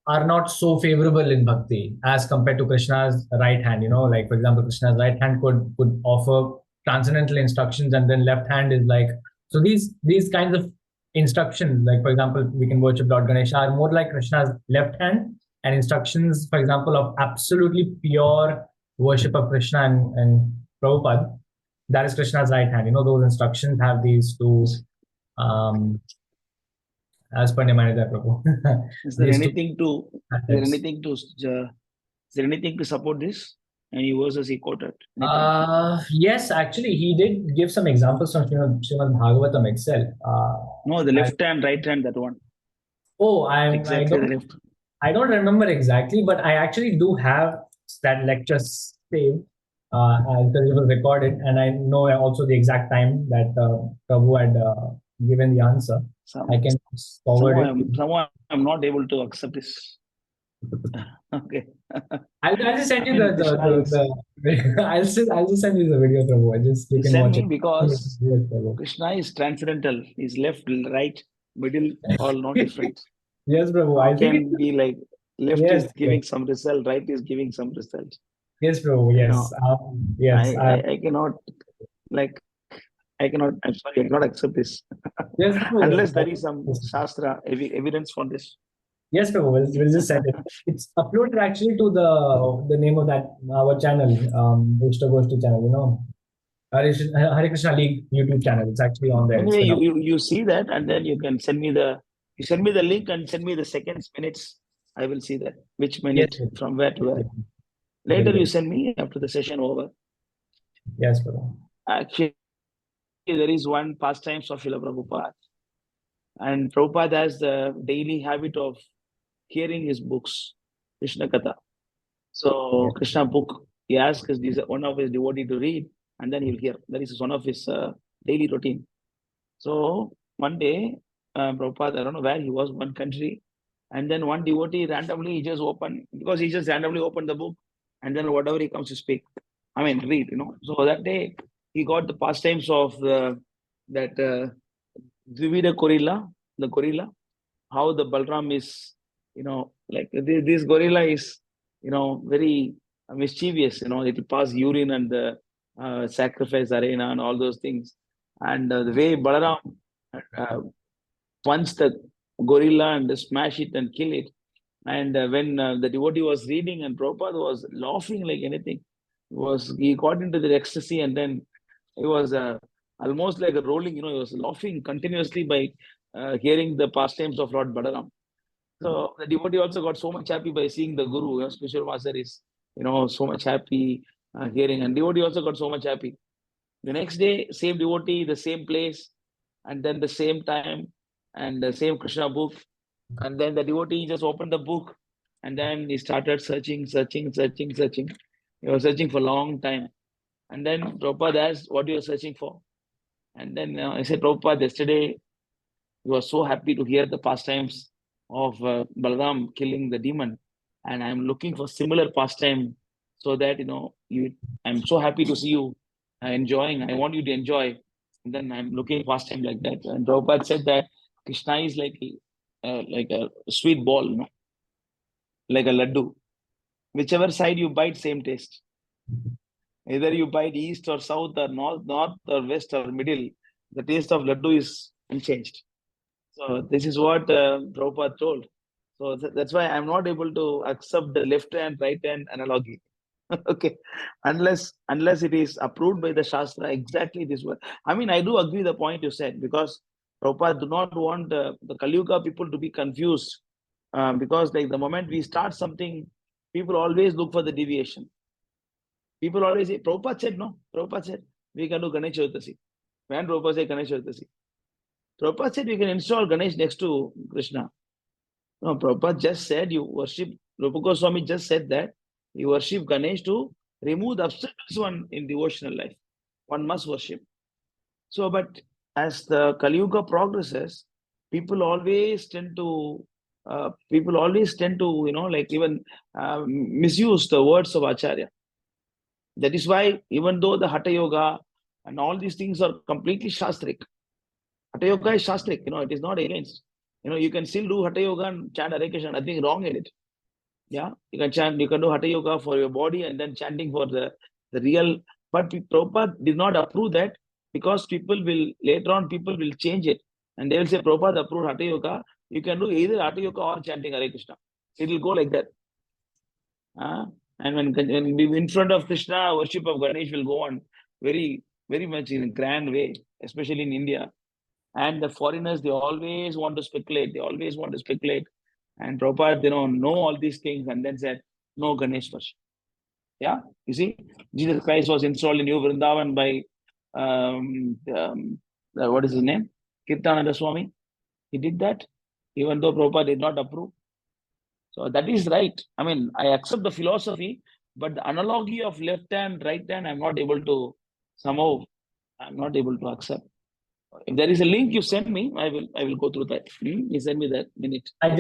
are not so favorable in bhakti as compared to Krishna's right hand, like for example, Krishna's right hand could offer transcendental instructions, and then left hand is like, so these kinds of instructions, like for example, we can worship Lord Ganesha, are more like Krishna's left hand, and instructions, for example, of absolutely pure worship of Krishna and Prabhupada, that is Krishna's right hand. Those instructions have these two, as per Nimayadai Prabhu. Is there anything to support this? Any verses he quoted? Yes, actually, he did give some examples from Srimad Bhagavatam itself. No, the left hand, right hand, that one. Oh, I don't remember exactly, but I actually do have that lecture saved because it was recorded, and I know also the exact time that Prabhu had given the answer. I can forward it. Somehow I'm not able to accept this. Okay. I'll just send you I'll just send you the video, Prabhu. You can watch it. Because Krishna is transcendental. He's left, right, middle, all not different. Yes, Prabhu. I can be like left is giving some result, right is giving some result. Yes, Prabhu. Yes. Yes. I cannot, I'm sorry, I cannot accept this. Yes, unless there is some Shastra evidence for this. Yes, Prabhu. We'll just send it. It's uploaded actually to the name of our channel, Istagoshti channel, Hare Krishna League YouTube channel. It's actually on there. Anyway, you see that, and then you can send me the link and send me the seconds, minutes. I will see that which minute from where to where. Later you send me after the session over. Yes, Prabhu. Actually, there is one pastimes of Srila Prabhupada, and Prabhupada has the daily habit of hearing his books, Krishna Katha. So Krishna book, he asks one of his devotee to read, and then he'll hear. That is one of his daily routine. So one day, Prabhupada, I don't know where he was, one country, and then one devotee randomly he just randomly opened the book, and then whatever he comes to speak, read. So that day he got the pastimes of that Dvivida the gorilla, how the Balram is, like this gorilla is, very mischievous. It will pass urine and the sacrifice arena and all those things. And the way Balaram punch the gorilla and smash it and kill it. And when the devotee was reading and Prabhupada was laughing like anything. He got into the ecstasy, and then it was almost like a rolling. He was laughing continuously by hearing the pastimes of Lord Balaram. So the devotee also got so much happy by seeing the Guru. Spiritual master is so much happy hearing, and devotee also got so much happy. The next day, same devotee, the same place, and then the same time, and the same Krishna book. And then the devotee just opened the book, and then he started searching. He was searching for a long time. And then Prabhupada asked, "What you are searching for?" And then I said, "Prabhupada, yesterday you were so happy to hear the pastimes of Balaram killing the demon, and I'm looking for similar pastime, so that I'm so happy to see you enjoying. I want you to enjoy, and then I'm looking pastime like that." And Prabhupada said that Krishna is like a sweet ball, like a laddu. Whichever side you bite, same taste. Either you bite east or south or north or west or middle, the taste of laddu is unchanged. So this is what Prabhupada told. So that's why I'm not able to accept the left hand, right hand analogy. Okay, unless it is approved by the Shastra, exactly this way. I mean, I do agree the point you said, because Prabhupada do not want the Kali Yuga people to be confused, because like the moment we start something, people always look for the deviation. People always say, Prabhupada said no. Prabhupada said we can do Ganesh Chaturthi. When Prabhupada said Ganesh Chaturthi? Prabhupada said we can install Ganesh next to Krishna. No, Prabhupada just said you worship, Rupa Goswami just said that you worship Ganesh to remove the obstacles one in devotional life. One must worship. So, but as the Kali Yuga progresses, people always tend to, like even misuse the words of Acharya. That is why even though the Hatha Yoga and all these things are completely Shastric, Hatha Yoga is Shastric, it is not against. You can still do Hatha Yoga and chant Hare Krishna, nothing wrong in it. Yeah, you can do Hatha Yoga for your body and then chanting for the real. But Prabhupada did not approve that, because later on people will change it. And they will say, Prabhupada approved Hatha Yoga. You can do either Hatha Yoga or chanting Hare Krishna. It will go like that. And when in front of Krishna, worship of Ganesh will go on very, very much in a grand way, especially in India. And the foreigners, they always want to speculate. And Prabhupada, know all these things, and then said, no Ganesh worship. Yeah, you see, Jesus Christ was installed in New Vrindavan by, what is his name? Kirtananda Swami. He did that, even though Prabhupada did not approve. So that is right. I mean, I accept the philosophy, but the analogy of left hand, right hand, I'm not able to accept. If there is a link you send me, I will go through that. You send me that minute. I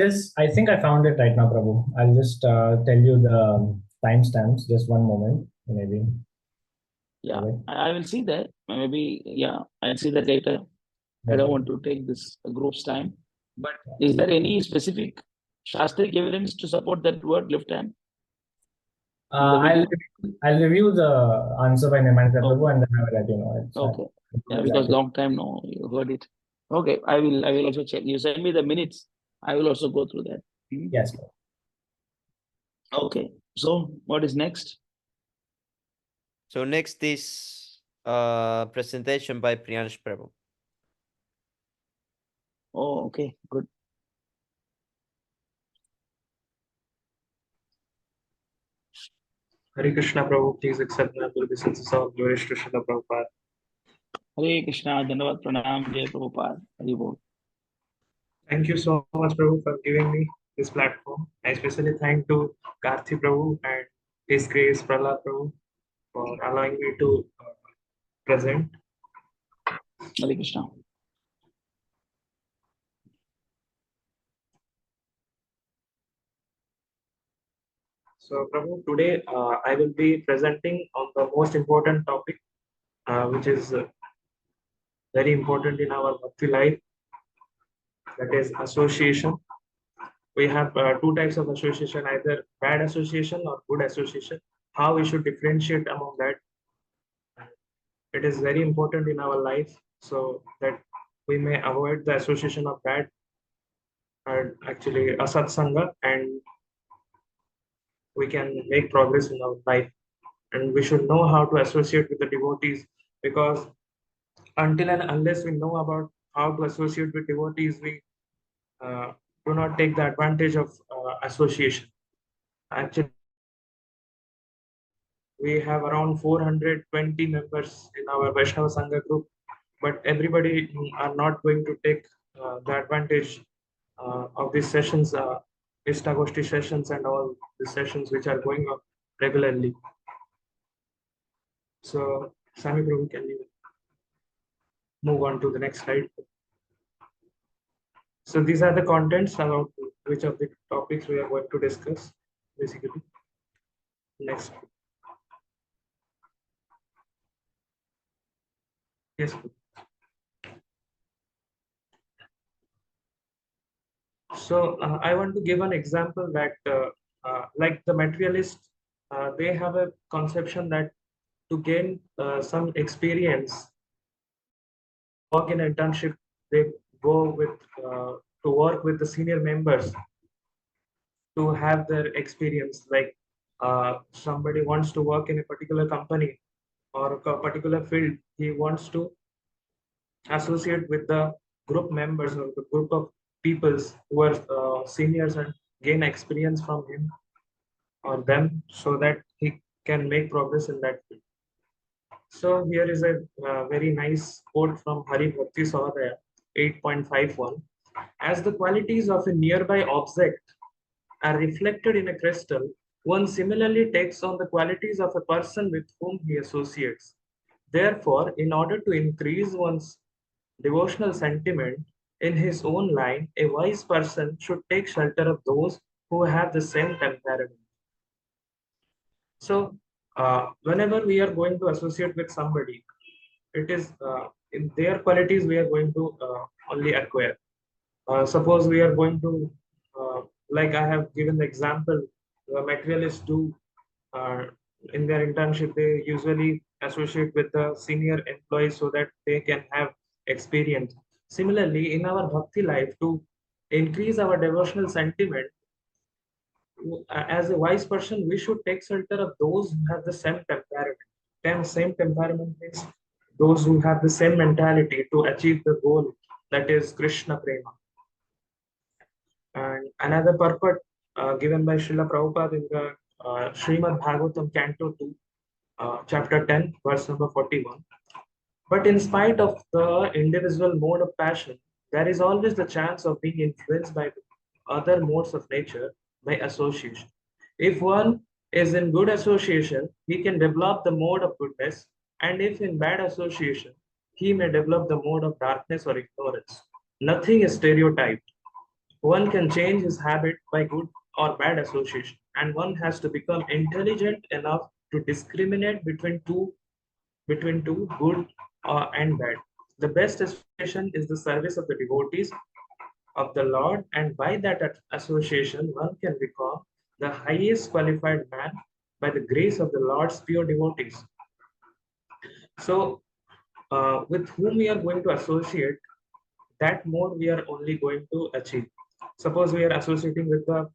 think I found it right now, Prabhu. I'll just tell you the timestamps. Just one moment, maybe. Yeah, I will see that. Maybe, yeah, I'll see that later. I don't want to take this group's time. But is there any specific Shastric evidence to support that word left hand? I'll review the answer by Nirmanita Prabhu, and then I will let you know. Okay. Yeah, because long time now you heard it. Okay, I will also check. You send me the minutes. I will also go through that. Yes. Okay. So what is next? So next is presentation by Prahlad Prabhu. Oh, okay, good. Hare Krishna Prabhu, please accept my obeisances of glorious to Srila Prabhupada. Hare Krishna, Dhanavad Pranam, Jai Prabhupada. Hari Bol. Thank you so much, Prabhu, for giving me this platform. I especially thank to Karthi Prabhu and His Grace Prahlad Prabhu for allowing me to present. Hare Krishna. So, Prabhu, today I will be presenting on the most important topic, which is very important in our bhakti life, that is association. We have two types of association, either bad association or good association. How we should differentiate among that. It is very important in our life, so that we may avoid the association of bad, actually asat sangha, and we can make progress in our life. and we should know how to associate with the devotees, because until and unless we know about how to associate with devotees, we do not take the advantage of association. Actually, we have around 420 members in our Vaishnava Sangha group, but everybody are not going to take the advantage of these sessions, Istagoshti sessions and all the sessions which are going on regularly. So, Sami Prabhu, can you move on to the next slide? So these are the contents about which of the topics we are going to discuss, basically. Next. Yes. So I want to give an example that like the materialists, they have a conception that to gain some experience, work in internship, they go with to work with the senior members to have their experience. Like somebody wants to work in a particular company or a particular field, he wants to associate with the group members or the group of peoples who are seniors and gain experience from him or them, so that he can make progress in that field. So here is a very nice quote from Hari Bhakti Sahodaya 8.51. As the qualities of a nearby object are reflected in a crystal, one similarly takes on the qualities of a person with whom he associates. Therefore, in order to increase one's devotional sentiment in his own line, a wise person should take shelter of those who have the same temperament. So, whenever we are going to associate with somebody, it is in their qualities we are going to only acquire. Suppose we are going to, like I have given the example, the materialists do in their internship, they usually associate with the senior employees so that they can have experience. Similarly, in our bhakti life, to increase our devotional sentiment, as a wise person, we should take shelter of those who have the same temperament. Same temperament means those who have the same mentality to achieve the goal, that is Krishna Prema. And another purport given by Srila Prabhupada in the Srimad Bhagavatam, Canto 2, chapter 10, verse number 41. But in spite of the individual mode of passion, there is always the chance of being influenced by other modes of nature by association. If one is in good association, he can develop the mode of goodness, and if in bad association, he may develop the mode of darkness or ignorance. Nothing is stereotyped. One can change his habit by good or bad association, and one has to become intelligent enough to discriminate between two, good and bad. The best association is the service of the devotees of the Lord, and by that association, one can become the highest qualified man by the grace of the Lord's pure devotees. So, with whom we are going to associate, that more we are only going to achieve. Suppose we are associating with the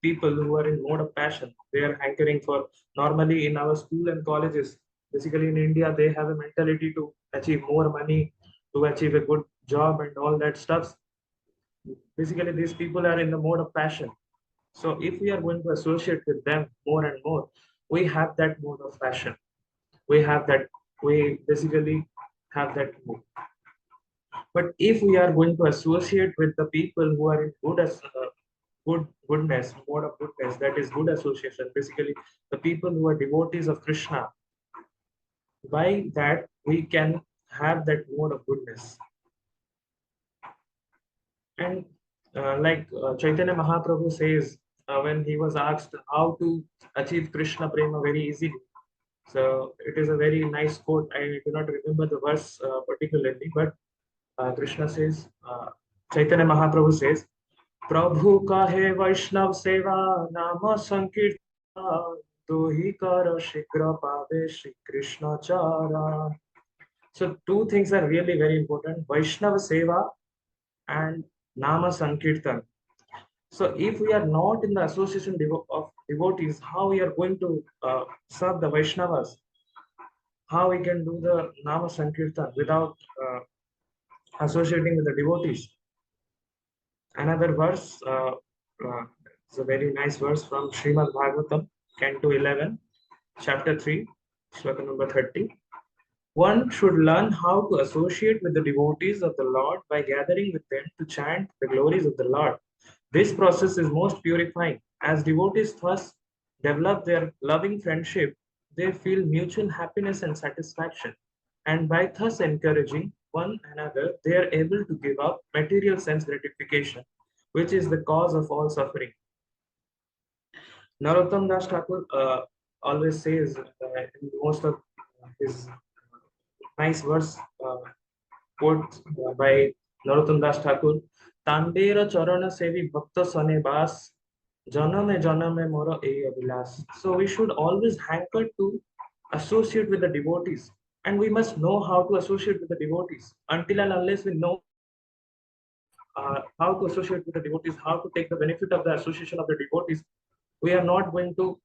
people who are in mode of passion. They are hankering for, normally in our school and colleges, basically in India, they have a mentality to achieve more money, to achieve a good job and all that stuff. Basically, these people are in the mode of passion. So if we are going to associate with them more and more, we have that mode of passion. We basically have that mode. But if we are going to associate with the people who are in goodness, mode of goodness, that is good association, basically the people who are devotees of Krishna, by that we can have that mode of goodness. And like Chaitanya Mahaprabhu says, when he was asked how to achieve Krishna Prema very easily. So it is a very nice quote. I do not remember the verse particularly, but Krishna says, Chaitanya Mahaprabhu says, Prabhu kahe Vaishnav seva nama sankirtana dohi karo shigra pave Shri Krishna chara. So two things are really very important: Vaishnava seva and Nama Sankirtan. So if we are not in the association of devotees, how we are going to serve the Vaishnavas? How we can do the Nama Sankirtan without associating with the devotees? Another verse, it's a very nice verse from Srimad Bhagavatam, Canto 11, Chapter 3, Shloka number 30. One should learn how to associate with the devotees of the Lord by gathering with them to chant the glories of the Lord. This process is most purifying. As devotees thus develop their loving friendship, they feel mutual happiness and satisfaction. And by thus encouraging one another, they are able to give up material sense gratification, which is the cause of all suffering. Narottam Das Thakur always says in most of his nice verse quote by Narottam Das Thakur, Tandera Charana Sevi Bhakta Sane Bas, Janame Janame Mora E Abhilas. So we should always hanker to associate with the devotees, and we must know how to associate with the devotees. Until and unless we know how to associate with the devotees, how to take the benefit of the association of the devotees, we are not going to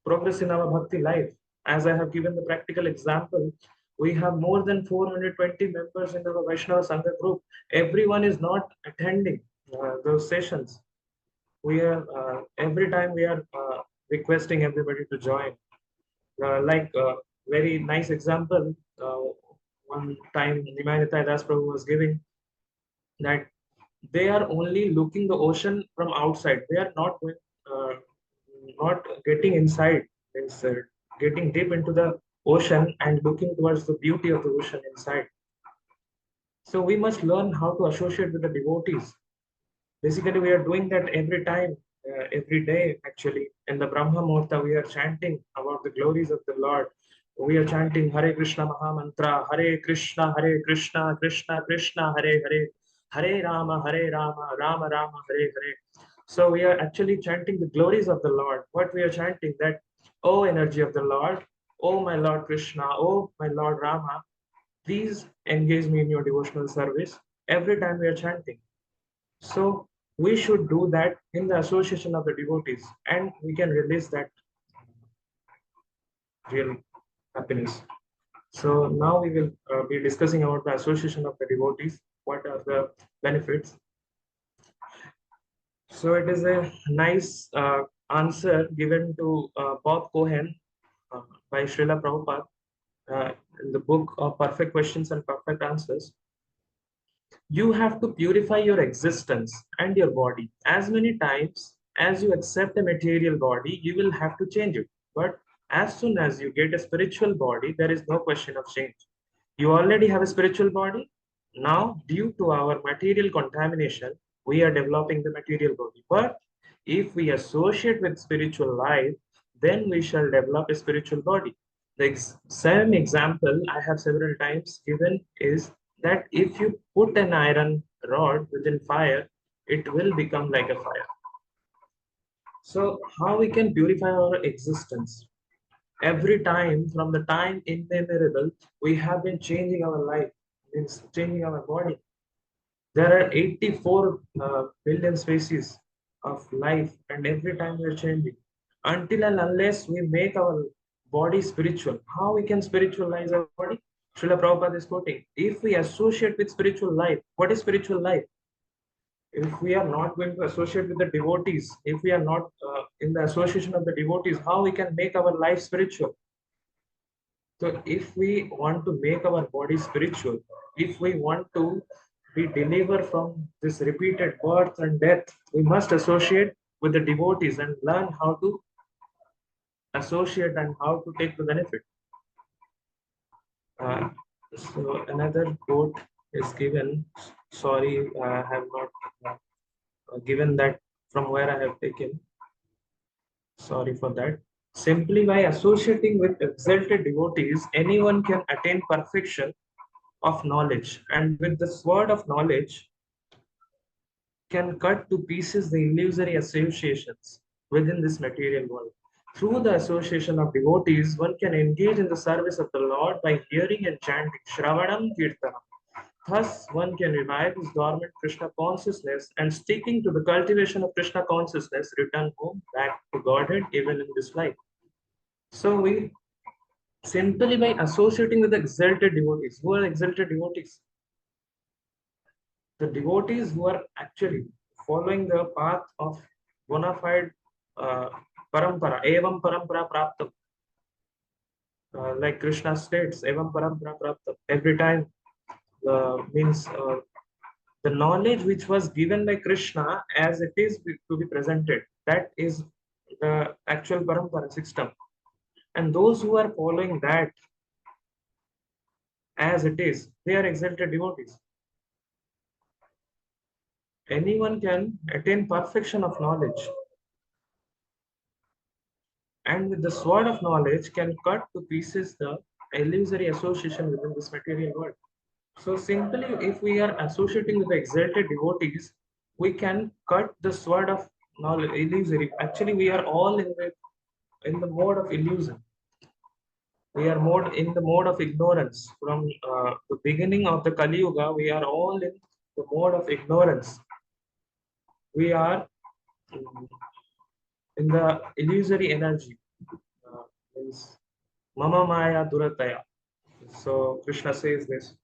progress in our bhakti life. As I have given the practical example, we have more than 420 members in our Vaishnava Sangha group. Everyone is not attending those sessions. We are every time we are requesting everybody to join. Very nice example. One time Nimayata Das Prabhu was giving that they are only looking the ocean from outside. They are not going, not getting inside. It's getting deep into the ocean and looking towards the beauty of the ocean inside. So we must learn how to associate with the devotees. Basically, we are doing that every time, every day actually. In the Brahma Muhurta, we are chanting about the glories of the Lord. We are chanting Hare Krishna Maha Mantra, Hare Krishna, Krishna Krishna, Hare Hare, Hare Rama, Rama Rama, Hare Hare. So we are actually chanting the glories of the Lord. What we are chanting that, oh energy of the Lord, oh my Lord Krishna, oh my Lord Rama, please engage me in your devotional service every time we are chanting. So we should do that in the association of the devotees, and we can release that real happiness. So now we will be discussing about the association of the devotees. What are the benefits? So it is a nice answer given to Bob Cohen by Srila Prabhupada in the book of Perfect Questions and Perfect Answers. You have to purify your existence and your body. As many times as you accept a material body, you will have to change it. But as soon as you get a spiritual body, there is no question of change. You already have a spiritual body. Now, due to our material contamination, we are developing the material body. But if we associate with spiritual life, then we shall develop a spiritual body. The same example I have several times given is that if you put an iron rod within fire, it will become like a fire. So how we can purify our existence? Every time, from the time immemorable, we have been changing our life, means changing our body. There are 84 billion species of life, and every time we are changing. Until and unless we make our body spiritual, how we can spiritualize our body? Srila Prabhupada is quoting, if we associate with spiritual life, what is spiritual life? If we are not going to associate with the devotees, if we are not in the association of the devotees, how we can make our life spiritual? So if we want to make our body spiritual, if we want to be delivered from this repeated birth and death, we must associate with the devotees and learn how to associate and how to take the benefit. So another quote is given. Sorry, I have not given that from where I have taken. Sorry for that. Simply by associating with exalted devotees, anyone can attain perfection of knowledge, and with this word of knowledge can cut to pieces the illusory associations within this material world. Through the association of devotees, one can engage in the service of the Lord by hearing and chanting Shravanam Kirtanam. Thus, one can revive his dormant Krishna consciousness and sticking to the cultivation of Krishna consciousness, return home back to Godhead even in this life. So we simply by associating with the exalted devotees. Who are exalted devotees? The devotees who are actually following the path of bona fide parampara, evam parampara praptam. Like Krishna states, evam parampara praptam. Every time means the knowledge which was given by Krishna as it is to be presented. That is the actual parampara system. And those who are following that as it is, they are exalted devotees. Anyone can attain perfection of knowledge, and with the sword of knowledge can cut to pieces the illusory association within this material world. So simply, if we are associating with the exalted devotees, we can cut the sword of knowledge, illusory. Actually, we are all in the mode of illusion. We are in the mode of ignorance. From the beginning of the Kali Yuga, we are all in the mode of ignorance. We are in the illusory energy. Means Mama Maya Durataya. So Krishna says this.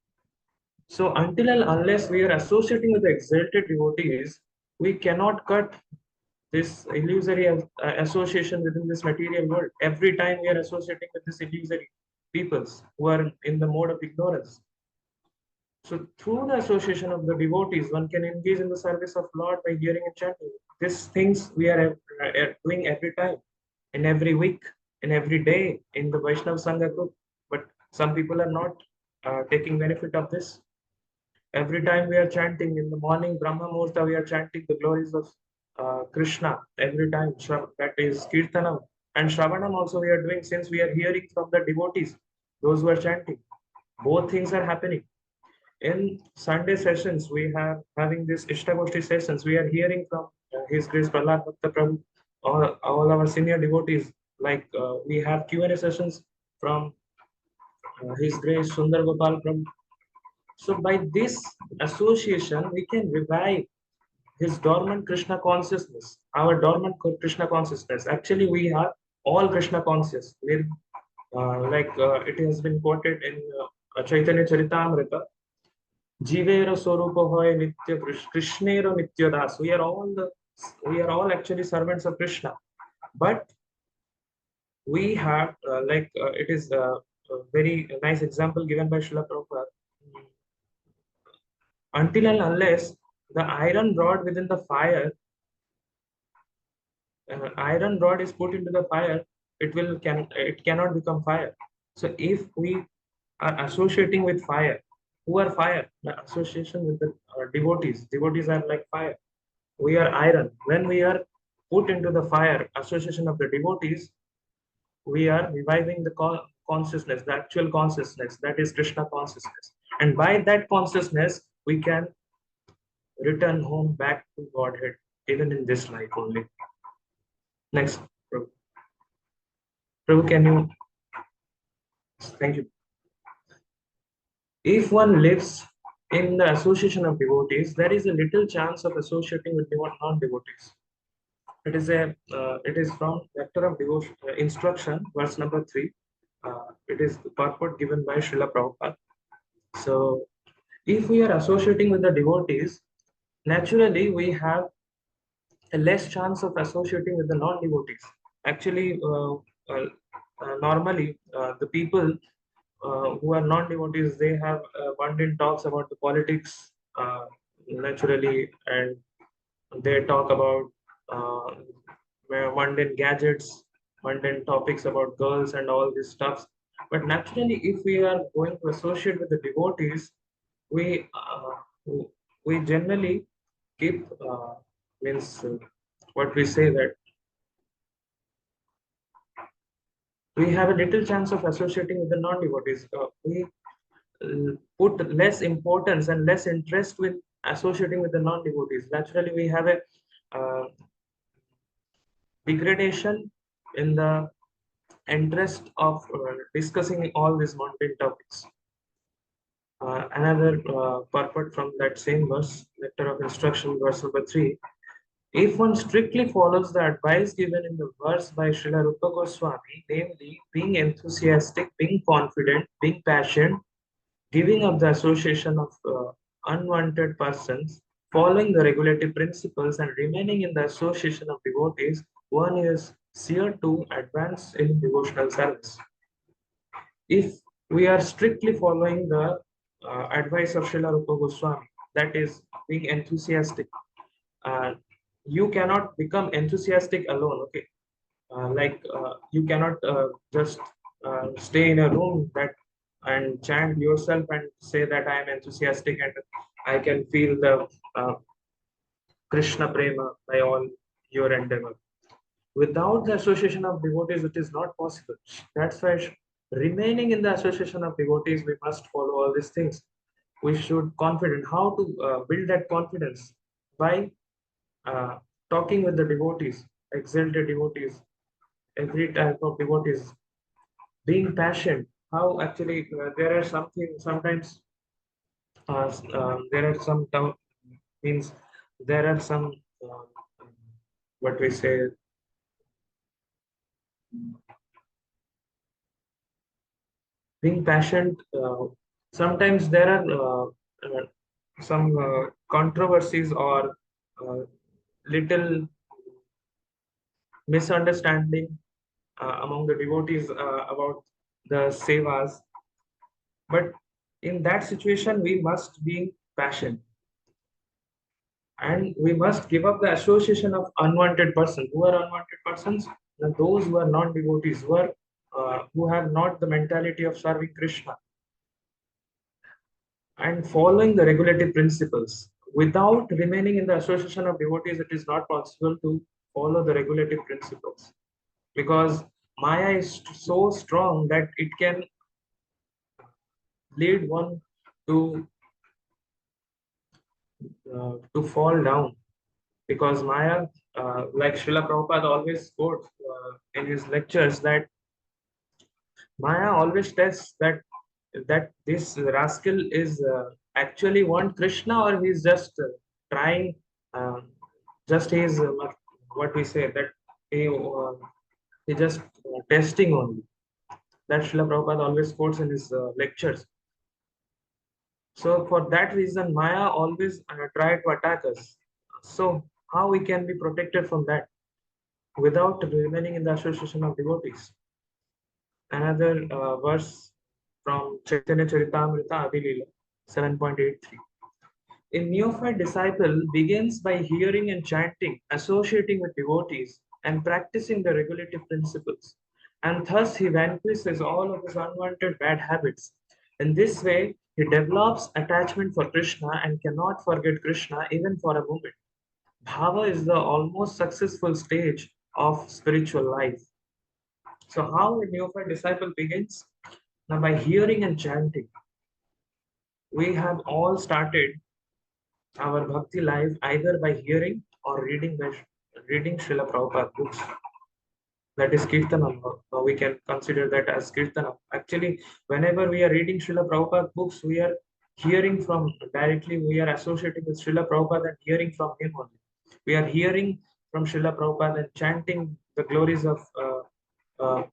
So until and unless we are associating with the exalted devotees, we cannot cut this illusory association within this material world. Every time we are associating with this illusory peoples who are in the mode of ignorance. So through the association of the devotees, one can engage in the service of Lord by hearing and chanting. These things we are doing every time, in every week, in every day in the Vaishnava Sangha group. But some people are not taking benefit of this. Every time we are chanting in the morning, Brahma Muhurta, we are chanting the glories of Krishna. Every time, that is Kirtanam. And Shravanam also we are doing since we are hearing from the devotees, those who are chanting. Both things are happening. In Sunday sessions, we have having this Istagoshti sessions. We are hearing from His Grace Prahlad Prabhu, all our senior devotees. Like we have Q&A sessions from His Grace Sundar Gopal Prabhu. So by this association, we can revive his dormant Krishna consciousness, our dormant Krishna consciousness. Actually, we are all Krishna conscious. It has been quoted in Chaitanya Charitamrita. Jivera Sorupa Hoy Nitya Krishnero Nitya Das. We are all actually servants of Krishna. But we have it is a very nice example given by Srila Prabhupada. Until and unless the iron rod within the fire, iron rod is put into the fire, it cannot become fire. So if we are associating with fire, who are fire? The association with the devotees. Devotees are like fire. We are iron. When we are put into the fire, association of the devotees, we are reviving the consciousness, the actual consciousness, that is Krishna consciousness. And by that consciousness, we can return home back to Godhead, even in this life only. Next, Prabhu. Prabhu, can you? Thank you. If one lives in the association of devotees, there is a little chance of associating with non-devotees. It is from Vector of Devotion, Instruction, verse number 3. It is the purport given by Srila Prabhupada. So, if we are associating with the devotees, naturally we have a less chance of associating with the non-devotees. Actually, normally the people who are non-devotees, they have abundant talks about the politics, naturally, and they talk about mundane gadgets, mundane topics about girls and all this stuff. But naturally, if we are going to associate with the devotees, we generally keep means what we say, that we have a little chance of associating with the non-devotees. We put less importance and less interest with associating with the non-devotees. Naturally, we have a degradation in the interest of discussing all these mundane topics. Another purport from that same verse, Nectar of Instruction, verse number 3. If one strictly follows the advice given in the verse by Srila Rupa Goswami, namely being enthusiastic, being confident, being passionate, giving up the association of unwanted persons, following the regulative principles, and remaining in the association of devotees, one is sure to advance in devotional service. If we are strictly following the advice of Srila Rupa Goswami, that is being enthusiastic, you cannot become enthusiastic alone. Okay, you cannot just stay in a room and chant yourself and say that I am enthusiastic and I can feel the Krishna prema by all your endeavor. Without the association of devotees, it is not possible. That's why remaining in the association of devotees, we must follow all these things. We should confident. How to build that confidence? By talking with the devotees, exalted devotees, every type of devotees, being passionate. How actually there are sometimes there are some means there are some what we say being passionate. Sometimes there are some controversies or little misunderstanding among the devotees about the sevas, but in that situation we must be passionate and we must give up the association of unwanted persons. Who are unwanted persons? Those who are non devotees, who have not the mentality of serving Krishna and following the regulative principles. Without remaining in the association of devotees, it is not possible to follow the regulative principles, because Maya is so strong that it can lead one to fall down. Because Maya, like Srila Prabhupada always quotes in his lectures, that Maya always tests that this rascal is actually want Krishna, or he's just trying, just he's what we say, that he just testing only. That Srila Prabhupada always quotes in his lectures. So for that reason, Maya always try to attack us. So how we can be protected from that without remaining in the association of devotees? Another verse from Chaitanya Charitamrita Adilila 7.83. A neophyte disciple begins by hearing and chanting, associating with devotees, and practicing the regulative principles. And thus he vanquishes all of his unwanted bad habits. In this way, he develops attachment for Krishna and cannot forget Krishna even for a moment. Bhava is the almost successful stage of spiritual life. So how a neophyte disciple begins? Now by hearing and chanting. We have all started our bhakti life either by hearing or reading Srila Prabhupada books. That is Kirtanam. We can consider that as Kirtanam. Actually, whenever we are reading Srila Prabhupada books, we are hearing from directly, we are associating with Srila Prabhupada and hearing from him only. We are hearing from Srila Prabhupada and chanting the glories of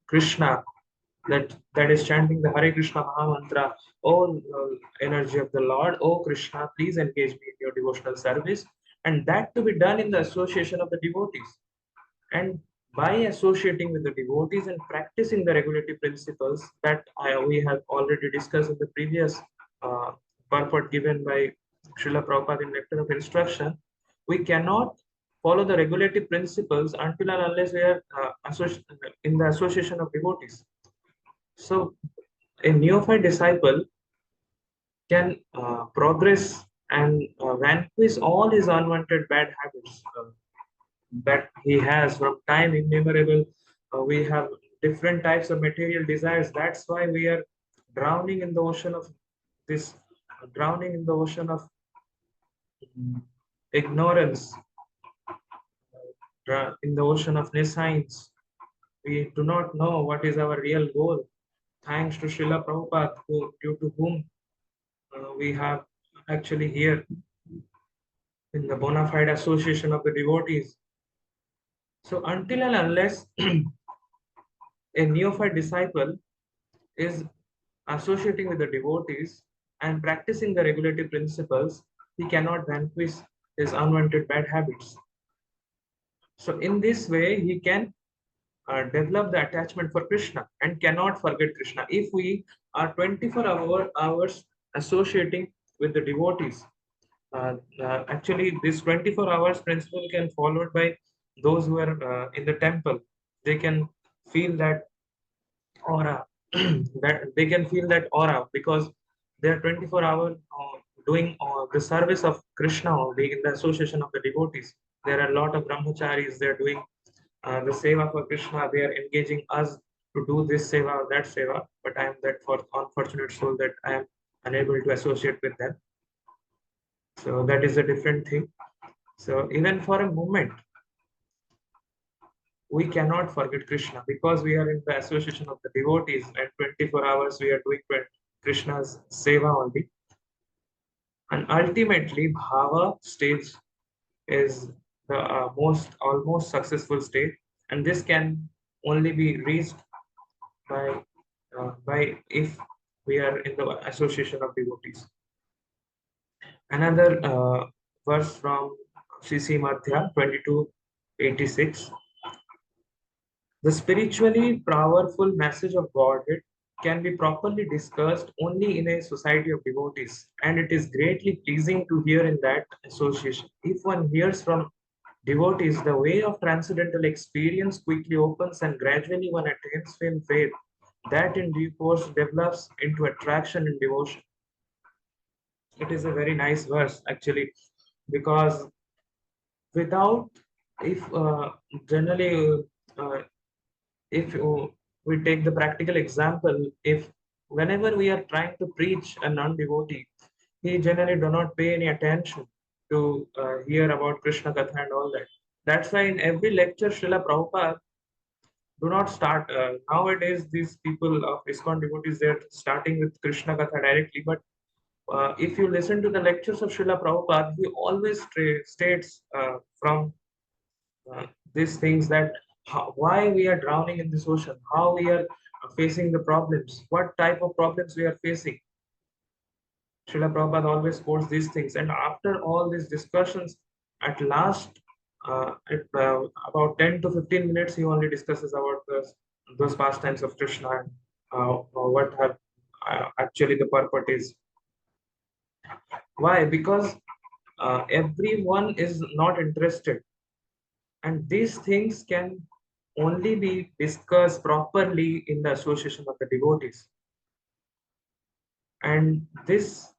Krishna, that is chanting the Hare Krishna Maha Mantra. Oh energy of the Lord, oh Krishna, please engage me in your devotional service, and that to be done in the association of the devotees. And by associating with the devotees and practicing the regulative principles that we have already discussed in the previous purport given by Srila Prabhupada in Nectar of Instruction, we cannot follow the regulative principles until and unless we are in the association of devotees. So a neophyte disciple can progress and vanquish all his unwanted bad habits that he has from time immemorable. We have different types of material desires. That's why we are drowning in the ocean of this, drowning in the ocean of ignorance, in the ocean of nescience. We do not know what is our real goal. Thanks to Srila Prabhupada, due to whom we have actually here in the bona fide association of the devotees. So until and unless a neophyte disciple is associating with the devotees and practicing the regulative principles, he cannot vanquish his unwanted bad habits. So in this way, he can develop the attachment for Krishna and cannot forget Krishna. If we are 24 hours associating with the devotees, actually this 24 hours principle can followed by those who are in the temple. They can feel that aura, that they can feel that aura because they are 24 hours doing the service of Krishna only in the association of the devotees. There are a lot of brahmacharis. They are doing the seva for Krishna. They are engaging us to do this seva or that seva. But I am that for unfortunate soul that I am unable to associate with them. So that is a different thing. So even for a moment, we cannot forget Krishna because we are in the association of the devotees and 24 hours we are doing Krishna's seva only. And ultimately, bhava stage is the almost successful stage, and this can only be reached by if we are in the association of devotees. Another verse from CC Madhya 2286. The spiritually powerful message of Godhead can be properly discussed only in a society of devotees, and it is greatly pleasing to hear in that association. If one hears from devotees, the way of transcendental experience quickly opens and gradually one attains faith that in due course develops into attraction and devotion. It is a very nice verse actually, because without, if generally if we take the practical example, if whenever we are trying to preach a non-devotee, he generally do not pay any attention to hear about Krishna Katha and all that. That's why in every lecture, Srila Prabhupada do not start. Nowadays, these people of ISKCON devotees, they're starting with Krishna Katha directly. But if you listen to the lectures of Srila Prabhupada, he always states from these things that why we are drowning in this ocean, how we are facing the problems, what type of problems we are facing. Srila Prabhupada always quotes these things, and after all these discussions, at last, about 10 to 15 minutes, he only discusses about those pastimes of Krishna and what have actually the purport is. Why? Because everyone is not interested, and these things can only be discussed properly in the association of the devotees. And this,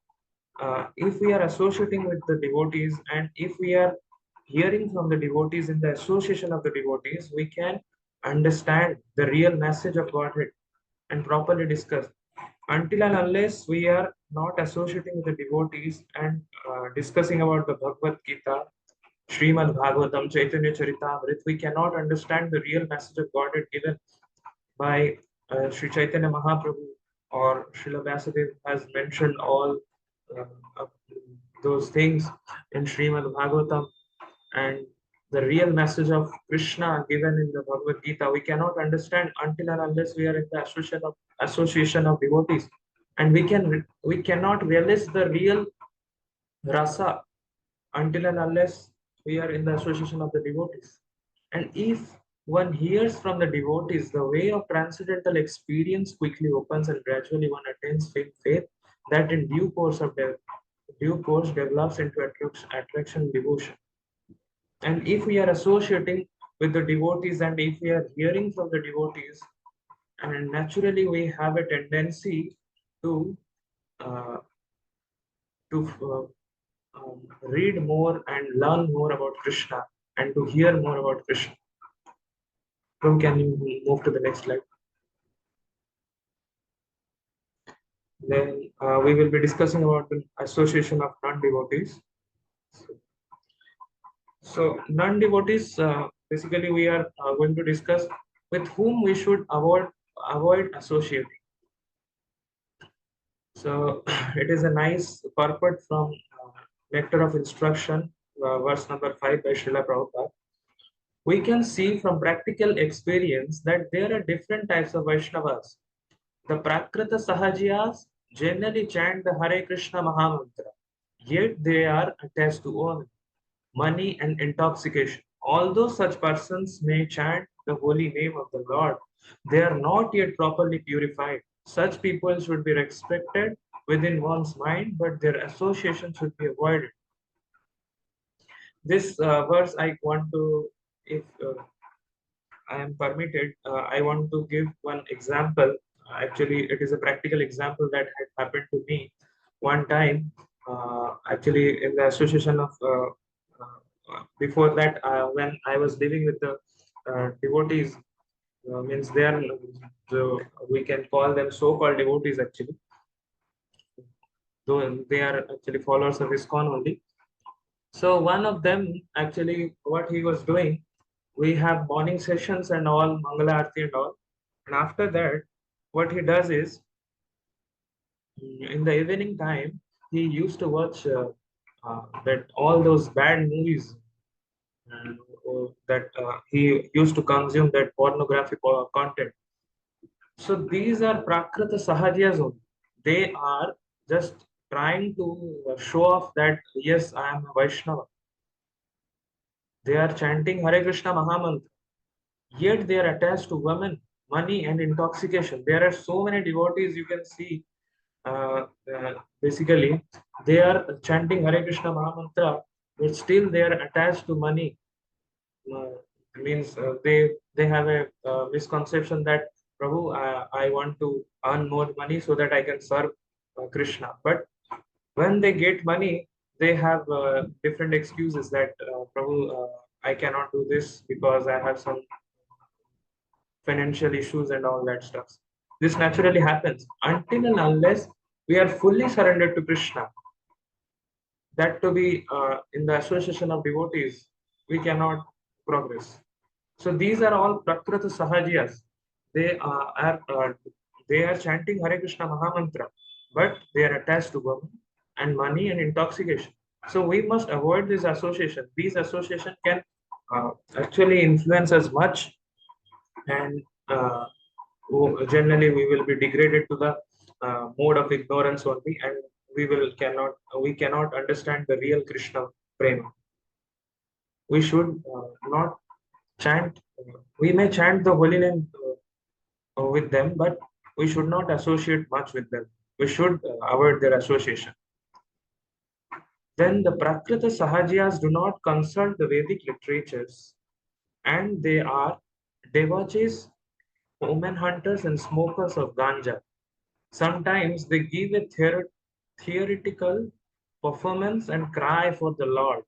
if we are associating with the devotees and if we are hearing from the devotees in the association of the devotees, we can understand the real message of Godhead and properly discuss. Until and unless we are not associating with the devotees and discussing about the Bhagavad Gita, Srimad Bhagavatam, Chaitanya Charitamrita, we cannot understand the real message of Godhead given by Sri Chaitanya Mahaprabhu, or Srila Vyasadeva has mentioned all those things in Srimad Bhagavatam, and the real message of Krishna given in the Bhagavad Gita, we cannot understand until and unless we are in the association of devotees, and we cannot realize the real rasa until and unless we are in the association of the devotees. And if one hears from the devotees, the way of transcendental experience quickly opens and gradually one attains faith that in due course develops into attraction devotion. And if we are associating with the devotees and if we are hearing from the devotees, and naturally we have a tendency to read more and learn more about Krishna and to hear more about Krishna. So can you move to the next slide? Then we will be discussing about the association of non-devotees. So non-devotees, basically we are going to discuss with whom we should avoid associating. So it is a nice purport from Nectar of Instruction, verse number 5 by Srila Prabhupada. We can see from practical experience that there are different types of Vaishnavas. The Prakrita Sahajiyas generally chant the Hare Krishna Mahamantra, yet they are attached to women, money, and intoxication. Although such persons may chant the holy name of the Lord, they are not yet properly purified. Such people should be respected within one's mind, but their association should be avoided. This verse I want to, if I am permitted, I want to give one example. Actually, it is a practical example that had happened to me one time. Actually, in the association of before that, when I was living with the devotees, means they are we can call them so-called devotees actually, though they are actually followers of ISKCON only. So one of them actually, what he was doing, we have morning sessions and all, Mangala Aarti and all. And after that, what he does is, in the evening time, he used to watch that all those bad movies, and that he used to consume that pornographic content. So these are Prakrita Sahajiyas only. They are just trying to show off that, yes, I am a Vaishnava. They are chanting Hare Krishna Mahamantra, yet they are attached to women, money, and intoxication. There are so many devotees you can see. Basically, they are chanting Hare Krishna Mahamantra, but still they are attached to money. Means they have a misconception that Prabhu, I want to earn more money so that I can serve Krishna. But when they get money, they have different excuses that Prabhu, I cannot do this because I have some financial issues and all that stuff. This naturally happens until and unless we are fully surrendered to Krishna. That to be in the association of devotees, we cannot progress. So these are all Prakrita Sahajiyas. They are chanting Hare Krishna Mahamantra, but they are attached to women and money and intoxication. So we must avoid this association. These association can actually influence us much, and generally we will be degraded to the mode of ignorance only, and we cannot understand the real Krishna prema. We should not chant. We may chant the holy name with them, but we should not associate much with them. We should avoid their association. Then the Prakrita Sahajiyas do not consult the Vedic literatures, and they are devotees, women hunters, and smokers of ganja. Sometimes they give a theoretical performance and cry for the Lord,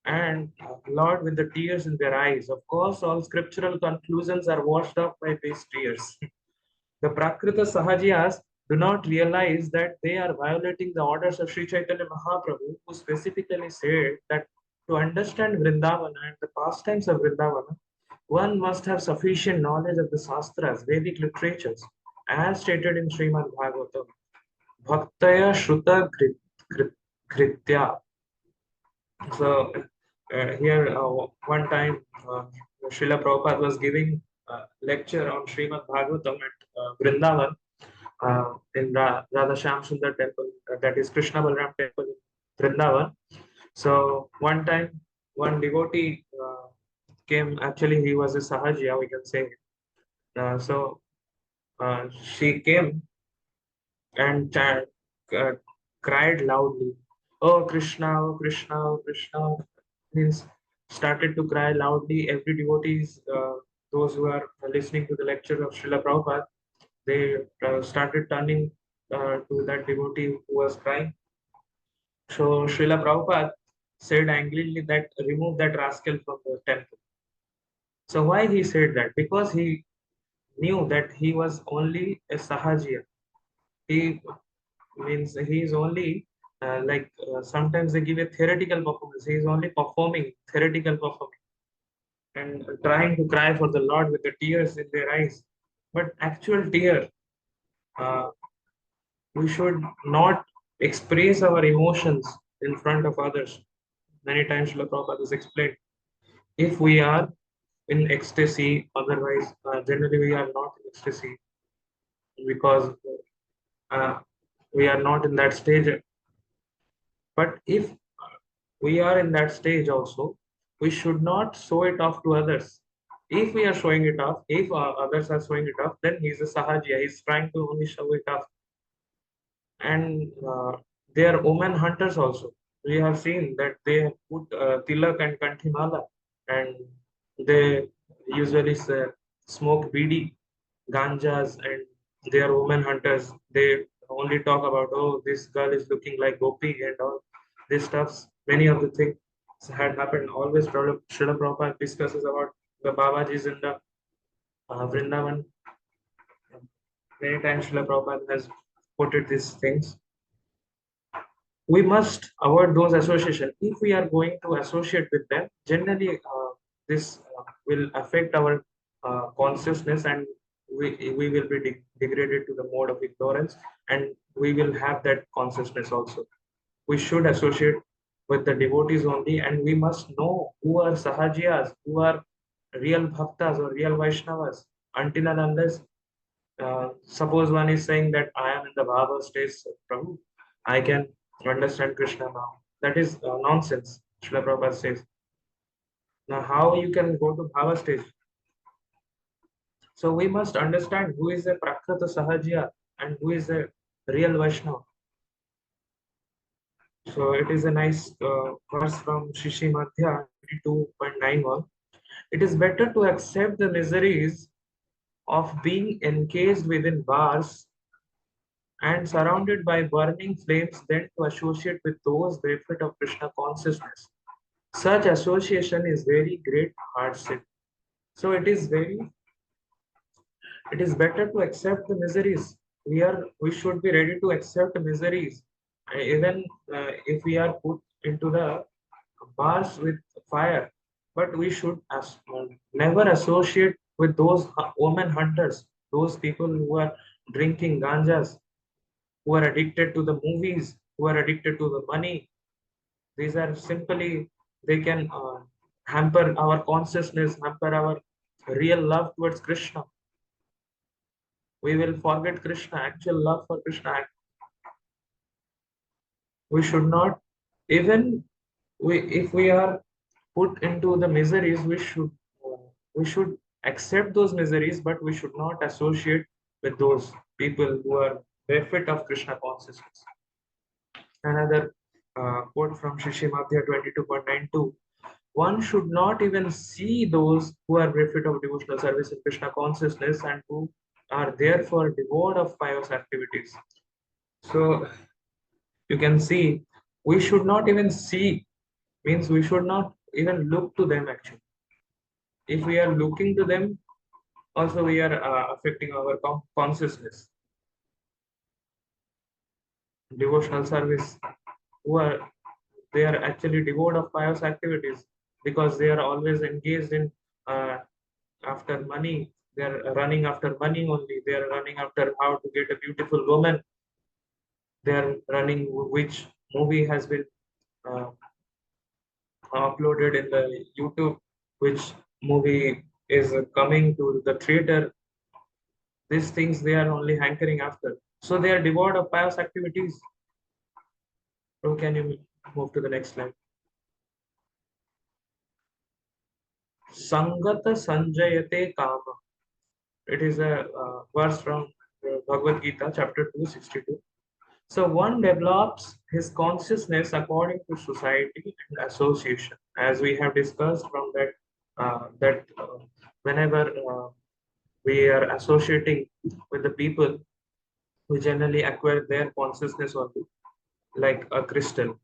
and Lord with the tears in their eyes. Of course, all scriptural conclusions are washed up by these tears. The Prakrita Sahajiyas do not realize that they are violating the orders of Sri Chaitanya Mahaprabhu, who specifically said that to understand Vrindavana and the pastimes of Vrindavana, one must have sufficient knowledge of the Shastras, Vedic literatures, as stated in Srimad Bhagavatam. Bhaktaya Shruta Kritya. So here one time Srila Prabhupada was giving a lecture on Srimad Bhagavatam at Vrindavan in Radha Shyam Sundar temple, that is Krishna Balram temple in Vrindavan. So one time one devotee came, actually he was a Sahajiya, we can say. So she came and cried loudly, oh Krishna, oh Krishna, oh Krishna. Means started to cry loudly. Every devotees, those who are listening to the lecture of Srila Prabhupada, they started turning to that devotee who was crying. So Srila Prabhupada said angrily that remove that rascal from the temple. So why he said that? Because he knew that he was only a Sahajiya. He means he is only sometimes they give a theoretical performance. He is only performing theoretical performance and trying to cry for the Lord with the tears in their eyes. But actual tear, We should not express our emotions in front of others. Many times Srila Prabhupada has explained, if we are in ecstasy, otherwise, generally we are not in ecstasy because we are not in that stage. But if we are in that stage also, we should not show it off to others. If we are showing it off, if others are showing it off, then he's a sahajiya. He's trying to only show it off. And they are woman hunters also. We have seen that they put tilak and kanthimala, and they usually smoke bidi, ganjas, and they are woman hunters. They only talk about, oh, this girl is looking like Gopi and all this stuffs. Many of the things had happened. Always Srila Prabhupada discusses about the Babajis in the Vrindavan. Many times Srila Prabhupada has quoted these things. We must avoid those associations. If we are going to associate with them, generally this will affect our consciousness, and we will be degraded to the mode of ignorance, and we will have that consciousness also. We should associate with the devotees only, and we must know who are sahajiyas, who are real bhaktas or real Vaishnavas. Until and unless, suppose one is saying that I am in the Bhava stage, Prabhu, I can understand Krishna now. That is nonsense, Srila Prabhupada says. Now, how you can go to Bhava stage? So we must understand who is a Prakrata Sahajiya and who is a real Vaishnava. So it is a nice verse from Shishi Madhya 22.91. It is better to accept the miseries of being encaged within bars and surrounded by burning flames than to associate with those bereft of Krishna consciousness. Such association is very great hardship. So it is better to accept the miseries. We should be ready to accept miseries, even if we are put into the bars with fire. But we should never associate with those woman hunters, those people who are drinking ganjas, who are addicted to the movies, who are addicted to the money. These are simply, they can hamper our consciousness, hamper our real love towards Krishna. We will forget Krishna, actual love for Krishna. We should not, even if we are put into the miseries, we should accept those miseries, but we should not associate with those people who are bereft of Krishna consciousness. Another quote from Shishi Madhya 22.92. One should not even see those who are bereft of devotional service in Krishna consciousness and who are therefore devoid of pious activities. So you can see, we should not even see, means we should not even look to them actually. If we are looking to them, also we are affecting our consciousness. Devotional service, they are actually devoid of pious activities because they are always engaged in after money. They are running after money only. They are running after how to get a beautiful woman. They are running which movie has been uploaded in the YouTube, which movie is coming to the theater. These things they are only hankering after. So they are devoid of pious activities. So can you move to the next slide? Sangata Sanjayate Kama. It is a verse from Bhagavad Gita, chapter 262. So one develops his consciousness according to society and association, as we have discussed from that whenever we are associating with the people, we generally acquire their consciousness only, like a crystal.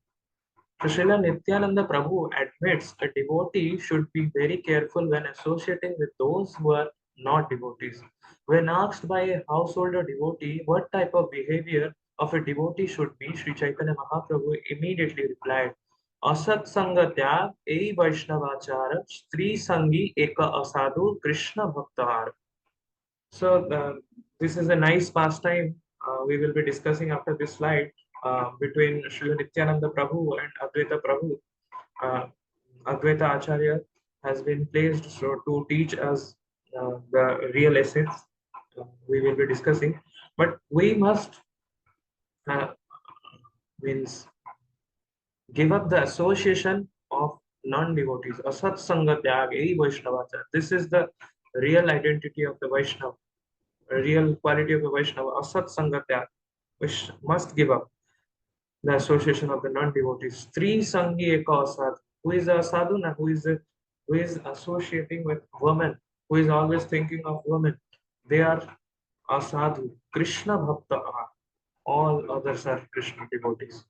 Srila Nityananda Prabhu admits a devotee should be very careful when associating with those who are not devotees. When asked by a householder devotee what type of behavior of a devotee should be, Sri Chaitanya Mahaprabhu immediately replied, Asat Sanga Tyag Ei Vaishnavachara Stri Sangi Eka Asadu Krishna Bhaktar. So this is a nice pastime we will be discussing after this slide between Srila Nityananda Prabhu and Advaita Prabhu. Advaita Acharya has been placed to teach us the real essence. We will be discussing, but we must means give up the association of non-devotees. Asat Sanga Tyag, Ei Vaishnavacharya. This is the real identity of the Vaishnava, real quality of the Vaishnava. Asat Sanga Tyag, which must give up the association of the non-devotees. Three Sangi Eka Asad. Who is a sadhu and who is associating with women, who is always thinking of women. They are asadhu. Krishna Bhakta are. All others are Krishna devotees.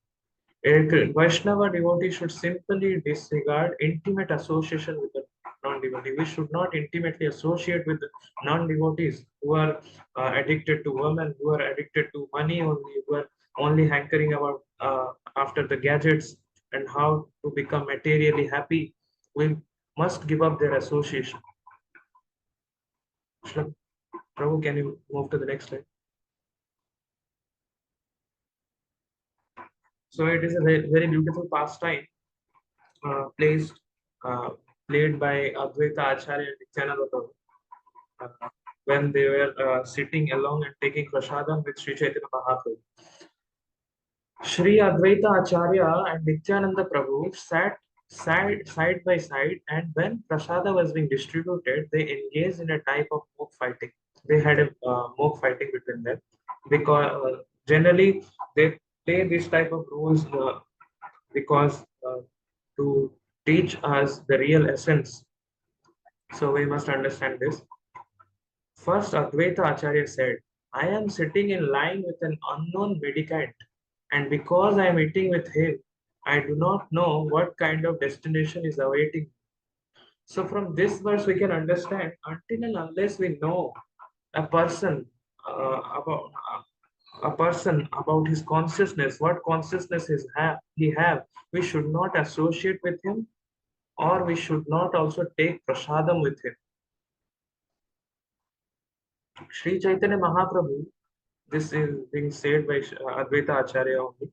A Vaishnava devotee should simply disregard intimate association with the non-devotee. We should not intimately associate with the non-devotees who are addicted to women, who are addicted to money only, who are only hankering about after the gadgets and how to become materially happy. We must give up their association. Prabhu, can you move to the next slide? So it is a very beautiful pastime played by Advaita Acharya and Nityananda Prabhu when they were sitting along and taking prasadam with Sri Chaitanya Mahaprabhu. Sri Advaita Acharya and Nityananda Prabhu sat side by side, and when prasada was being distributed, they engaged in a type of mock fighting. They had a mock fighting between them because generally they play this type of roles because to teach us the real essence. So we must understand this. First, Advaita Acharya said, I am sitting in line with an unknown mendicant, and because I am eating with him, I do not know what kind of destination is awaiting me. So from this verse, we can understand until and unless we know a person about his consciousness, what consciousness he have, we should not associate with him, or we should not also take prasadam with him. Sri Chaitanya Mahaprabhu, this is being said by Advaita Acharya only.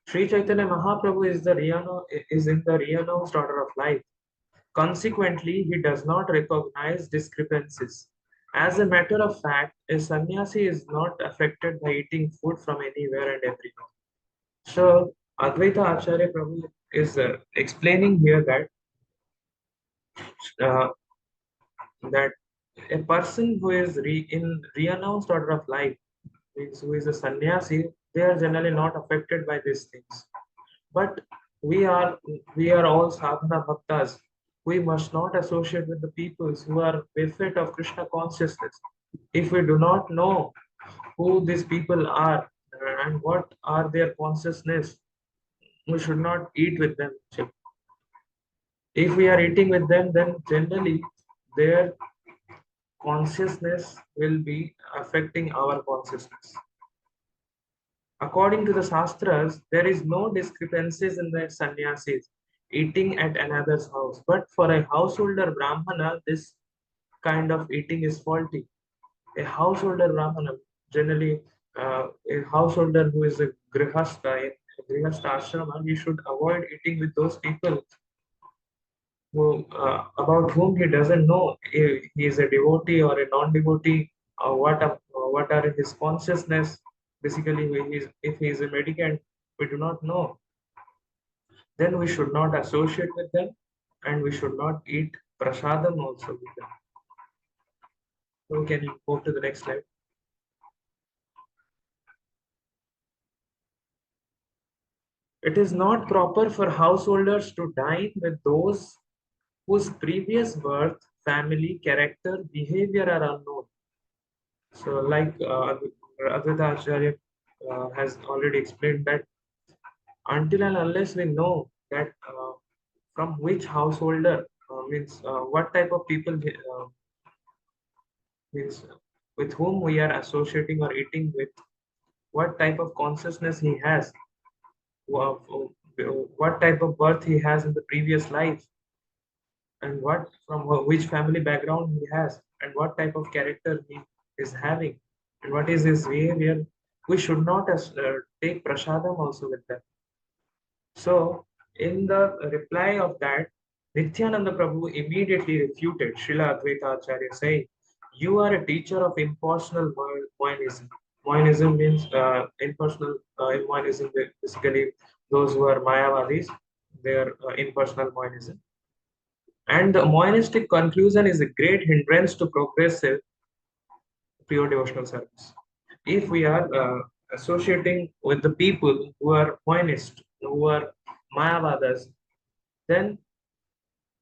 Sri Chaitanya Mahaprabhu is in the renounced order of life. Consequently, he does not recognize discrepancies. As a matter of fact, a sannyasi is not affected by eating food from anywhere and everywhere. So, Advaita Acharya Prabhu is explaining here that a person who is in renounced order of life, means who is a sannyasi, they are generally not affected by these things. But we are all sadhana bhaktas. We must not associate with the people who are bereft of Krishna consciousness. If we do not know who these people are and what are their consciousness, we should not eat with them. If we are eating with them, then generally their consciousness will be affecting our consciousness. According to the Shastras, there is no discrepancies in the sannyasis eating at another's house. But for a householder Brahmana, this kind of eating is faulty. A householder Brahmana, generally a householder who is a grihastha, in a grihastha ashrama, he should avoid eating with those people who, about whom he doesn't know if he is a devotee or a non-devotee, or what are his consciousness. Basically, if he is a mendicant, we do not know. Then we should not associate with them, and we should not eat prasadam also with them. So can you go to the next slide? It is not proper for householders to dine with those whose previous birth, family, character, behavior are unknown. So, like Advaita Acharya has already explained that until and unless we know that from which householder means what type of people means with whom we are associating or eating with, what type of consciousness he has, what type of birth he has in the previous life, and what from which family background he has, and what type of character he is having, and what is his behavior, we should not take prasadam also with them. So, in the reply of that, Nityananda Prabhu immediately refuted Srila Advaita Acharya, saying, "You are a teacher of impersonal monism." Monism means impersonal. In monism, basically those who are Mayavadis, they are impersonal monism. And the monistic conclusion is a great hindrance to progressive pure devotional service. If we are associating with the people who are monist, who are Mayavadas, then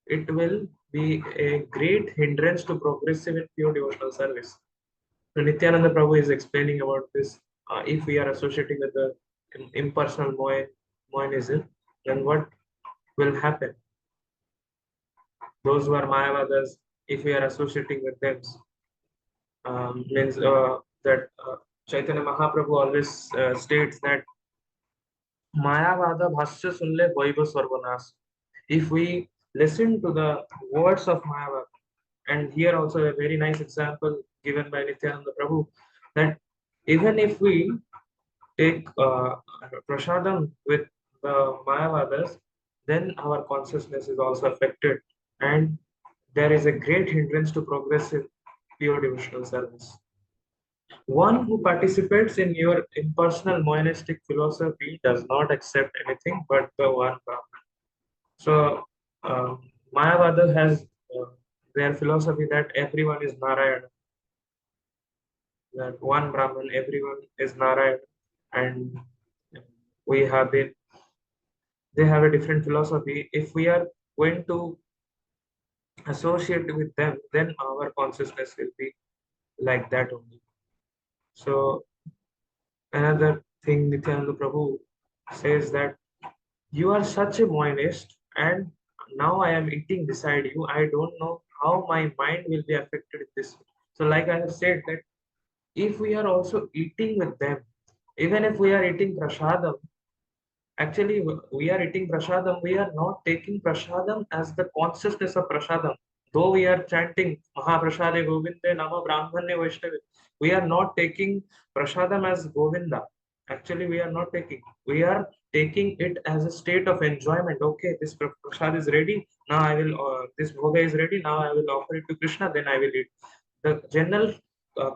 it will be a great hindrance to progressive and pure devotional service. So Nityananda Prabhu is explaining about this. If we are associating with the impersonal monism, then what will happen? Those who are Mayavadas, if we are associating with them, means that Chaitanya Mahaprabhu always states that Mayavada bhasya sunle vaiva sarvanas. If we listen to the words of Mayavada, and here also a very nice example given by Nityananda Prabhu, that even if we take prasadam with the Mayavadas, then our consciousness is also affected, and there is a great hindrance to progressive pure devotional service. One who participates in your impersonal monastic philosophy does not accept anything but the one Brahman. So, Mayavada has their philosophy that everyone is Narayana, that one Brahman, everyone is Narayana, and we have been, they have a different philosophy. If we are going to associate with them, then our consciousness will be like that only. So, another thing Nityananda Prabhu says that you are such a monist, and now I am eating beside you. I don't know how my mind will be affected with this. So, like I have said, that if we are also eating with them, even if we are eating prasadam, actually we are eating prasadam, we are not taking prasadam as the consciousness of prasadam. Though we are chanting Mahaprasade Govinde Nama Brahmane Vaishnavi, we are not taking prasadam as Govinda. Actually, we are not taking. We are taking it as a state of enjoyment. Okay, this prasad is ready. Now I will. This bhoga is ready. Now I will offer it to Krishna. Then I will eat. The general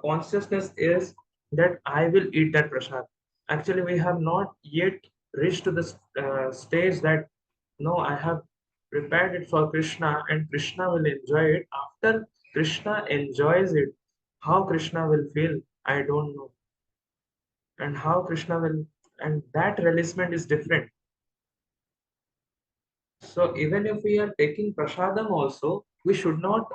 consciousness is that I will eat that prasad. Actually, we have not yet reached to the stage that no, I have prepared it for Krishna and Krishna will enjoy it. After Krishna enjoys it, how Krishna will feel, I don't know. And how Krishna will, and that releasement is different. So even if we are taking prasadam also, we should not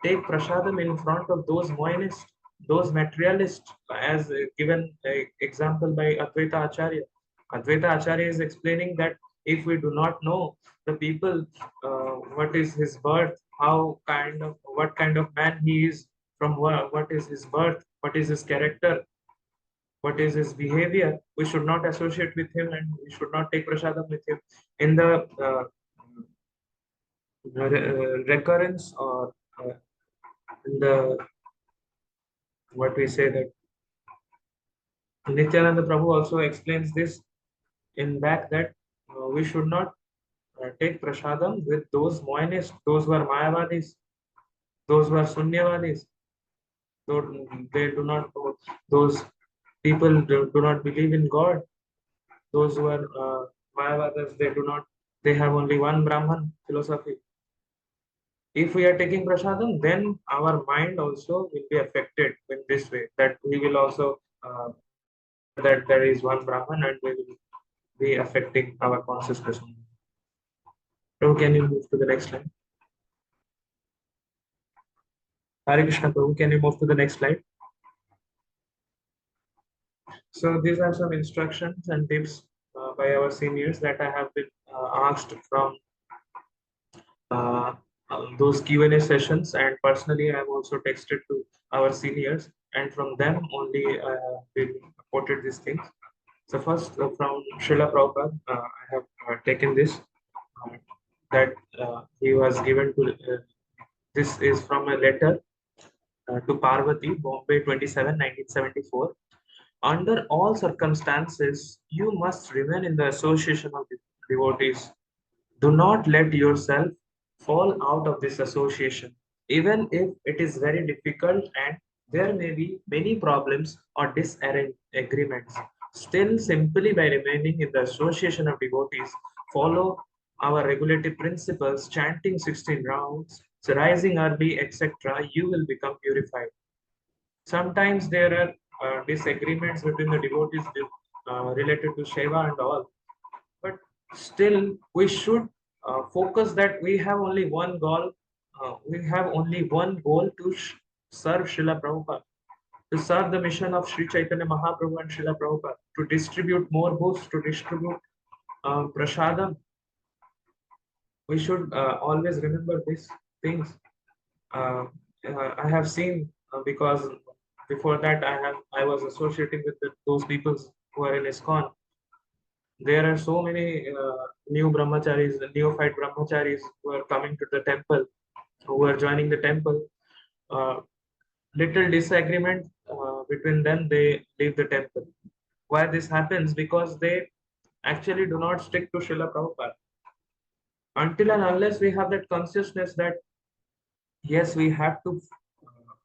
take prasadam in front of those moinists, those materialists, as given example by Advaita Acharya. Advaita Acharya is explaining that if we do not know the people, what is his birth, what kind of man he is, from what is his birth, what is his character, what is his behavior, we should not associate with him and we should not take prasadam with him. In the recurrence or in the what we say that Nityananda Prabhu also explains this in back that we should not take prasadam with those moinists, those who are Mayavadis, those who are Sunyavadis. They do not, those people do not believe in God. Those who are Mayavadas, they have only one Brahman philosophy. If we are taking prasadam, then our mind also will be affected in this way, that we will also remember that there is one Brahman and we will be affecting our consciousness. Prabhu, can you move to the next slide? Hare Krishna, Prabhu, can you move to the next slide? So these are some instructions and tips by our seniors that I have been asked from those Q&A sessions, and personally I have also texted to our seniors, and from them only I have been quoted these things. So first from Srila Prabhupada, I have taken this, that he was given to, this is from a letter to Parvati, Bombay 27, 1974. Under all circumstances, you must remain in the association of devotees. Do not let yourself fall out of this association, even if it is very difficult and there may be many problems or disagreements. Still, simply by remaining in the association of devotees, follow our regulative principles, chanting 16 rounds, rising early, etc., you will become purified. Sometimes there are disagreements between the devotees related to Shiva and all, but still we should focus that we have only one goal. To serve Srila Prabhupada, to serve the mission of Sri Chaitanya Mahaprabhu and Srila Prabhupada, to distribute more books, to distribute prasadam. We should always remember these things. I have seen because before that I was associating with those people who are in ISKCON. There are so many new brahmacharis, neophyte brahmacharis who are coming to the temple, who are joining the temple. Little disagreement between them, they leave the temple. Why this happens? Because they actually do not stick to Srila Prabhupada. Until and unless we have that consciousness that yes, we have to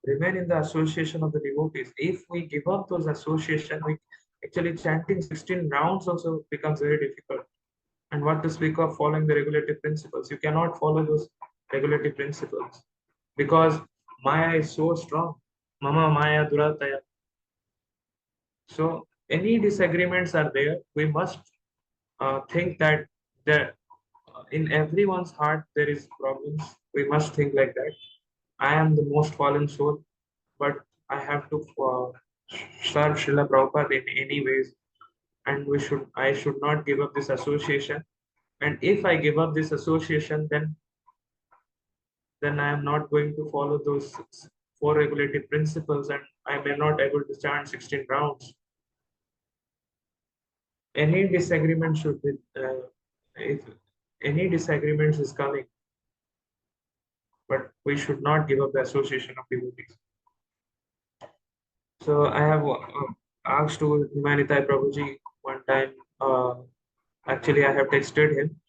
remain in the association of the devotees. If we give up those association, we actually chanting 16 rounds also becomes very difficult. And what to speak of following the regulative principles? You cannot follow those regulative principles because Maya is so strong. Mama Maya Durataya. So any disagreements are there, we must think that there, in everyone's heart there is problems. We must think like that. I am the most fallen soul, but I have to serve Srila Prabhupada in any ways, and I should not give up this association. And if I give up this association, then I am not going to follow those 4 regulative principles, and I may not able to chant 16 rounds. Any disagreement should be, if any disagreements is coming, but we should not give up the association of devotees. So I have asked to Humanitai Prabhuji one time. Actually, I have texted him.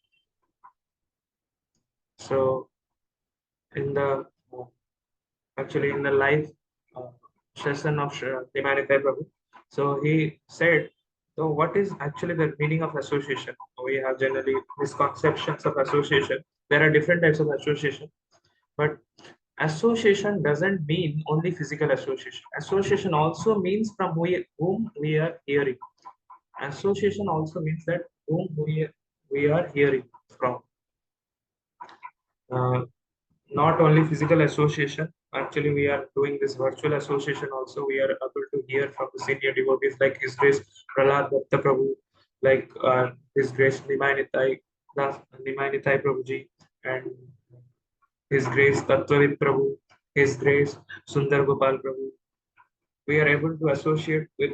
So in the actually in the live session of Humanitai Prabhu, so he said, so what is actually the meaning of association? We have generally misconceptions of association. There are different types of association, but association doesn't mean only physical association. Association also means from whom we are hearing. Association also means that whom we are hearing from. Not only physical association. Actually, we are doing this virtual association also. We are able to hear from the senior devotees like His Grace Prahlad Prabhu, like His Grace Nimai Nitai Prabhuji, and His Grace Tattvavid Prabhu, His Grace Sundar Gopal Prabhu. We are able to associate with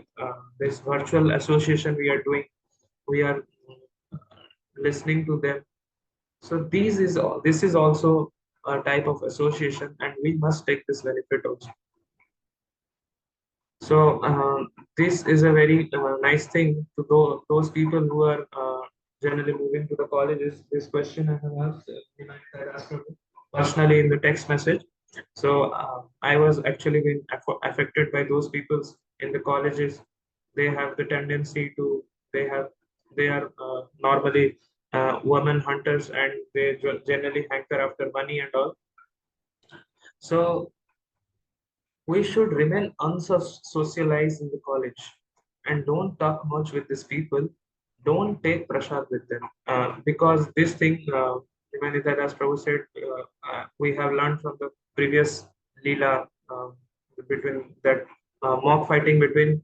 this virtual association we are doing. We are listening to them. So this is also a type of association, and we must take this benefit also. So this is a very nice thing to those people who are generally moving to the colleges. This question I have asked personally in the text message. So I was actually being affected by those people in the colleges. They have the tendency to they are normally women hunters, and they generally hanker after money and all. So we should remain unsocialized in the college and don't talk much with these people. Don't take prasad with them because this thing, as Prabhu said, we have learned from the previous Leela between that mock fighting between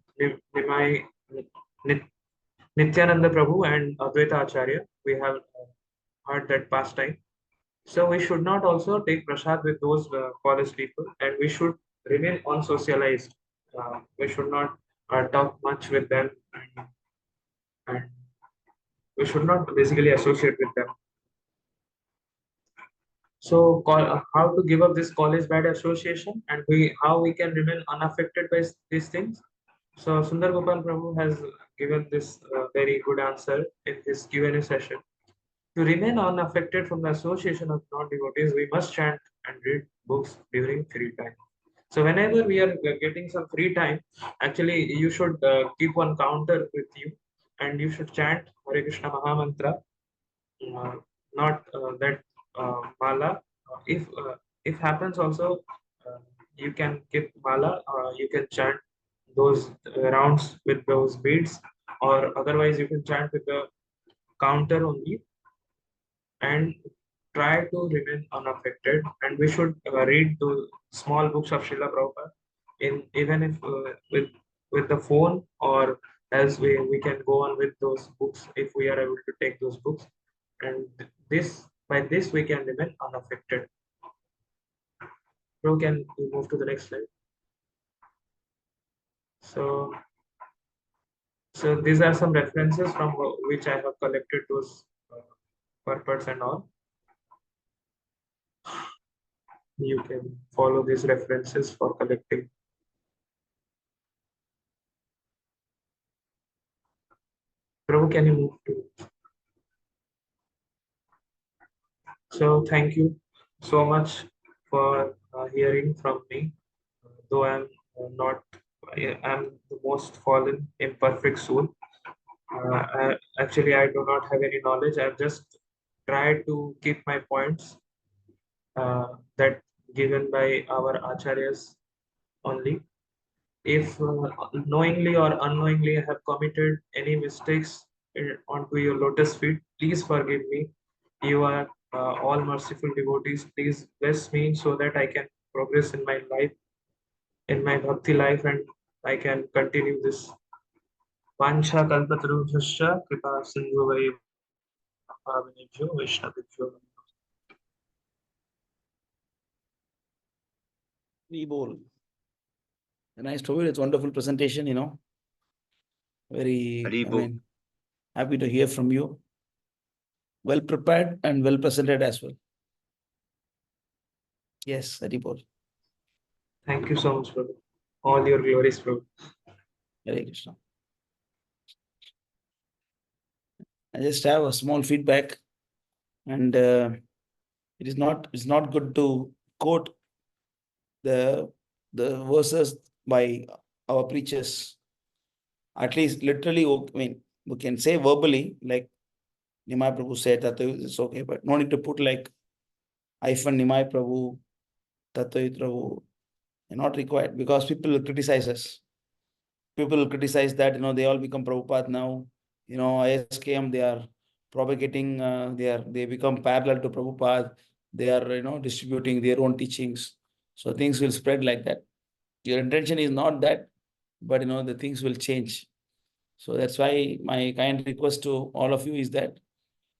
Nityananda Prabhu and Advaita Acharya. We have heard that pastime. So we should not also take prasad with those college people, and we should remain unsocialized. We should not talk much with them, and we should not basically associate with them. So how to give up this college bad association, and how we can remain unaffected by these things? So Sundar Gopal Prabhu has given this very good answer in his Q&A session. To remain unaffected from the association of non-devotees, we must chant and read books during free time. So whenever we are getting some free time, actually you should keep one counter with you, and you should chant Hare Krishna Mahamantra, not that mala. If happens also, uh, you can keep mala. You can chant those rounds with those beads, or otherwise you can chant with the counter only, and try to remain unaffected. And we should read the small books of Srila Prabhupada, even if with the phone, or else we can go on with those books if we are able to take those books. And by this we can remain unaffected. Prabhu, can we move to the next slide? So these are some references from which I have collected those purports and all. You can follow these references for collecting. Prabhu, can you move to? So thank you so much for hearing from me. Though I'm I'm the most fallen, imperfect soul. Actually, I do not have any knowledge. I've just tried to keep my points that given by our acharyas only. If knowingly or unknowingly I have committed any mistakes onto your lotus feet, please forgive me. You are all merciful devotees. Please bless me so that I can progress in my life, in my bhakti life, and I can continue this. Vancha kalpatarubhyascha kripa sindhu bhavanebhyo vaishnavibhyo. Bol. Nice to hear. It's a wonderful presentation, Very, happy to hear from you. Well prepared and well presented as well. Yes, Haribol. Thank you so much, Prabhu. All your glories, Prabhu. Hare Krishna. I just have a small feedback, and it's not good to quote the verses by our preachers. At least literally, I mean, we can say verbally, like Nimai Prabhu said that it's okay, but no need to put like hyphen Nimai Prabhu, Tattva Prabhu. Not required, because people will criticize us. People will criticize that, they all become Prabhupada now. ISKM, they are propagating, they become parallel to Prabhupada. They are, distributing their own teachings. So things will spread like that. Your intention is not that, but, the things will change. So that's why my kind request to all of you is that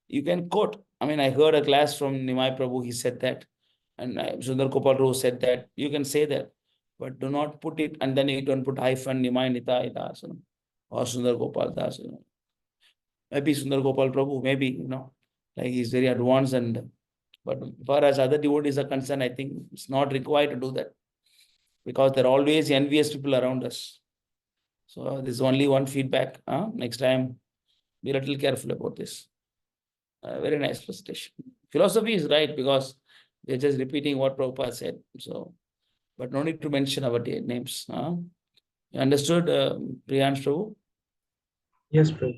you can quote. I mean, I heard a class from Nimai Prabhu, he said that, and Sundar Gopal Prabhu said that. You can say that, but do not put it, and then you don't put hyphen Nimai Nitai Das or Sundar Gopal Das. Maybe Sundar Gopal Prabhu, maybe, like he's very advanced, but far as other devotees are concerned, I think it's not required to do that, because there are always envious people around us. So there's only one feedback. Next time, be a little careful about this. Very nice presentation. Philosophy is right, because they're just repeating what Prabhupada said. So, but no need to mention our names. You understood, Priyansh Prabhu? Yes, Prabhu.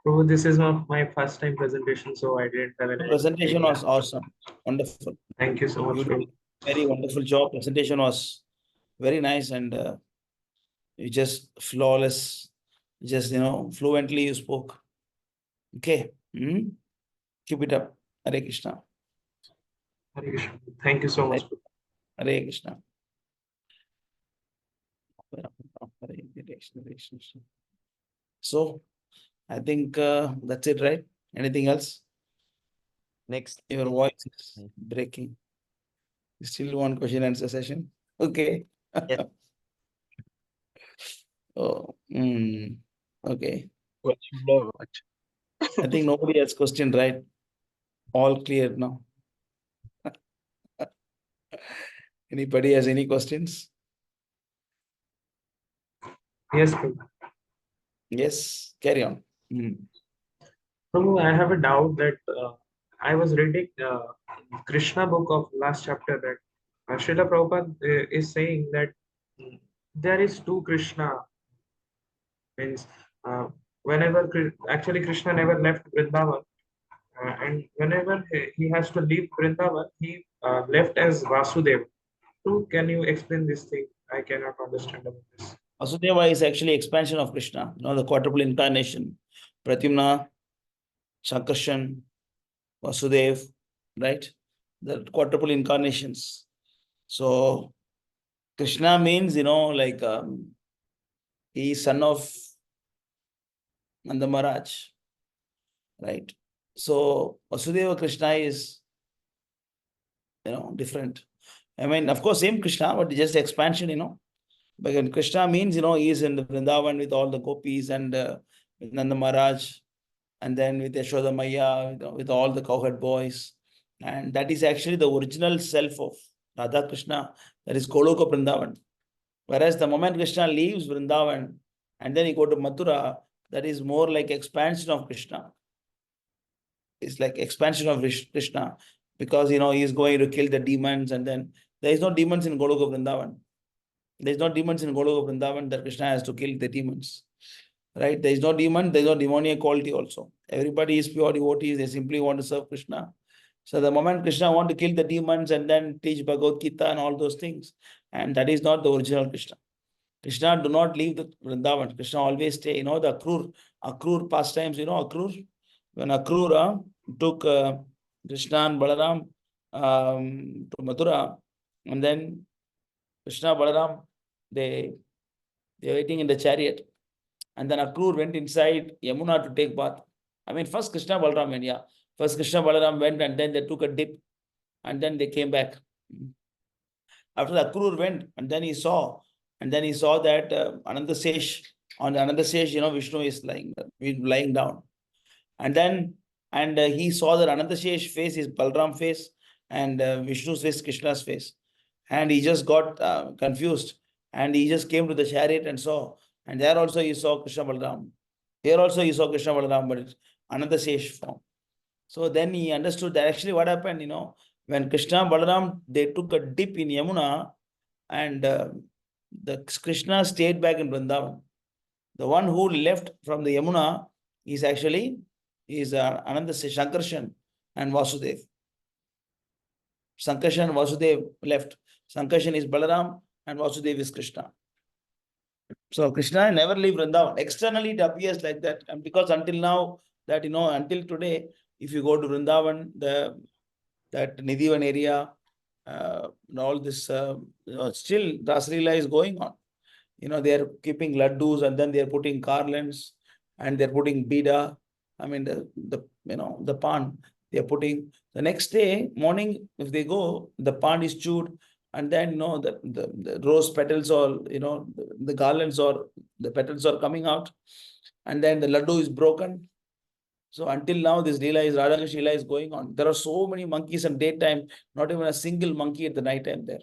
Prabhu, this is not my first time presentation, so I didn't have any. The presentation was awesome. Wonderful. Thank you so much, Prabhu. Very wonderful job. Presentation was very nice, and you just flawless. Just, fluently you spoke. Okay. Keep it up. Hare Krishna. Hare Krishna. Thank you so much. Hare Krishna. So, I think that's it, right? Anything else? Next. Your voice is breaking. Still one question answer session? Okay. Yes. Oh, okay. I think nobody has question, right? All clear now. Anybody has any questions? Yes, Prabhu. Yes, carry on. Prabhu, I have a doubt that I was reading Krishna book of last chapter that Srila Prabhupada is saying that there is two Krishna. Means whenever actually Krishna never left Vrindavan, and whenever he has to leave Vrindavan, he left as Vasudeva. So can you explain this thing? I cannot understand about this. Vasudeva is actually expansion of Krishna, the quadruple incarnation. Pratyumna, Sankarshan, Vasudev, right? The quadruple incarnations. So Krishna means, like he is son of Nanda Maharaj, right? So Vasudeva Krishna is, different. I mean, of course, same Krishna, but just expansion, Because Krishna means, he is in the Vrindavan with all the gopis and with Nanda Maharaj, and then with Yashoda Maya, with all the cowherd boys. And that is actually the original self of Radha Krishna, that is Goloka Vrindavan. Whereas the moment Krishna leaves Vrindavan and then he go to Mathura, that is more like expansion of Krishna. It's like expansion of Krishna, because he is going to kill the demons, and then there is no demons in Goloka Vrindavan. There is no demons in Goloka Vrindavan that Krishna has to kill the demons. Right? There is no demon, there is no demoniac quality also. Everybody is pure devotees, they simply want to serve Krishna. So the moment Krishna want to kill the demons and then teach Bhagavad Gita and all those things, and that is not the original Krishna. Krishna do not leave the Vrindavan. Krishna always stay. The Akrur pastimes, Akrur? When Akrura took Krishna and Balaram to Mathura, and then Krishna, Balaram, they were waiting in the chariot. And then Akrur went inside Yamuna to take bath. I mean, first Krishna, Balaram went, yeah. First Krishna, Balaram went, and then they took a dip, and then they came back. After Akrur went, and then he saw that Ananda Sesh, on the Ananda Sesh, Vishnu is lying down. And then, he saw that Ananda Sesh face is Balaram face, and Vishnu's face, Krishna's face. And he just got confused, and he just came to the chariot and saw. And there also he saw Krishna Balaram. Here also he saw Krishna Balaram, but it's Ananda Sesh form. So then he understood that actually what happened, when Krishna Balaram, they took a dip in Yamuna, and the Krishna stayed back in Vrindavan. The one who left from the Yamuna is actually Ananda Sankarshan and Vasudev. Sankarshan and Vasudev left. Sankarshan is Balaram and Vasudev is Krishna. So Krishna never leave Vrindavan. Externally it appears like that, and because until now, that until today, if you go to Vrindavan, that Nidhivan area, all this, still Rasalila is going on. They are keeping laddus, and then they are putting garlands, and they're putting bida. I mean, the pan they are putting. The next day morning, if they go, the pan is chewed, and then the rose petals, or the garlands, or the petals are coming out, and then the laddu is broken. So until now, this Radha Krishna Leela is going on. There are so many monkeys in daytime, not even a single monkey at the night time there.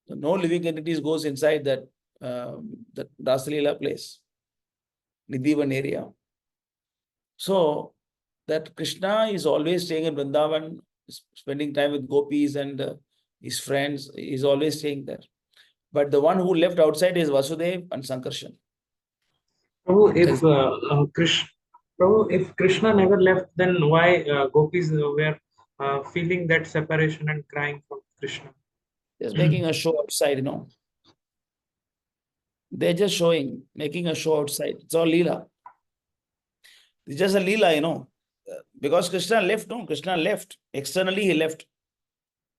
So no living entities goes inside that Rasalila place, Nidhivan area. So that Krishna is always staying in Vrindavan, spending time with gopis and his friends. He's always staying there. But the one who left outside is Vasudev and Sankarshan. Prabhu, if Krishna never left, then why gopis were feeling that separation and crying from Krishna? Just making a show outside, They're just making a show outside. It's all Leela. It's just a Leela, Because Krishna left, Krishna left. Externally, he left.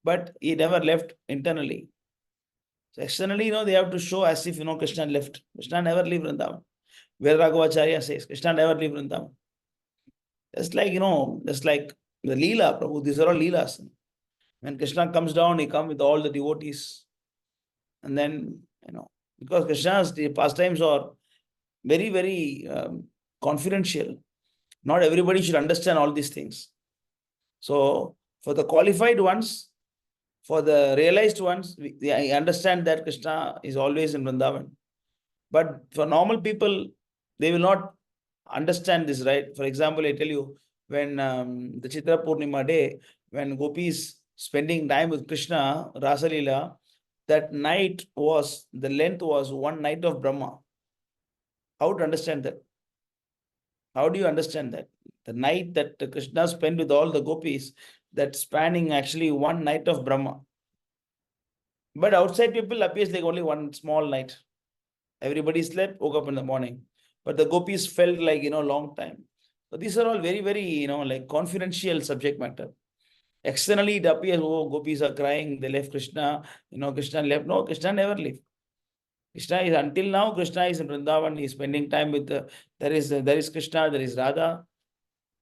But he never left internally. So externally, they have to show as if, Krishna left. Krishna never leave Vrindavan. Where Raghavacharya says, Krishna never leave Vrindavan. Just like, just like the Leela, Prabhu, these are all Leelas. When Krishna comes down, he comes with all the devotees. And then, because Krishna's pastimes are very, very confidential. Not everybody should understand all these things. So, for the qualified ones, for the realized ones, I understand that Krishna is always in Vrindavan. But for normal people, they will not understand this, right? For example, I tell you, when the Chitra Purnima day, when gopis spending time with Krishna, Rasalila, that night was, the length was one night of Brahma. How to understand that? How do you understand that? The night that Krishna spent with all the gopis, that spanning actually one night of Brahma. But outside people appears like only one small night. Everybody slept, woke up in the morning. But the gopis felt like, long time. So these are all very, very, like confidential subject matter. Externally, it appears, oh, gopis are crying, they left Krishna, Krishna left. No, Krishna never left. Krishna is, until now, Krishna is in Vrindavan, he is spending time with, there is Krishna, there is Radha,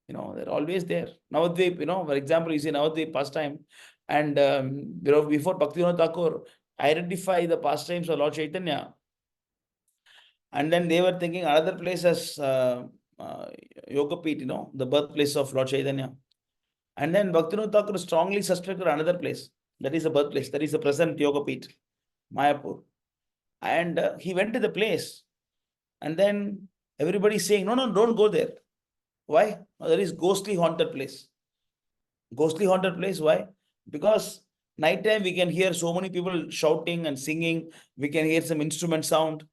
they're always there. Navadvip, for example, you see Navadvip pastime, and before Bhaktivinoda Thakur identify the pastimes of Lord Chaitanya, and then they were thinking another place as Yogapeeth, the birthplace of Lord Chaitanya. And then Bhaktivinoda Thakur strongly suspected another place. That is the birthplace. That is the present Yogapeeth, Mayapur. And he went to the place. And then everybody is saying, no, don't go there. Why? No, there is ghostly haunted place. Ghostly haunted place, why? Because nighttime we can hear so many people shouting and singing. We can hear some instrument sound.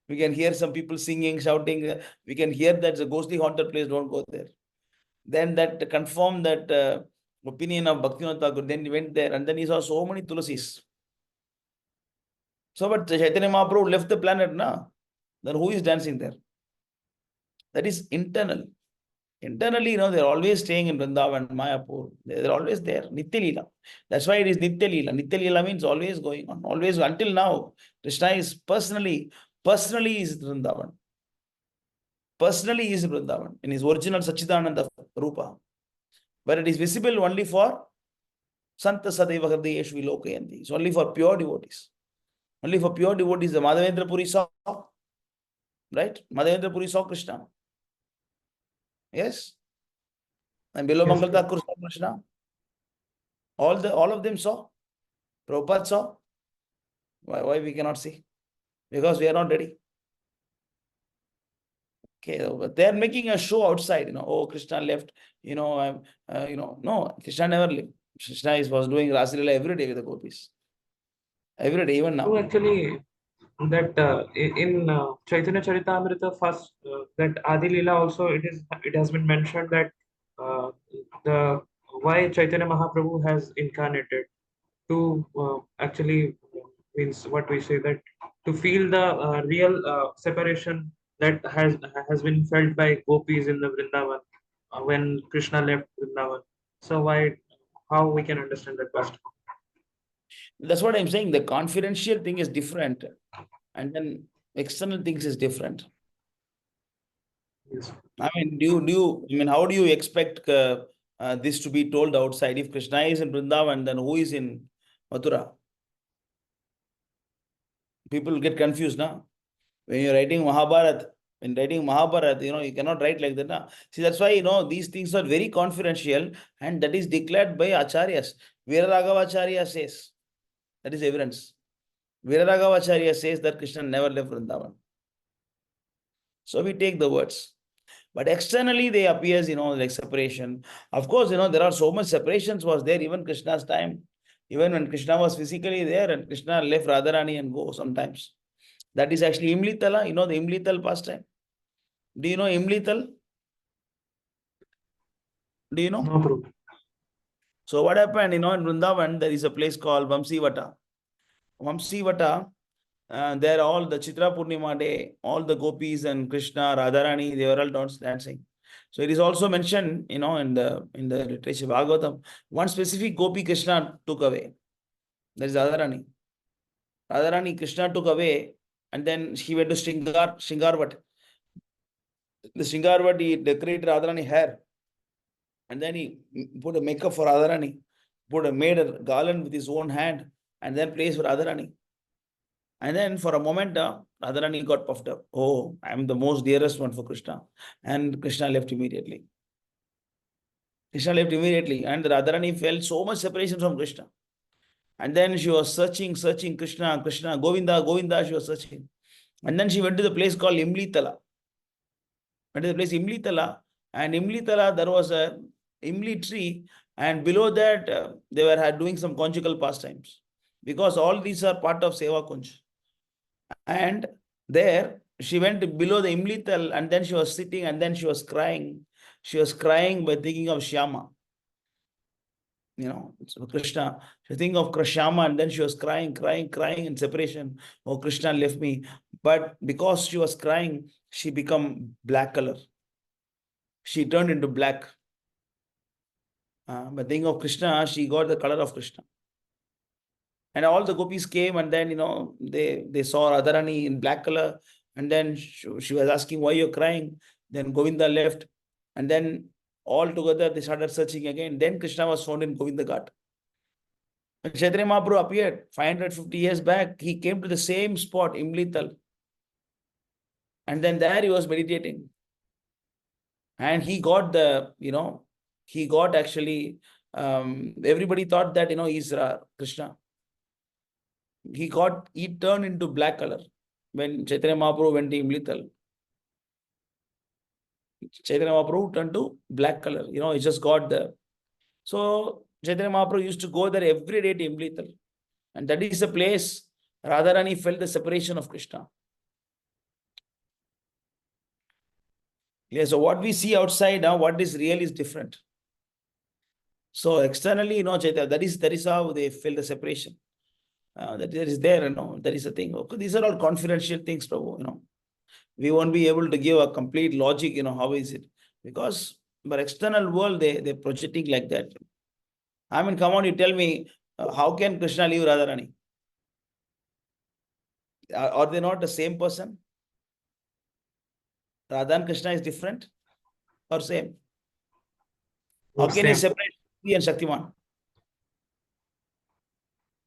We can hear some people singing, shouting. We can hear that it's a ghostly haunted place, don't go there. Then that confirmed that opinion of Bhaktivinoda Thakur. Then he went there and then he saw so many tulasis. So, but Chaitanya Mahaprabhu left the planet, na? Then who is dancing there? That is internal. Internally, they're always staying in Vrindavan, Mayapur. They're always there. Nitya Leela. That's why it is Nitya Leela. Nitya Leela means always going on. Always, until now, Krishna is personally is Vrindavan. Personally is Vrindavan in his original Sachidananda Rupa. But it is visible only for Santa Sadeva Hridayeshu Vilokayanti. It's only for pure devotees. Only for pure devotees. The Madhavendra Puri saw, right? Madhavendra Puri saw Krishna. Yes? And below Yes, Mangal Thakur saw Krishna. All of them saw. Prabhupada saw. Why we cannot see? Because we are not ready. Okay, but they are making a show outside, oh, Krishna left, no, Krishna never left. Krishna was doing Rasalila every day with the gopis. Every day, even now. So actually, that in Chaitanya Charitamrita first, that Adi Leela also, it has been mentioned that why Chaitanya Mahaprabhu has incarnated to actually means what we say, that to feel the real separation that has been felt by gopis in the Vrindavan when Krishna left Vrindavan. So how we can understand that first? That's what I'm saying. The confidential thing is different, and then external things is different. Yes. I mean, how do you expect this to be told outside? If Krishna is in Vrindavan, then who is in Mathura? People get confused now. When you're writing Mahabharata, you cannot write like that. Na? See, that's why, these things are very confidential, and that is declared by Acharyas. Veeraraghavacharya says, that is evidence. Veeraraghavacharya says that Krishna never left Vrindavan. So we take the words. But externally, they appears, like separation. Of course, there are so much separations was there even Krishna's time. Even when Krishna was physically there and Krishna left Radharani and go sometimes. That is actually Imlitala, the Imlital pastime. Do you know Imlital? Do you know? No, Prabhu. So what happened, in Vrindavan, there is a place called Vamsivata. Vamsivata, there all the Chitra Purnima day, all the gopis and Krishna, Radharani, they were all dancing. So it is also mentioned, in the literature Bhagavatam, one specific gopi Krishna took away. That is Radharani. Radharani Krishna took away, and then he went to Shingarvat. The Shingarvat, he decorated Radharani hair. And then he put a makeup for Radharani, made a garland with his own hand, and then placed for Radharani. And then for a moment, Radharani got puffed up. Oh, I am the most dearest one for Krishna. And Krishna left immediately. And Radharani felt so much separation from Krishna. And then she was searching Krishna, Govinda, she was searching. And then she went to the place called Imlitala. Went to the place Imlitala, and Imlitala, there was a Imli tree, and below that they were doing some conjugal pastimes, because all these are part of Seva Kunj. And there she went below the Imlital, and then she was sitting, and then she was crying. She was crying by thinking of Shyama. So Krishna. She think of Krishna, and then she was crying in separation. Oh, Krishna left me. But because she was crying, she become black color. She turned into black. But think of Krishna, she got the color of Krishna. And all the gopis came, and then they saw Radharani in black color, and then she was asking why you're crying. Then Govinda left, and then all together they started searching again. Then Krishna was found in Govinda Ghat. When Chaitanya Mahaprabhu appeared 550 years back, he came to the same spot, Imlital. And then there he was meditating. And he got actually, everybody thought that, he's Krishna. He turned into black color when Chaitanya Mahaprabhu went to Imlital. Chaitanya Mahaprabhu turned to black color. He just got there. So Chaitanya Mahaprabhu used to go there every day to Imlital. And that is the place Radharani felt the separation of Krishna. Yeah, so what we see outside now, what is real is different. So externally, Chaitanya, that is how they feel the separation. That is there, that is the thing. Okay, these are all confidential things, Prabhu, We won't be able to give a complete logic, how is it? Because but external world, they're projecting like that. I mean, come on, you tell me, how can Krishna leave Radharani? Are they not the same person? Radha and Krishna is different or same? How can you separate Shakti and Shaktiman?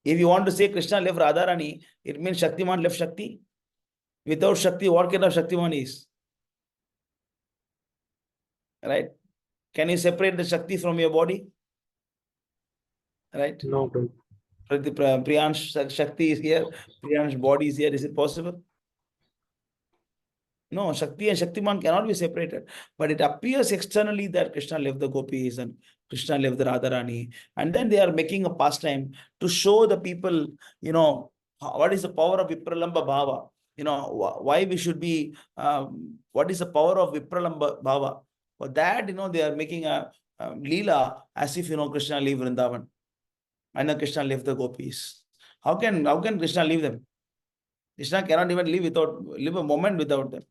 If you want to say Krishna left Radharani, it means Shaktiman left Shakti. Without Shakti, what kind of Shaktiman is? Right? Can you separate the Shakti from your body? Right? No, bro. Priyansh Shakti is here, Priyansh body is here. Is it possible? No, Shakti and Shaktiman cannot be separated. But it appears externally that Krishna left the gopis and Krishna left the Radharani. And then they are making a pastime to show the people, what is the power of Vipralamba Bhava. Why we should be, what is the power of Vipralamba Bhava. For that, they are making a Leela as if, Krishna leave Vrindavan. And then Krishna left the gopis. How can Krishna leave them? Krishna cannot even live a moment without them.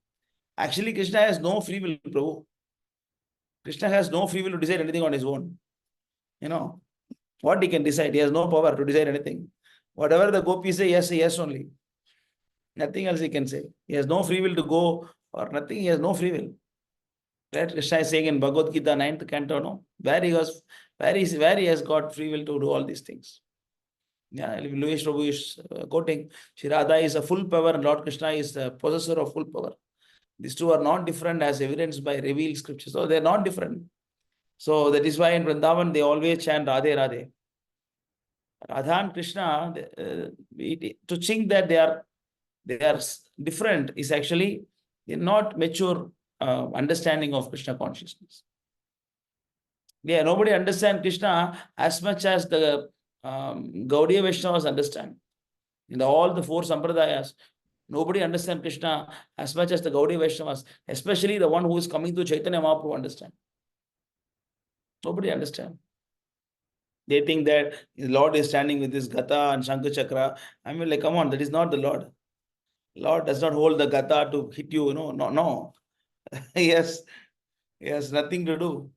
Actually, Krishna has no free will, Prabhu. Krishna has no free will to decide anything on his own. What he can decide? He has no power to decide anything. Whatever the gopis say yes only. Nothing else he can say. He has no free will to go or nothing. He has no free will. Right? Krishna is saying in Bhagavad Gita 9th canto, where he has got free will to do all these things. Yeah, Louis Prabhu is quoting, Shri Radha is a full power and Lord Krishna is the possessor of full power. These two are not different as evidenced by revealed scriptures. So they're not different. So that is why in Vrindavan they always chant Radhe Radhe. Radha and Krishna, to think that they are different is actually not mature understanding of Krishna consciousness. Yeah, nobody understands Krishna as much as the Gaudiya Vaishnavas understand. In all the four sampradayas, nobody understands Krishna as much as the Gaudiya Vaishnavas, especially the one who is coming to Chaitanya Mahaprabhu understand. Nobody understands. They think that the Lord is standing with his Gata and Shankha Chakra. I mean, like, come on, that is not the Lord. Lord does not hold the Gata to hit you, no. He has nothing to do.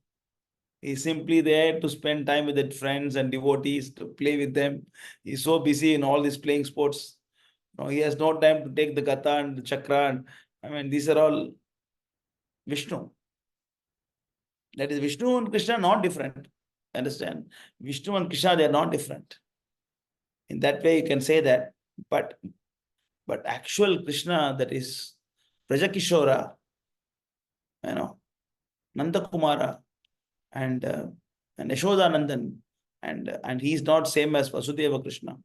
He's simply there to spend time with his friends and devotees, to play with them. He's so busy in all these playing sports. He has no time to take the Gata and the Chakra. These are all Vishnu. That is, Vishnu and Krishna are not different. Understand? Vishnu and Krishna, they are not different. In that way, you can say that. But actual Krishna, that is Prajakishora, Nanda Kumara, and Yashodanandan, and he is not same as Vasudeva Krishna.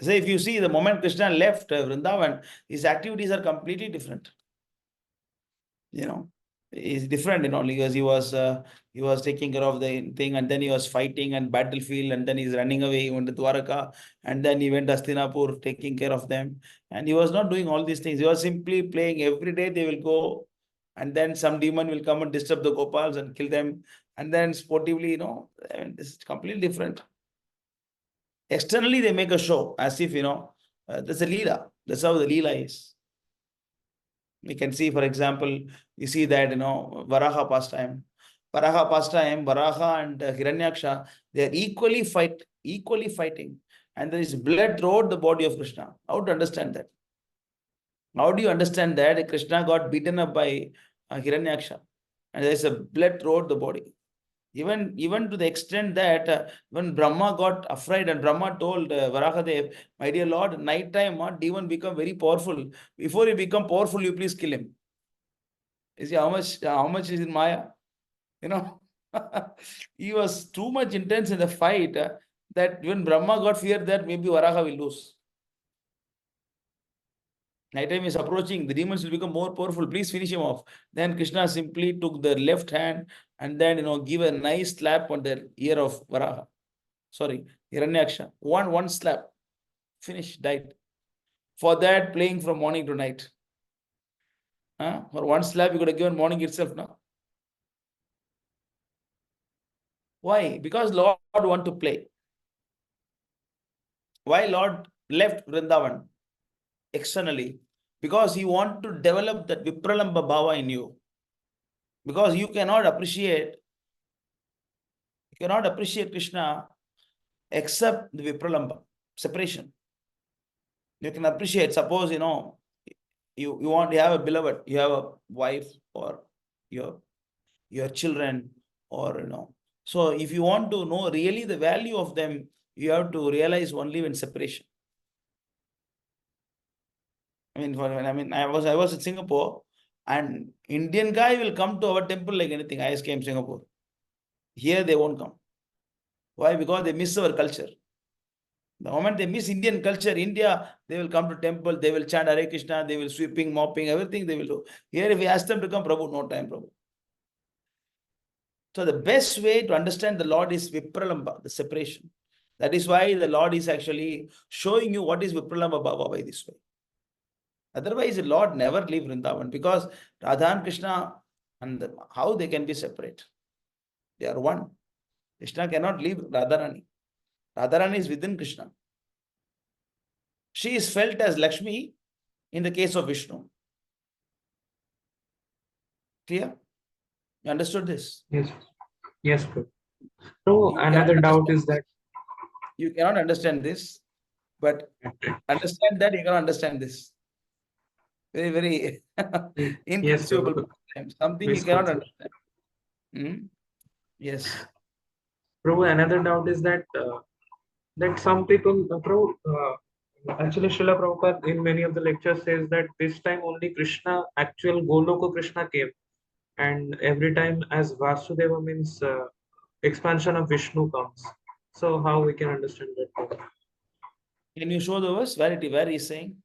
So if you see the moment Krishna left Vrindavan, his activities are completely different. Is different, because he was taking care of the thing, and then he was fighting and battlefield, and then he's running away. He went to Dwaraka, and then he went to Hastinapur, taking care of them. And he was not doing all these things. He was simply playing. Every day they will go, and then some demon will come and disturb the Gopals and kill them. And then sportively, this is completely different. Externally, they make a show as if, that's a Leela. That's how the Leela is. We can see, for example, you see that, Varaha pastime. Varaha and Hiranyaksha, they are equally fighting. And there is blood throughout the body of Krishna. How to understand that? How do you understand that Krishna got beaten up by Hiranyaksha? And there is a blood throughout the body. Even to the extent that when Brahma got afraid and Brahma told Varahadev, my dear Lord, night time, demon become very powerful. Before he become powerful, you please kill him. You see how much is in Maya? He was too much intense in the fight that even Brahma got feared that maybe Varaha will lose. Nighttime is approaching, the demons will become more powerful. Please finish him off. Then Krishna simply took the left hand and then give a nice slap on the ear of Varaha. Sorry, Hiranyaksha. One slap. Finish, died. For that, playing from morning to night. For one slap, you could have given morning itself now. Why? Because Lord want to play. Why Lord left Vrindavan externally? Because he want to develop that Vipralamba Bhava in you. Because you cannot appreciate Krishna except the Vipralamba, separation. You can appreciate, suppose, you want to have a beloved, you have a wife or your children, or, so if you want to know really the value of them, you have to realize only when separation. I was in Singapore, and Indian guy will come to our temple like anything. I came Singapore. Here they won't come. Why? Because they miss our culture. The moment they miss Indian culture, India, they will come to temple, they will chant Hare Krishna, they will sweeping, mopping, everything they will do. Here, if we ask them to come, Prabhu, no time, Prabhu. So the best way to understand the Lord is Vipralamba, the separation. That is why the Lord is actually showing you what is Vipralamba Bhava by this way. Otherwise, the Lord never leave Vrindavan, because Radha and Krishna, and how they can be separate? They are one. Krishna cannot leave Radharani. Radharani is within Krishna. She is felt as Lakshmi in the case of Vishnu. Clear? You understood this? Yes. Yes, bro. So another doubt is that you cannot understand this, but understand that you cannot understand this. Very, very inconceivable. Yes, something you cannot understand. Yes. Bro, another doubt is that some people, actually Srila Prabhupada in many of the lectures says that this time only Krishna, actual Goloka Krishna came, and every time as Vasudeva means expansion of Vishnu comes. So how we can understand that? Can you show the verse where he is saying?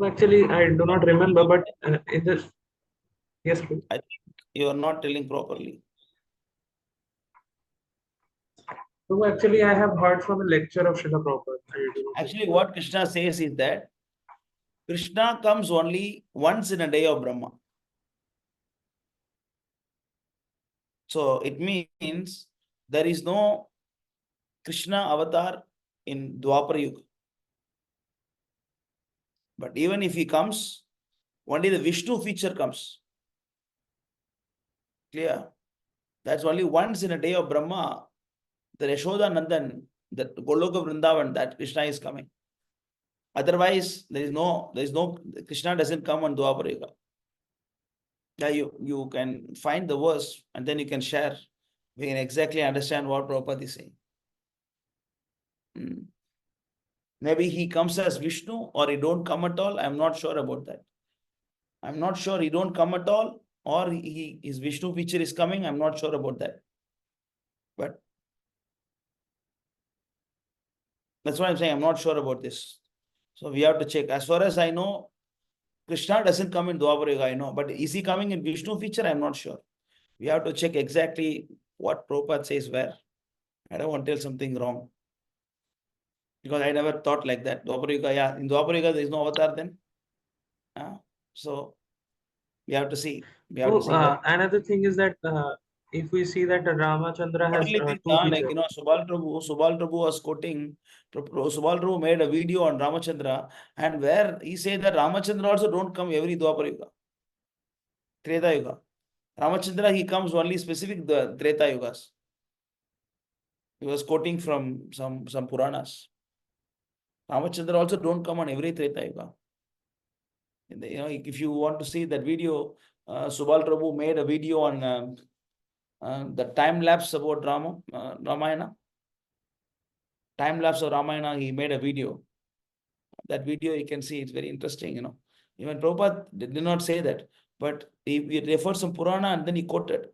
Actually, I do not remember, but in this, yes, please. I think you are not telling properly. So actually, I have heard from a lecture of Srila Prabhupada. Actually, what Krishna says is that Krishna comes only once in a day of Brahma. So it means there is no Krishna avatar in Dwapara Yuga. But even if he comes, only the Vishnu feature comes. Clear? That's only once in a day of Brahma, the Yashoda Nandan, the Goloka Vrindavan, that Krishna is coming. Otherwise, there is no Krishna doesn't come on Dwapara Yuga. Yeah, you can find the verse and then you can share. We can exactly understand what Prabhupada is saying. Maybe he comes as Vishnu or he don't come at all. I'm not sure about that. I'm not sure he don't come at all or his Vishnu feature is coming. I'm not sure about that. But That's what I'm saying. I'm not sure about this. So we have to check. As far as I know, Krishna doesn't come in Dwapara Yuga, I know. But is he coming in Vishnu feature? I'm not sure. We have to check exactly what Prabhupada says where. I don't want to tell something wrong. Because I never thought like that. Dwapara Yuga, yeah. In Dwapara Yuga, there is no avatar then. So we have to see. We have to see that. Another thing is that if we see that Ramachandra Not has only this, two like, features. Subal Prabhu was quoting, Subal Prabhu made a video on Ramachandra, and where he said that Ramachandra also don't come every Dwapara Yuga, Treta Yuga. Ramachandra, he comes only specific the Treta Yugas. He was quoting from some Puranas. Ramachandra also don't come on every Treta Yuga. If you want to see that video, Subal Prabhu made a video on the time lapse about Ramayana. Time lapse of Ramayana, he made a video. That video you can see, it's very interesting, Even Prabhupada did not say that, but he referred some Purana and then he quoted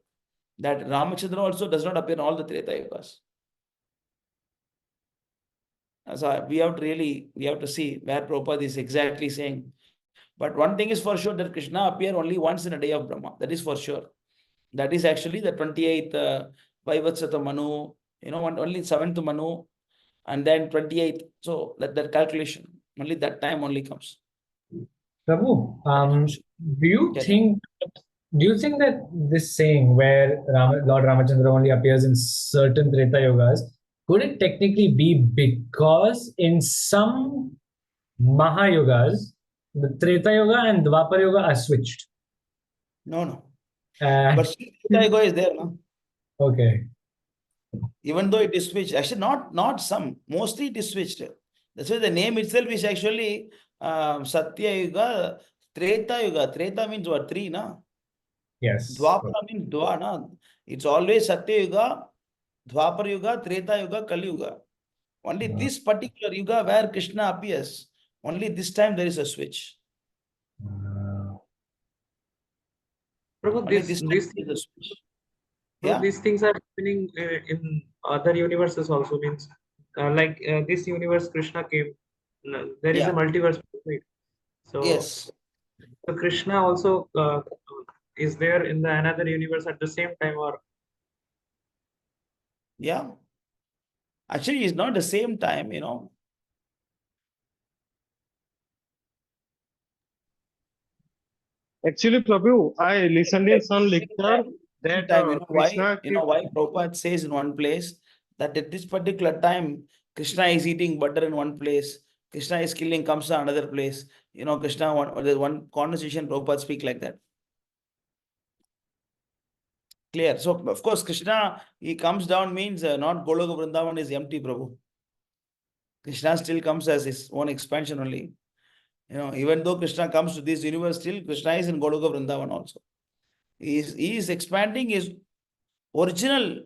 that Ramachandra also does not appear in all the Treta Yugas. So we have to see where Prabhupada is exactly saying. But one thing is for sure that Krishna appear only once in a day of Brahma. That is for sure. That is actually the 28th Vaivatsata Manu, only 7th Manu, and then 28th. So that calculation, only that time only comes. Prabhu, do you think that this saying where Lord Ramachandra only appears in certain Treta Yogas, could it technically be because in some Mahayogas, the Treta Yoga and Dwapara Yoga are switched? No. But Treta Yoga is there, no? Okay. Even though it is switched, actually not some, mostly it is switched. That's why the name itself is actually Satya Yuga, Treta Yuga. Treta means what? 3, na? Yes. Dwapara means Dwa, na? It's always Satya Yuga, Dwapara Yuga, Treta Yuga, Kali Yuga. Only this particular Yuga where Krishna appears, only this time there is a switch. Prabhu, these things are happening in other universes also. Means this universe Krishna came, there is a multiverse, right? So yes. So Krishna also is there in the another universe at the same time, or? Yeah. Actually, it's not the same time, Actually, Prabhu, I listened in some lecture that why Prabhupada says in one place that at this particular time, Krishna is eating butter in one place, Krishna is killing Kamsa another place. Krishna, there's one conversation Prabhupada speak like that. Clear. So, of course, Krishna, he comes down means not Goloka Vrindavan is empty, Prabhu. Krishna still comes as his own expansion only. Even though Krishna comes to this universe, still Krishna is in Goloka Vrindavan also. He is expanding his original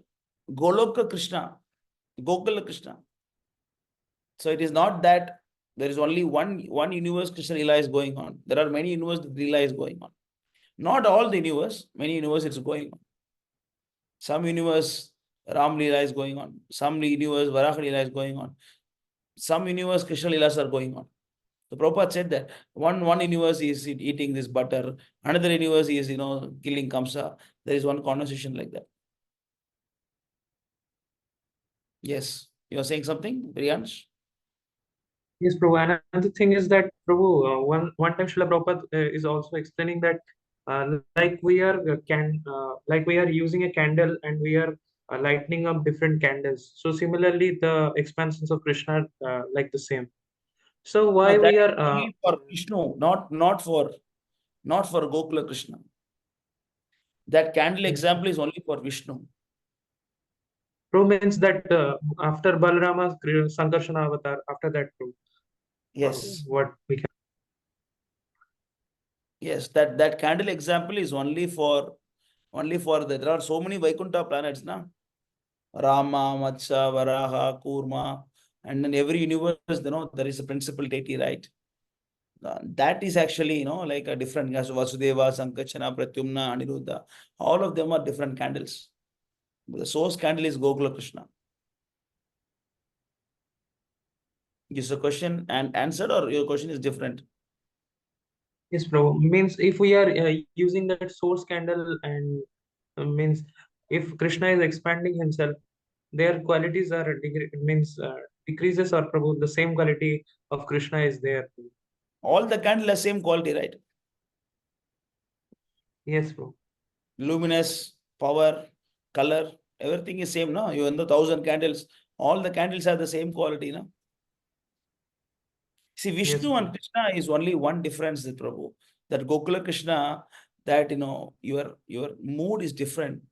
Goloka Krishna, Gokula Krishna. So it is not that there is only one universe Krishna Leela is going on. There are many universes Leela is going on. Not all the universe, many universes it's going on. Some universe Ram Leela is going on. Some universe Varaha Leela is going on. Some universe Krishna Leelas are going on. So Prabhupada said that one universe is eating this butter, another universe is killing Kamsa. There is one conversation like that. Yes, you are saying something, Priyansh? Yes, Prabhu. Another thing is that Prabhu, one time Srila Prabhupada is also explaining that like we are using a candle and we are lighting up different candles. So similarly, the expansions of Krishna are like the same. So why we are only for Vishnu, not for Gokula Krishna. That candle example is only for Vishnu. Prabhu means that after Balarama's Sankarshana avatar, after that, Prabhu. Yes. What we can. Yes, that candle example is only for there are so many Vaikuntha planets, na? Rama, Matsya, Varaha, Kurma, and then every universe, there is a principal deity, right? That is actually, like a different, Vasudeva, Sankachana, Pratyumna, Aniruddha. All of them are different candles. The source candle is Gokula Krishna. Is the question and answered, or your question is different? Yes, Prabhu. Means if we are using that source candle and means if Krishna is expanding himself, their qualities are decreases, or Prabhu, the same quality of Krishna is there. All the candle has same quality, right? Yes, Prabhu. Luminous, power, color, everything is same, no? You know, 1,000 candles, all the candles have the same quality, no? See, Vishnu and Krishna is only one difference, Prabhu. That Gokula Krishna, that your mood is different,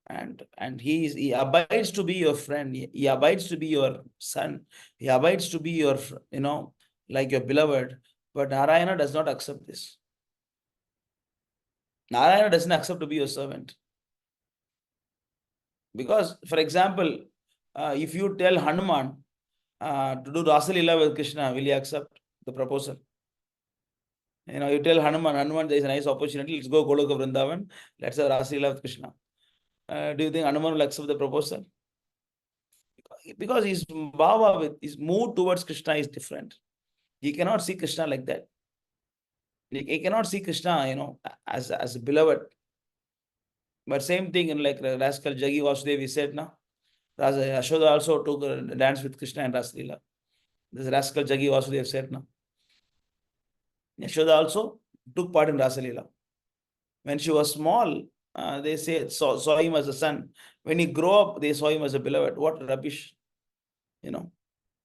and he abides to be your friend. He abides to be your son. He abides to be your like your beloved. But Narayana does not accept this. Narayana doesn't accept to be your servant. Because, for example, if you tell Hanuman to do Rasalila with Krishna, will he accept the proposal? You tell Hanuman, there is a nice opportunity. Let's go Goloka Vrindavan. Let's have Rasalila with Krishna. Do you think Hanuman will accept the proposal? Because his bhava, with his mood towards Krishna is different. He cannot see Krishna like that. He cannot see Krishna, as a beloved. But same thing in like Rascal Jagi Vasudev, he said, no? Yashoda also took a dance with Krishna and Rasalila. This rascal Jagi Vasudev said, no? Yashoda also took part in Rasalila. When she was small, they saw him as a son. When he grew up, they saw him as a beloved. What rubbish,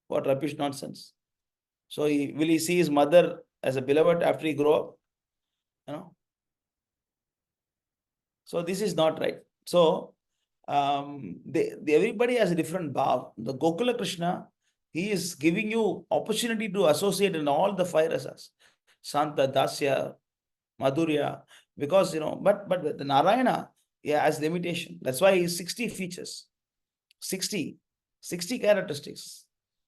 what rubbish nonsense. So will he see his mother as a beloved after he grow up? So this is not right. So everybody has a different bhav. The Gokula Krishna, he is giving you opportunity to associate in all the five rasas. Santa, Dasya, Madhurya, because but the Narayana, has limitation. That's why he's 60 features. 60 characteristics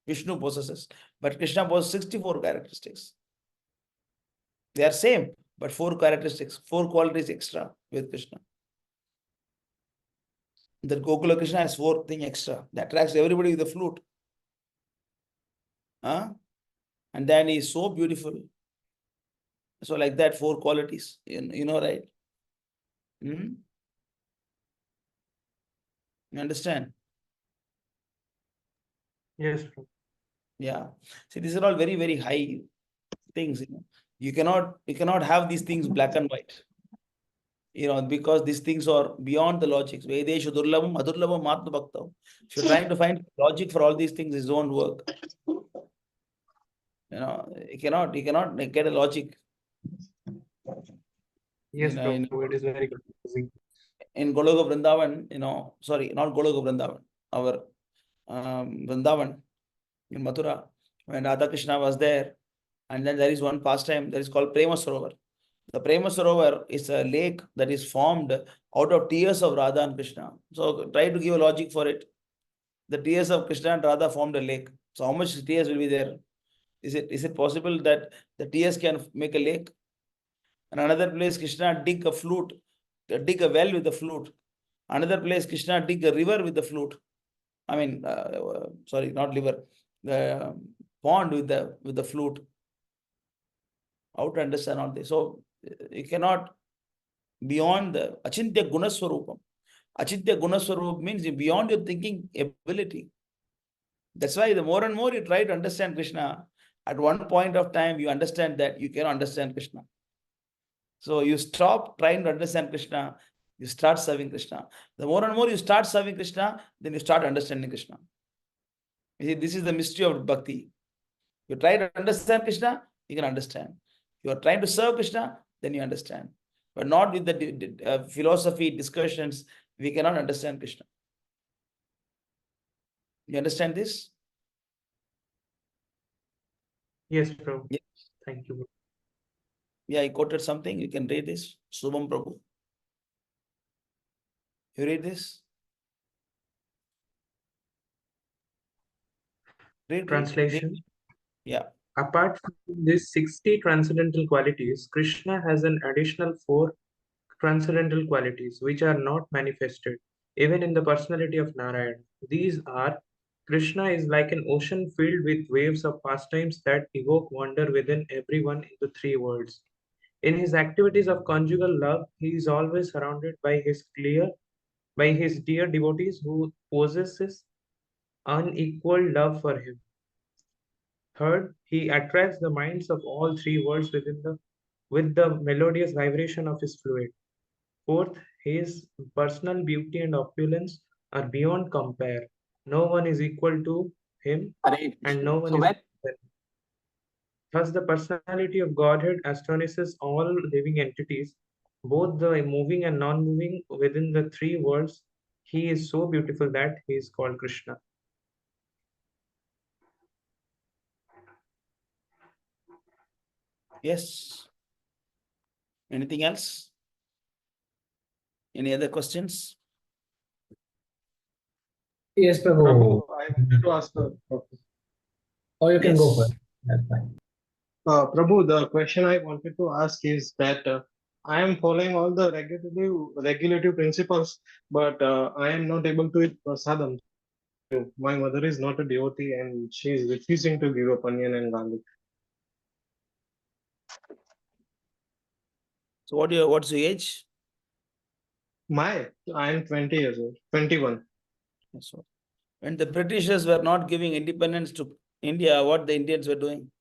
Vishnu possesses, but Krishna possesses 64 characteristics. They are same, but 4 characteristics, 4 qualities extra with Krishna. The Gokula Krishna has 4 things extra that attracts everybody with the flute. And then he is so beautiful. So like that, 4 qualities, right? You understand? Yes. Yeah. See, these are all very, very high things. You cannot have these things black and white. Because these things are beyond the logics. Vedeshu durlabam adurlabam matma bhaktav. If you're trying to find logic for all these things, it won't work. You cannot get a logic. Yes, it is very confusing. In Goloka Vrindavan, sorry, not Goloka Vrindavan, our Vrindavan in Mathura, when Radha Krishna was there, and then there is one pastime that is called Prema Sarovar. The Prema Sarovar is a lake that is formed out of tears of Radha and Krishna. So try to give a logic for it. The tears of Krishna and Radha formed a lake. So how much tears will be there? Is it possible that the tears can make a lake? And another place, Krishna dig a well with the flute. Another place, Krishna dig a river with the flute. I mean, sorry, not river, the pond with the flute. How to understand all this? So you cannot beyond the Achintya Gunaswarupam. Achintya Gunaswarup means beyond your thinking ability. That's why the more and more you try to understand Krishna, at one point of time you understand that you cannot understand Krishna. So you stop trying to understand Krishna, you start serving Krishna. The more and more you start serving Krishna, then you start understanding Krishna. You see, this is the mystery of bhakti. You try to understand Krishna, you can understand. You are trying to serve Krishna, then you understand. But not with the philosophy discussions, we cannot understand Krishna. You understand this? Yes, Prabhu. Yes. Thank you. Yeah, I quoted something. You can read this. Subham Prabhu. You read this? Translation. Yeah. Apart from these 60 transcendental qualities, Krishna has an additional 4 transcendental qualities which are not manifested even in the personality of Narayana. These are Krishna is like an ocean filled with waves of pastimes that evoke wonder within everyone in the three worlds. In his activities of conjugal love, he is always surrounded by his dear devotees who possesses unequaled love for him. Third, he attracts the minds of all three worlds with the melodious vibration of his fluid. Fourth, his personal beauty and opulence are beyond compare. No one is equal to him, and no one So is when better than him. Thus, the personality of Godhead astonishes all living entities, both the moving and non-moving within the three worlds. He is so beautiful that he is called Krishna. yes. Anything else? Any other questions? Yes, Prabhu. Prabhu, I wanted to ask a question. Or you can go Yes. first. That's fine. Prabhu, the question I wanted to ask is that I am following all the regulative principles, but I am not able to eat prasadam. My mother is not a devotee and she is refusing to give up onion and garlic. So what's your age? I am 20 years old, 21. So when the Britishers were not giving independence to India, what the Indians were doing?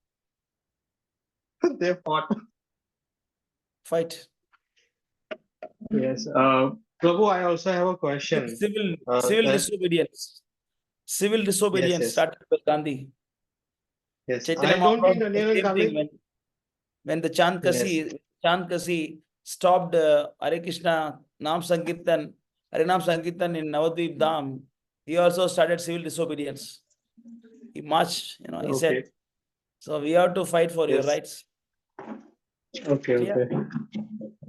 They fought. Fight. Yes. Prabhu, I also have a question. Civil disobedience. Civil disobedience yes. started by Gandhi. Yes. Chaitanya I don't Mahaprabhu eat did onion the and same thing garlic. when the Yes. Chandkasi stopped Hare Krishna Nam Sankirtan, Harinam Sankirtan in Navadvip Dham. He also started civil disobedience. He marched, he Okay. said, so we have to fight for your Yes. rights. Okay. Yeah. Okay.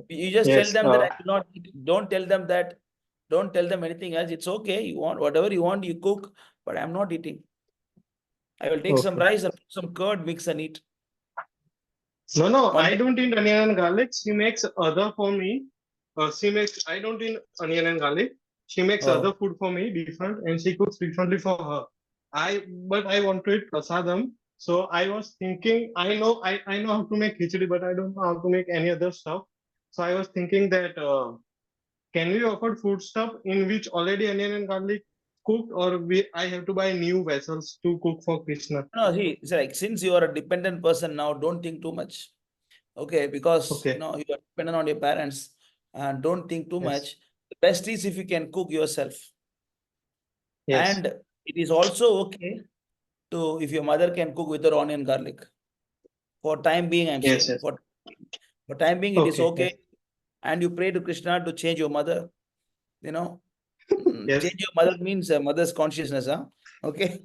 You just Yes. tell them that I will not eat. Don't tell them that. Don't tell them anything else. It's okay. You want whatever you want, you cook, but I'm not eating. I will take some Okay. rice and put some curd, mix and eat. No, One I day. don't eat onion and garlic. She makes other for me. I don't eat onion and garlic. She makes other food for me different, and she cooks differently for her. But I want to eat prasadam. So I was thinking, I know how to make khichdi, but I don't know how to make any other stuff. So I was thinking that can we offer food stuff in which already onion and garlic cooked, or I have to buy new vessels to cook for Krishna? No, see, it's like since you are a dependent person now, don't think too much. Okay, because Okay. you are dependent on your parents and don't think too Yes. much. The best is if you can cook yourself. Yes. And it is also okay to if your mother can cook with her onion garlic. For time being, I'm Yes. saying. Yes. For time being, it is Okay. okay. Yes. And you pray to Krishna to change your mother. Yes. Change your mother means mother's consciousness, huh? Okay.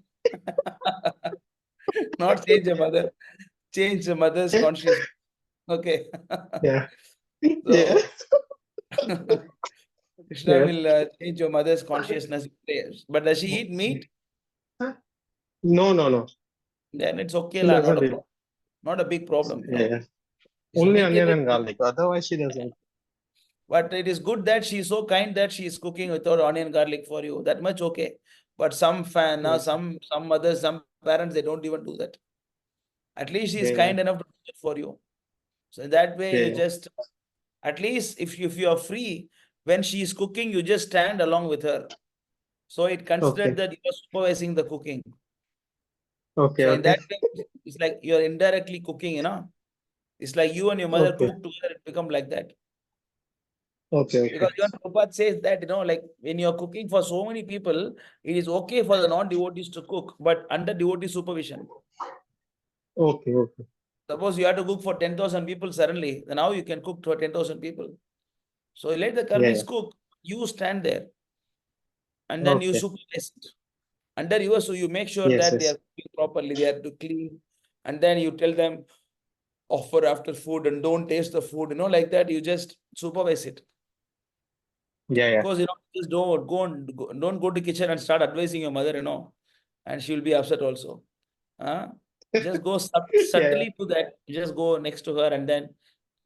Not change your mother, change the mother's consciousness. Okay. Yeah. So Yeah. Krishna Yes. will change your mother's consciousness. But does she eat meat? No, no, no. Then it's okay, She la, not doesn't a eat. problem. Not a big problem, Yeah. You Only make it. onion and garlic. Otherwise, she doesn't. But it is good that she is so kind that she is cooking without onion garlic for you. That much okay. But some now Okay. some mothers, some parents, they don't even do that. At least she is Yeah. Yeah. kind enough to do it for you. So that way you Yeah. just, at least if you are free, when she is cooking, you just stand along with her. So it considered Okay. that you are supervising the cooking. Okay. So in Okay. that way, it's like you're indirectly cooking, It's like you and your mother Okay. cook together, it become like that. Okay. Because Okay. even Prabhupada says that, like when you're cooking for so many people, it is okay for the non-devotees to cook, but under devotee supervision. Okay. Okay. Suppose you have to cook for 10,000 people suddenly, then now you can cook for 10,000 people. So let the Yeah. karmis Yeah. cook, you stand there, and then you Okay. supervise it. Under you, so you make sure Yes. that they Yes. are cooking properly, they are to clean, and then you tell them offer after food and don't taste the food, like that. You just supervise it. Yeah. Yeah. Because just don't go to kitchen and start advising your mother, and she will be upset also. Just go Yeah. subtly to that. You just go next to her and then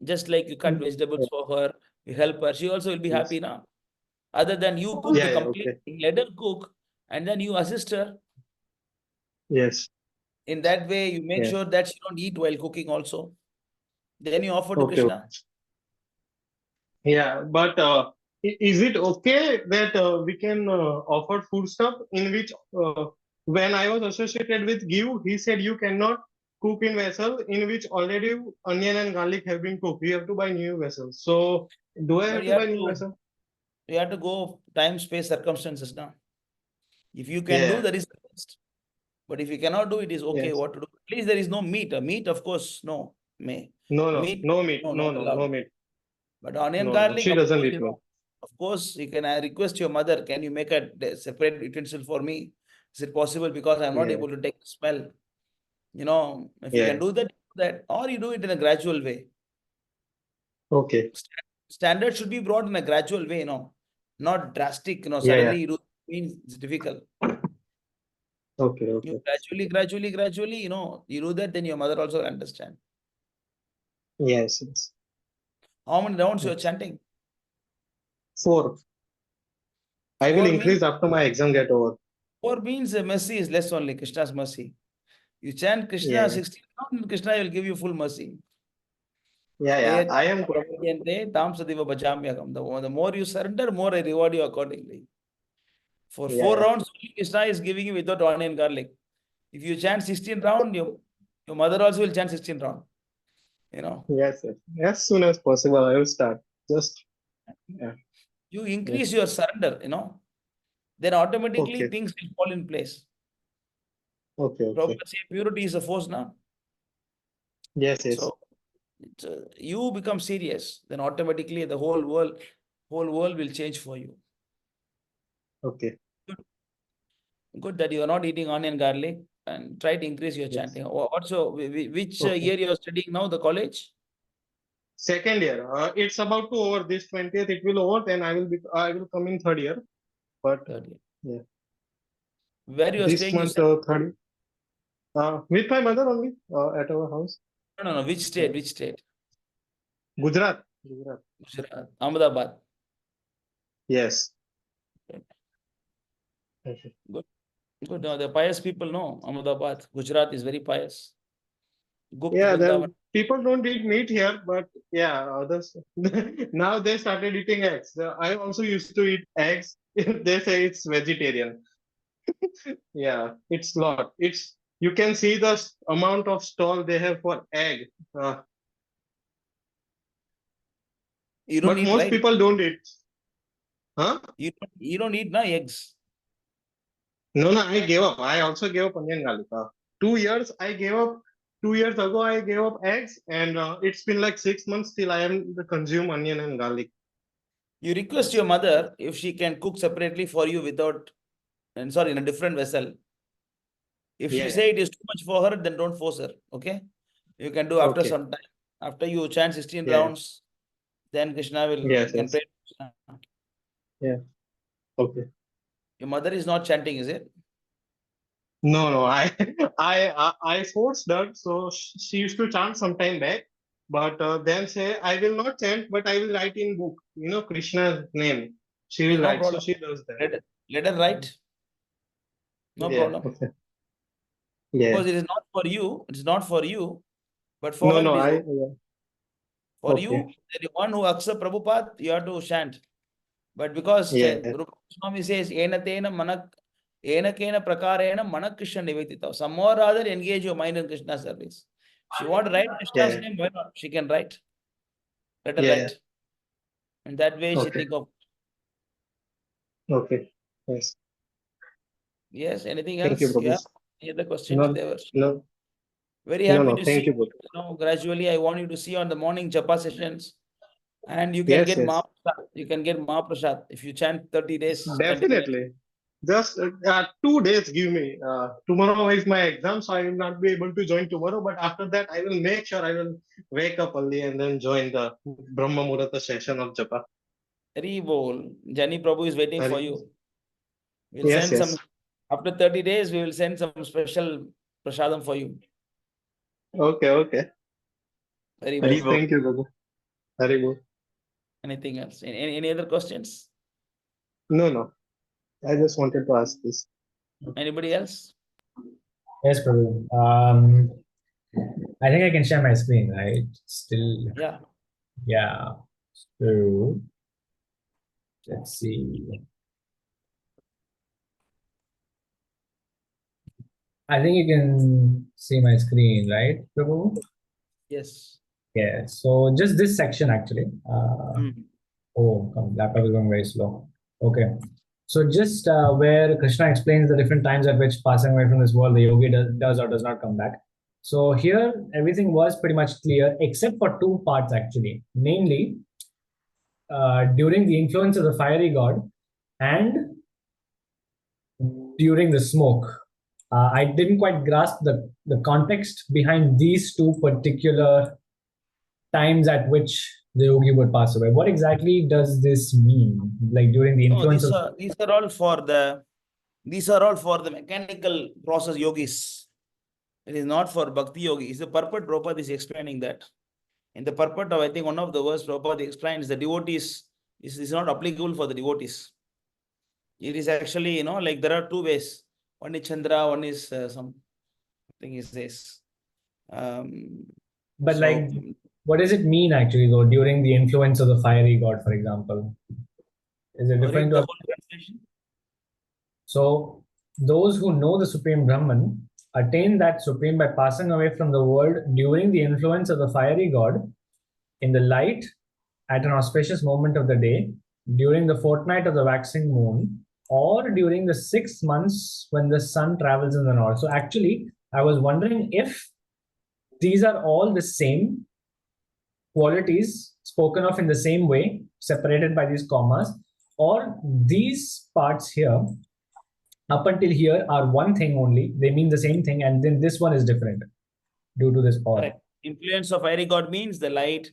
just like you cut vegetables for her, you help her. She also will be Yes. happy now. Other than you cook the Yeah. Yeah. complete Okay. thing, let her cook and then you assist her. Yes. In that way, you make Yeah. sure that she don't eat while cooking also. Then you offer to Okay. Krishna. Yeah, but is it okay that we can offer food stuff in which when I was associated with Give, he said you cannot cook in vessel in which already onion and garlic have been cooked. You have to buy new vessels. So do I But have to buy new vessel? you have to go time, space, circumstances now. If you can do, Yeah. that is the best. But if you cannot do, it is okay. Yes. What to do? At least there is no meat. Meat, of course, no. No, Meat, no meat. no, No, not no, no allowed. meat. But onion, No, garlic, she of doesn't course, eat meat. of course, you can request your mother, can you make a separate utensil for me? Is it possible? Because I'm not Yeah. able to take the smell. If you Yeah. can do that, or you do it in a gradual way. Okay. Standard should be brought in a gradual way, not drastic, Yeah. suddenly you do means it's difficult. Okay. You Okay. gradually, you do that, then your mother also will understand. Yes. Yes. How many rounds you are Yes. chanting? 4. I will 4 means increase after my exam get over. 4 means mercy is less only, Krishna's mercy. You chant Krishna Yeah. 16 rounds, Krishna will give you full mercy. Yeah. Yeah. I am. The more you surrender, more I reward you accordingly. For Yeah. 4 Yeah. rounds, Krishna is giving you without onion and garlic. If you chant 16 round, your mother also will chant 16 round. Yes, yes. As soon as possible, I will start. Just yeah. You increase your surrender, then automatically Okay. things will fall in place. Okay. Okay. Prabhupada say purity is a force now. Yes. Yes. So you become serious, then automatically the whole world will change for you. Okay. Good that you are not eating onion garlic, and try to increase your Yes. chanting. Also, which Okay. year you are studying now? The college? Second year. It's about to over this 20th. It will over. Then I will come in third year. But Third year. yeah, Where you are this staying? You month said? third. With my mother only. At our house. No. Which state? Yeah. Which state? Gujarat. Gujarat. Ahmedabad. Yes. Okay. Good. Good. Now the pious people know Ahmedabad. Gujarat is very pious. Gupt Yeah, Vrindavan. people don't eat meat here, but yeah, others now they started eating eggs. I also used to eat eggs. They say it's vegetarian. Yeah, it's lot. It's you can see the amount of stall they have for egg. You don't But eat, most right? people don't eat. Huh? You don't eat eggs. No, I gave up. I also gave up onion garlic. 2 years I gave up. 2 years ago I gave up eggs, and it's been like 6 months till I am to consume onion and garlic. You request your mother if she can cook separately for you in a different vessel. If she say it is too much for her, then don't force her. Okay? You can do after some time. After you chant 16 rounds, then Krishna will Yes, can yes. pray. Yeah. Okay. Your mother is not chanting, is it? No. I forced her. So she used to chant some time back, but then say I will not chant, but I will write in book. Krishna's name. She will No write. So problem. she does that. Let her write. No Yeah. problem. Okay. Yeah. Because it is not for you. It's not for you, but for her No. it is. For Okay. you, the one who accepts Prabhupada, you have to chant. But because Guru Swami says, Ena kena prakarena manak Krishna nivedita. Some more rather engage your mind in Krishna service. If you want to write Krishna's name, why not? She can write. Let her write. And that way she think of. Okay. Yes. Yes, anything Thank you, else? Yeah. Prabhu. Any other questions? No. Very happy to Thank see you, Prabhu. you. Gradually, I want you to see on the morning japa sessions. And you can Yes, get yes. Mahaprasad. You can get Mahaprasad if you chant 30 days. Definitely. Just 2 days give me. Tomorrow is my exam, so I will not be able to join tomorrow. But after that, I will make sure I will wake up early and then join the Brahma Murata session of Japa. Hari bol. Jani Prabhu is waiting for you. We'll Yes, send yes. some. After 30 days, we will send some special prasadam for you. Okay. Hari bol. Thank you, Prabhu. Haribol. Anything else? Any other questions? No. I just wanted to ask this. Anybody else? Yes, Prabhu. I think I can share my screen, right? Still. Yeah. Yeah. So let's see. I think you can see my screen, right, Prabhu? Yes. Yeah. So just this section actually. Oh, laptop is going very slow. Okay. So just where Krishna explains the different times at which passing away from this world, the yogi does or does not come back. So here everything was pretty much clear except for two parts actually. Namely, during the influence of the fiery god and during the smoke. I didn't quite grasp the context behind these two particular times at which the yogi would pass away. What exactly does this mean? Like during the No, influence these of are all for the mechanical process yogis. It is not for bhakti yogis. The purport Prabhupada is explaining that. In the purport of, I think, one of the verse Prabhupada explains the devotees is not applicable for the devotees. It is actually, like there are two ways. One is Chandra, one is something is this. But like, what does it mean actually though during the influence of the fiery god, for example? Is it referring to? So those who know the Supreme Brahman attain that Supreme by passing away from the world during the influence of the fiery god in the light at an auspicious moment of the day, during the fortnight of the waxing moon, or during the 6 months when the sun travels in the north. So actually, I was wondering if these are all the same qualities spoken of in the same way, separated by these commas, or these parts here up until here are one thing only. They mean the same thing, and then this one is different due to this or. Correct. Influence of fiery god means the light.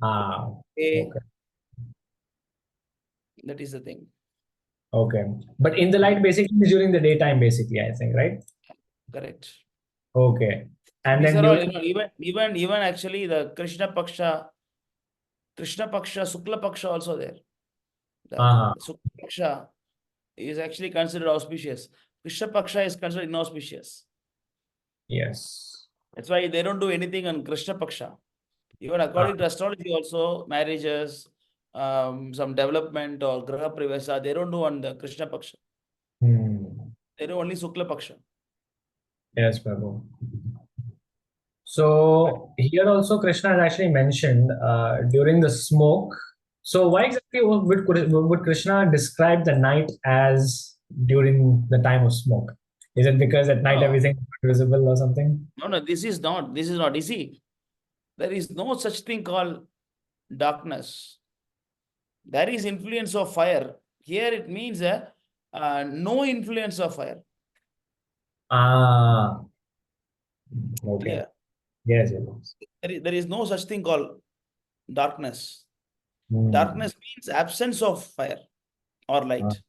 Okay. That is the thing. Okay. But in the light basically is during the daytime, basically, I think, right? Correct. Okay. And These then are all, even actually the Krishna Paksha, Sukla Paksha also there. The Sukla Paksha is actually considered auspicious. Krishna Paksha is considered inauspicious. Yes. That's why they don't do anything on Krishna Paksha. Even according to astrology also, marriages, some development or Graha Privesa, they don't do on the Krishna Paksha. They do only Sukla Paksha. Yes, Prabhu. So here also Krishna has actually mentioned during the smoke. So why exactly would Krishna describe the night as during the time of smoke? Is it because at night everything is visible or something? No, this is not. This is not. You see, there is no such thing called darkness. There is influence of fire. Here it means no influence of fire. Okay. Clear? Yes, yes. There is no such thing called darkness. Darkness means absence of fire or light.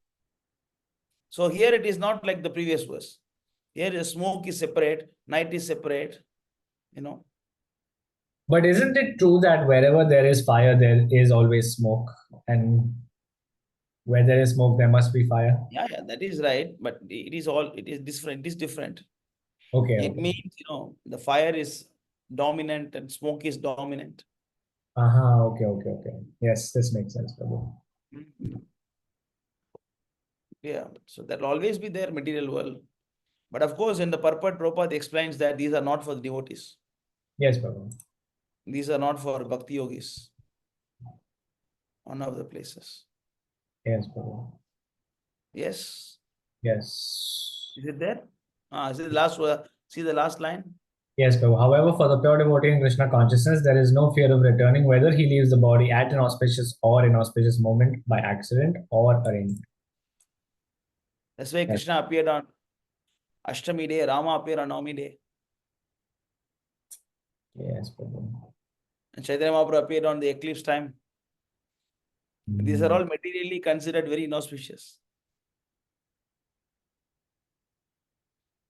So here it is not like the previous verse. Here the smoke is separate, night is separate, But isn't it true that wherever there is fire, there is always smoke? And where there is smoke, there must be fire? Yeah, that is right. But it is different. It is different. Okay. It means, the fire is dominant and smoke is dominant. Okay. Yes, this makes sense, Prabhu. Yeah, so that will always be there, material world. But of course, in the purport, Prabhupada explains that these are not for the devotees. Yes, Prabhu. These are not for bhakti yogis. One of the places. Yes, Prabhu. Yes. Yes. Is it there? Is it the last? See the last line? Yes, Prabhu. However, for the pure devotee in Krishna consciousness, there is no fear of returning, whether he leaves the body at an auspicious or inauspicious moment by accident or arrangement. That's why Krishna appeared on Ashtami day, Rama appeared on Navami day. Yes, Prabhu. And Chaitanya Mahaprabhu appeared on the eclipse time. These are all materially considered very inauspicious.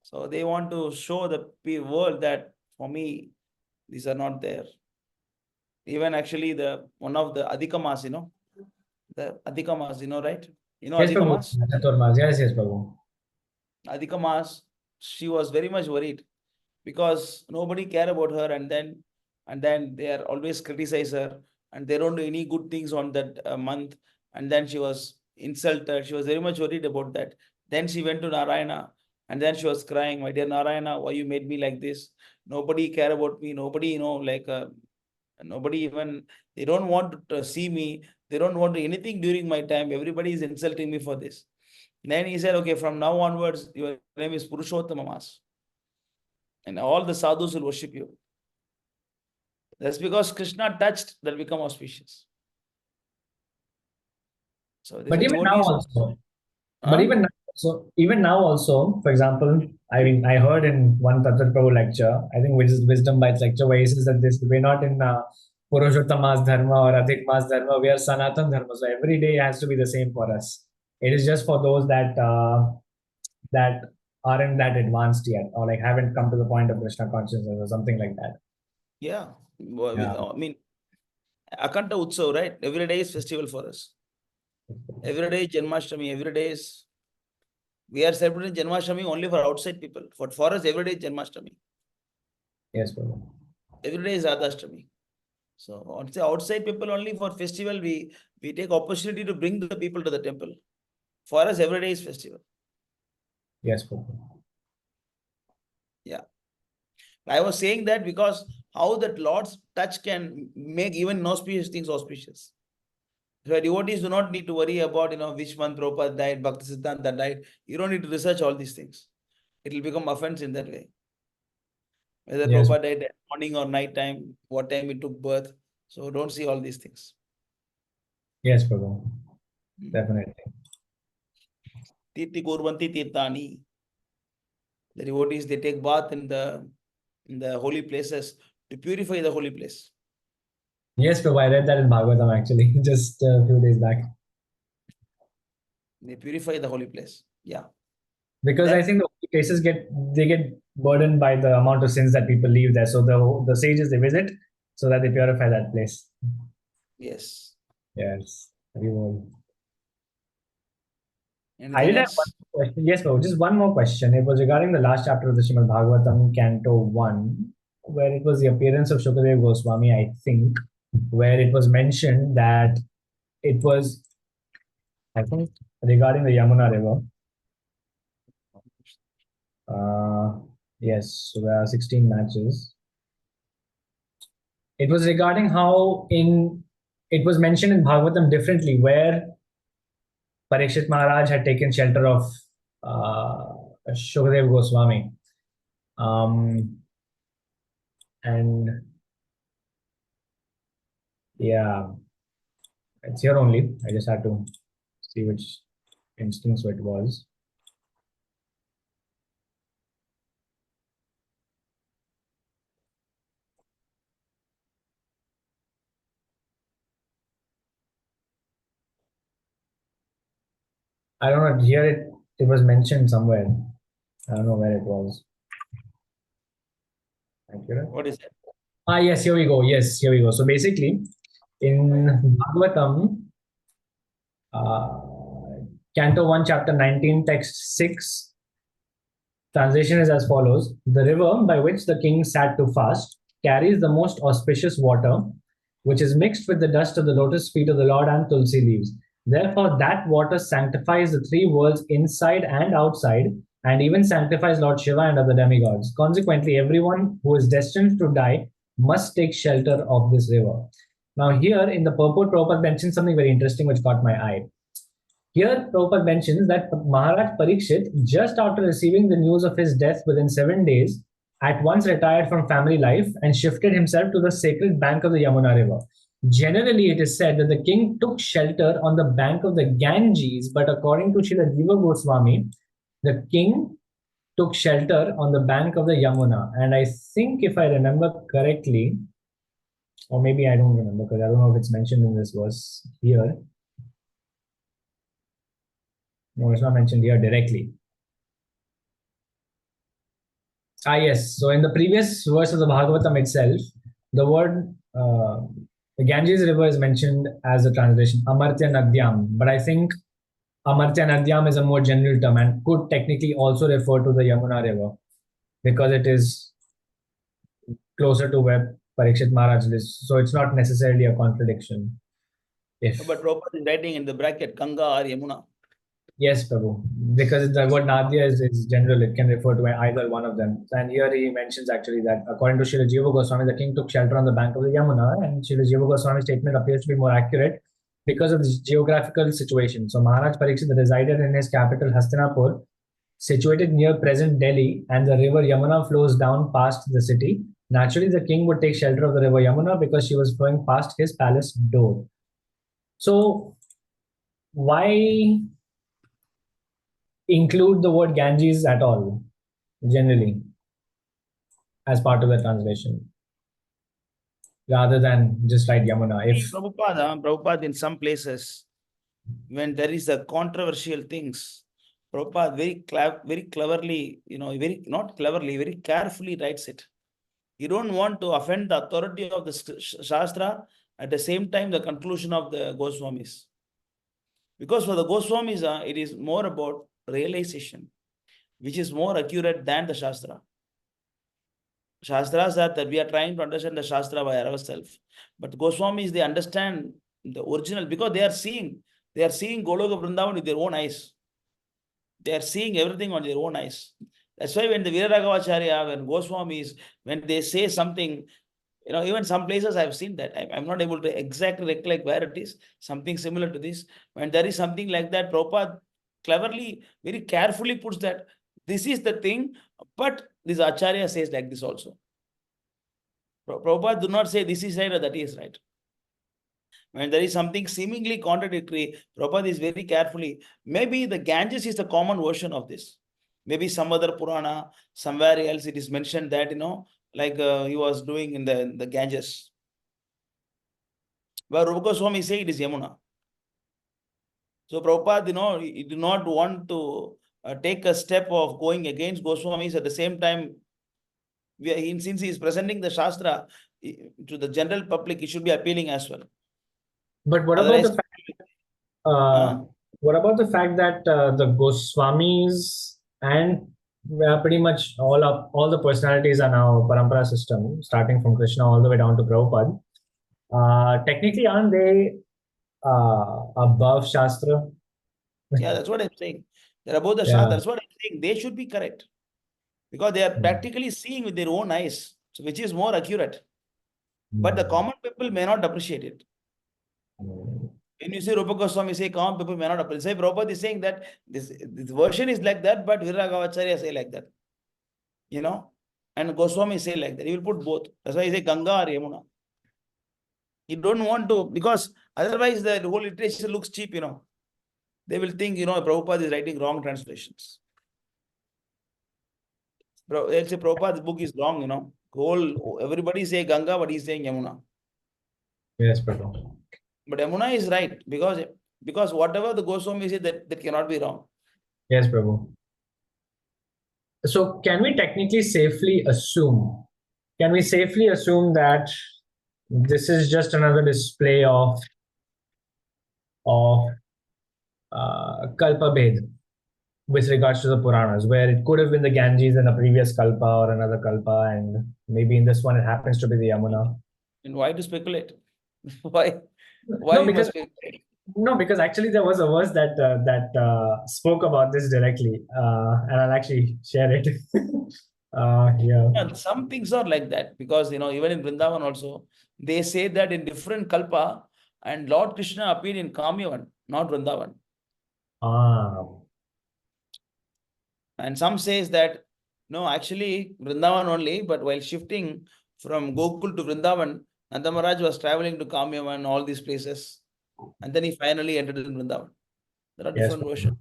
So they want to show the world that for me, these are not there. Even actually one of the Adhikamas, the Adhikamas, right? Yes, Adhikamas? Prabhu. Yes, Prabhu. Adhikamas, she was very much worried because nobody care about her, and then they are always criticize her, and they don't do any good things on that month, and then she was insulted. She was very much worried about that. Then she went to Narayana, and then she was crying, my dear Narayana, why you made me like this? Nobody care about me. Nobody, nobody even, they don't want to see me. They don't want to anything during my time. Everybody is insulting me for this. Then he said, okay, from now onwards, your name is Purushotamamas. And all the sadhus will worship you. That's because Krishna touched that become auspicious. So but even now also, for example, I mean, I heard in one Prahlad Prabhu lecture, I think which is Wisdom Bites lecture, where he says that we're not in Purushottama's Dharma or Adhik Mas Dharma, we are Sanatan Dharma. So every day has to be the same for us. It is just for those that aren't that advanced yet, or like haven't come to the point of Krishna consciousness or something like that. Yeah. I mean, Akanta Utsav, right? Every day is festival for us. Every day is Janmashtami. Every day is, we are celebrating Janmashtami only for outside people. For us, every day is Janmashtami. Yes, Prabhu. Every day is Radhashtami. So outside people only for festival, we take opportunity to bring the people to the temple. For us, every day is festival. Yes, Prabhu. Yeah. I was saying that because how that Lord's touch can make even inauspicious things auspicious. So devotees do not need to worry about, which month Prabhupada died, Bhaktisiddhanta died. You don't need to research all these things. It will become offense in that way. Whether Prabhupada died at morning or night time, what time he took birth. So don't see all these things. Yes, Prabhu. Definitely. Tirthi Kurvanti Tirthani. The devotees, they take bath in the holy places to purify the holy place. Yes, Prabhu, I read that in Bhagavatam actually, just a few days back. They purify the holy place. Yeah. Because I think the holy places get burdened by the amount of sins that people leave there. So the sages, they visit so that they purify that place. Yes. Yes. Everyone. Anything I did have else? one question. Yes, Prabhu, just one more question. It was regarding the last chapter of the Srimad Bhagavatam, Canto 1, where it was the appearance of Shukadeva Goswami, I think, where it was mentioned that it was, I think, regarding the Yamuna River. Yes, so there are 16 matches. It was regarding how it was mentioned in Bhagavatam differently, where Parikshit Maharaj had taken shelter of Shukadeva Goswami. And yeah, it's here only. I just had to see which instance it was. I don't know. Here it was mentioned somewhere. I don't know where it was. What is it? Yes, here we go. Yes, here we go. So basically, in Bhagavatam, Canto 1, Chapter 19, Text 6, translation is as follows. The river by which the king sat to fast carries the most auspicious water, which is mixed with the dust of the lotus feet of the Lord and tulsi leaves. Therefore, that water sanctifies the three worlds inside and outside, and even sanctifies Lord Shiva and other demigods. Consequently, everyone who is destined to die must take shelter of this river. Now, here in the purport, Prabhupada mentioned something very interesting which caught my eye. Here, Prabhupada mentions that Maharaj Parikshit, just after receiving the news of his death within 7 days, at once retired from family life and shifted himself to the sacred bank of the Yamuna River. Generally, it is said that the king took shelter on the bank of the Ganges, but according to Srila Jiva Goswami, the king took shelter on the bank of the Yamuna. And I think, if I remember correctly, or maybe I don't remember because I don't know if it's mentioned in this verse here. No, it's not mentioned here directly. Yes. So in the previous verse of the Bhagavatam itself, the word the Ganges river is mentioned as a translation, Amartya Nadyam. But I think Amartya Nadyam is a more general term and could technically also refer to the Yamuna River because it is closer to where Parikshit Maharaj lives. So it's not necessarily a contradiction. But Prabhupada is writing in the bracket Ganga or Yamuna. Yes, Prabhu. Because the word Nadya is general, it can refer to either one of them. And here he mentions actually that according to Srila Jiva Goswami, the king took shelter on the bank of the Yamuna, and Srila Jiva Goswami's statement appears to be more accurate because of the geographical situation. So Maharaj Parikshit resided in his capital Hastinapur, situated near present Delhi, and the river Yamuna flows down past the city. Naturally, the king would take shelter of the river Yamuna because she was flowing past his palace door. So why include the word Ganges at all, generally, as part of the translation, rather than just write Yamuna? If Prabhupada, in some places, when there is a controversial things, Prabhupada very cleverly, not cleverly, very carefully writes it. You don't want to offend the authority of the Shastra, at the same time the conclusion of the Goswamis. Because for the Goswamis, it is more about realization, which is more accurate than the Shastra. Shastras are that we are trying to understand the Shastra by ourselves. But Goswamis, they understand the original because they are seeing Goloka Vrindavan with their own eyes. They are seeing everything on their own eyes. That's why when the Viraragavacharya, when Goswamis, when they say something, even some places I've seen that. I'm not able to exactly recollect where it is, something similar to this. When there is something like that, Prabhupada cleverly, very carefully puts that this is the thing, but this Acharya says like this also. Prabhupada do not say this is right or that is right. When there is something seemingly contradictory, Prabhupada is very carefully. Maybe the Ganges is the common version of this. Maybe some other Purana, somewhere else it is mentioned that, like he was doing in the Ganges. But Rupa Goswami say it is Yamuna. So Prabhupada, he did not want to take a step of going against Goswamis. At the same time, since he is presenting the Shastra to the general public, he should be appealing as well. But what about the fact? What about the fact that the Goswamis and pretty much all the personalities are now Parampara system, starting from Krishna all the way down to Prabhupada. Technically, aren't they above Shastra? Yeah, that's what I'm saying. They're above the Shastra. That's what I'm saying. They should be correct because they are practically seeing with their own eyes, so which is more accurate. But the common people may not appreciate it. When you say Rupa Goswami, say common people may not appreciate. Say Prabhupada is saying that this version is like that, but Viragavacharya say like that. And Goswami say like that. He will put both. That's why he say Ganga or Yamuna. You don't want to, because otherwise the whole literature looks cheap, They will think, Prabhupada is writing wrong translations. They'll say Prabhupada's book is wrong, everybody say Ganga, but he's saying Yamuna. Yes, Prabhu. But Yamuna is right, because whatever the Goswami says, that cannot be wrong. Yes, Prabhu. So can we technically safely assume that this is just another display of Kalpa Bhed with regards to the Puranas, where it could have been the Ganges in a previous Kalpa or another Kalpa, and maybe in this one it happens to be the Yamuna? And why to speculate? Why you must speculate? No, because actually there was a verse that spoke about this directly, and I'll actually share it. Yeah, some things are like that because even in Vrindavan also they say that in different kalpa and Lord Krishna appeared in Kamyavan, not Vrindavan. And some says that no, actually Vrindavan only, but while shifting from Gokul to Vrindavan, Nanda Maharaj was traveling to Kamyavan, all these places, and then he finally entered in Vrindavan. There are different versions.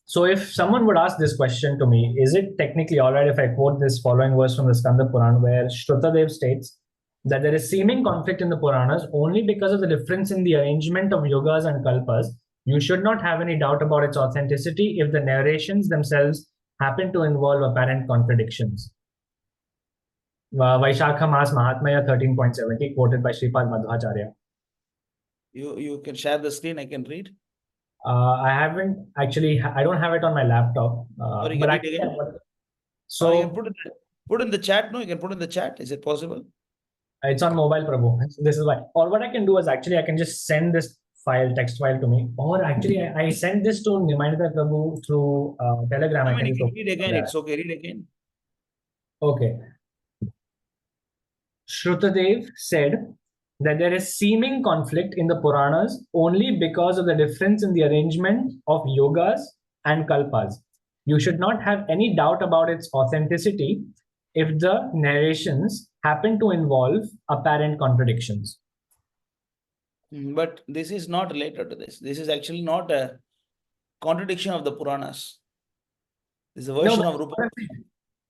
So if someone would ask this question to me, is it technically all right if I quote this following verse from the Skanda Puran, where Shrutadev states that there is seeming conflict in the Puranas only because of the difference in the arrangement of yugas and kalpas? You should not have any doubt about its authenticity if the narrations themselves happen to involve apparent contradictions. Vaishakha Mas Mahatmaya 13.70, quoted by Sripad Madhvacharya. You can share the screen, I can read. I haven't actually. I don't have it on my laptop. Or you But can read actually, again. so Or you can put in the chat. No, you can put in the chat. Is it possible? it's on mobile, Prabhu. This is why. Or what I can do is actually I can just send this file, text file to me. Or actually, I sent this to Nimandita Prabhu through Telegram. I I mean, can you just can open read again. that. It's okay. Read again. Okay. Shrutadev said that there is seeming conflict in the Puranas only because of the difference in the arrangement of yogas and kalpas. You should not have any doubt about its authenticity if the narrations happen to involve apparent contradictions. But this is not related to this. This is actually not a contradiction of the Puranas. This is a version of Rupa.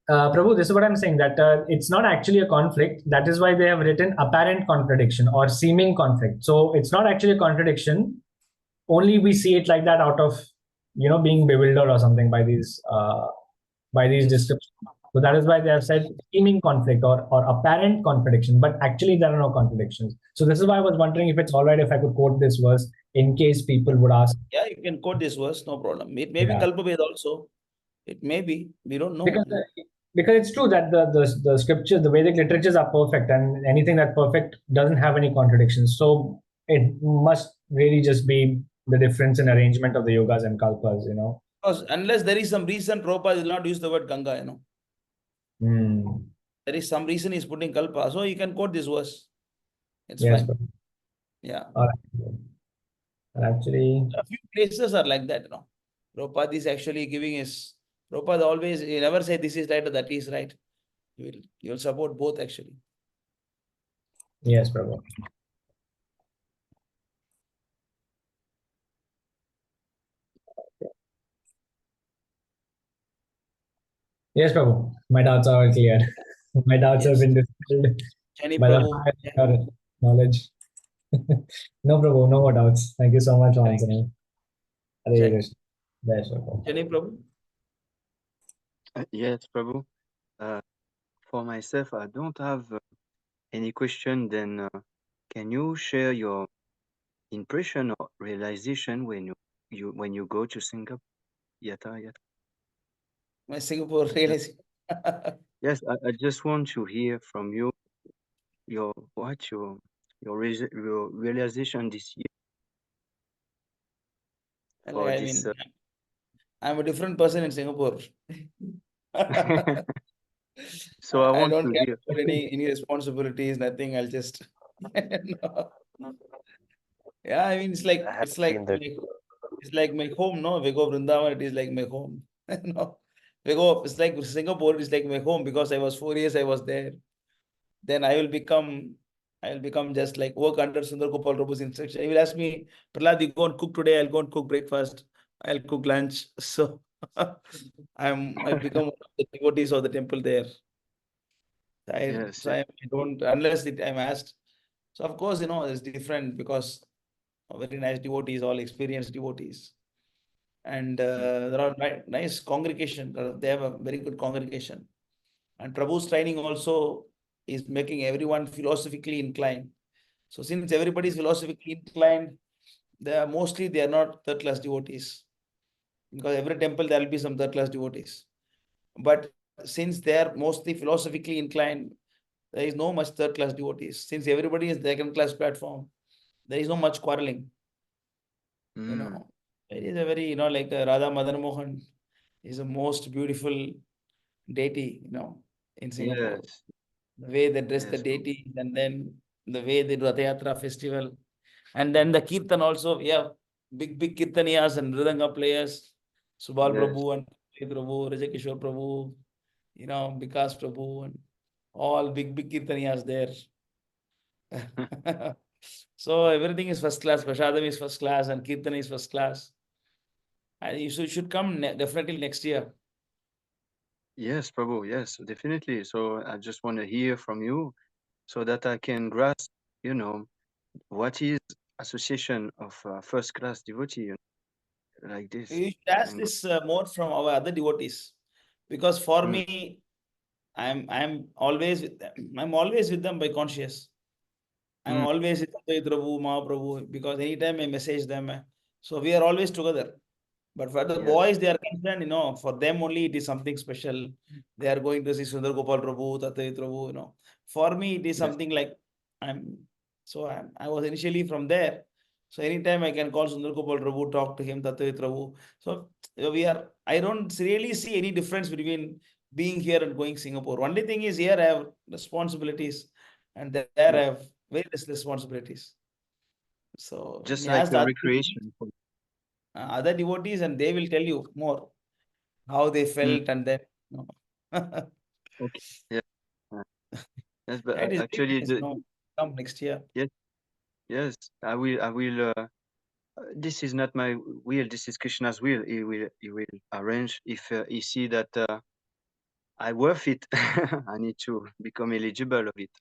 Prabhu, this is what I'm saying, that it's not actually a conflict. That is why they have written apparent contradiction or seeming conflict. So it's not actually a contradiction. Only we see it like that out of, being bewildered or something by these descriptions. So that is why they have said seeming conflict or apparent contradiction, but actually there are no contradictions. So this is why I was wondering if it's all right if I could quote this verse in case people would ask. Yeah, you can quote this verse, no problem. It may be Kalpabhed also. It may be. We don't know. Because it's true that the scriptures, the Vedic literatures are perfect, and anything that's perfect doesn't have any contradictions. So it must really just be the difference in arrangement of the yogas and kalpas, Because unless there is some reason, Prabhupada will not use the word Ganga, There is some reason he's putting Kalpa. So you can quote this verse. It's Yes, fine. bro. Yeah. All right. Actually, a few places are like that, Prabhupada is actually giving his. Prabhupada always, he never say this is right or that is right. You will support both actually. Yes, Prabhu. Yes, Prabhu. My doubts are all cleared. My doubts have been dispelled by the fire of your knowledge. No, Prabhu, no more doubts. Thank you so much for answering. Hare Krishna. Jai Shri Prabhu. Jani Prabhu? Yes, Prabhu. For myself, I don't have any question. Then, can you share your impression or realization when you go to Singapore? Yata. My Singapore realization. Yes, I just want to hear from you your realization this year. Well, I mean, I'm a different person in Singapore. So I want don't to hear. have any responsibilities, nothing. I'll just no. Yeah, I mean it's like my home, no? We go Vrindavan, it is like my home. No. It's like Singapore, it's like my home because I was 4 years I was there. Then I will become just like work under Sundar Gopal Prabhu's instruction. He will ask me, Prahlad, you go and cook today, I'll go and cook breakfast, I'll cook lunch. So I become one of the devotees of the temple there. I don't, unless I'm asked. So of course, it's different because very nice devotees, all experienced devotees. And there are nice congregation. They have a very good congregation. And Prabhu's training also is making everyone philosophically inclined. So since everybody is philosophically inclined, they are not third class devotees. Because every temple there will be some third class devotees. But since they are mostly philosophically inclined, there is no much third class devotees. Since everybody is second class platform, there is no much quarreling. It is a very, like Radha Madan Mohan is the most beautiful deity, in Singapore. Yes. The way they dress the deity, and then the way they do Rath Yatra festival. And then the Kirtan also, we have big Kirtaniyas and Mridanga players, Subal Prabhu and Prabhu, Rajakishore Prabhu, Vikas Prabhu, and all big Kirtaniyas there. So everything is first class. Prashadam is first class and Kirtan is first class. And you should come definitely next year. Yes, Prabhu. Yes, definitely. So I just want to hear from you so that I can grasp, what is association of first class devotee like this. You should ask this more from our other devotees, because for me, I'm always with them. I'm always with them by conscious. I'm always with Prabhu, Mahaprabhu, because anytime I message them, So we are always together. But for the Yes. boys, they are concerned, for them only it is something special. They are going to see Sundar Gopal Prabhu, Tattva Prabhu. For me, it is Yes. something like I was initially from there. So anytime I can call Sundar Gopal Prabhu, talk to him, Tattva Prabhu. So I don't really see any difference between being here and going Singapore. Only thing is here I have responsibilities and there I Yes. have very less responsibilities. So when Just you like ask a the recreation. other devotees and they will tell you more how they felt and then Okay. Yeah. Yes, but it is very actually, nice, come next year. yes, yes, I will. I will. This is not my will. This is Krishna's will. He will arrange if he see that I worth it. I need to become eligible of it.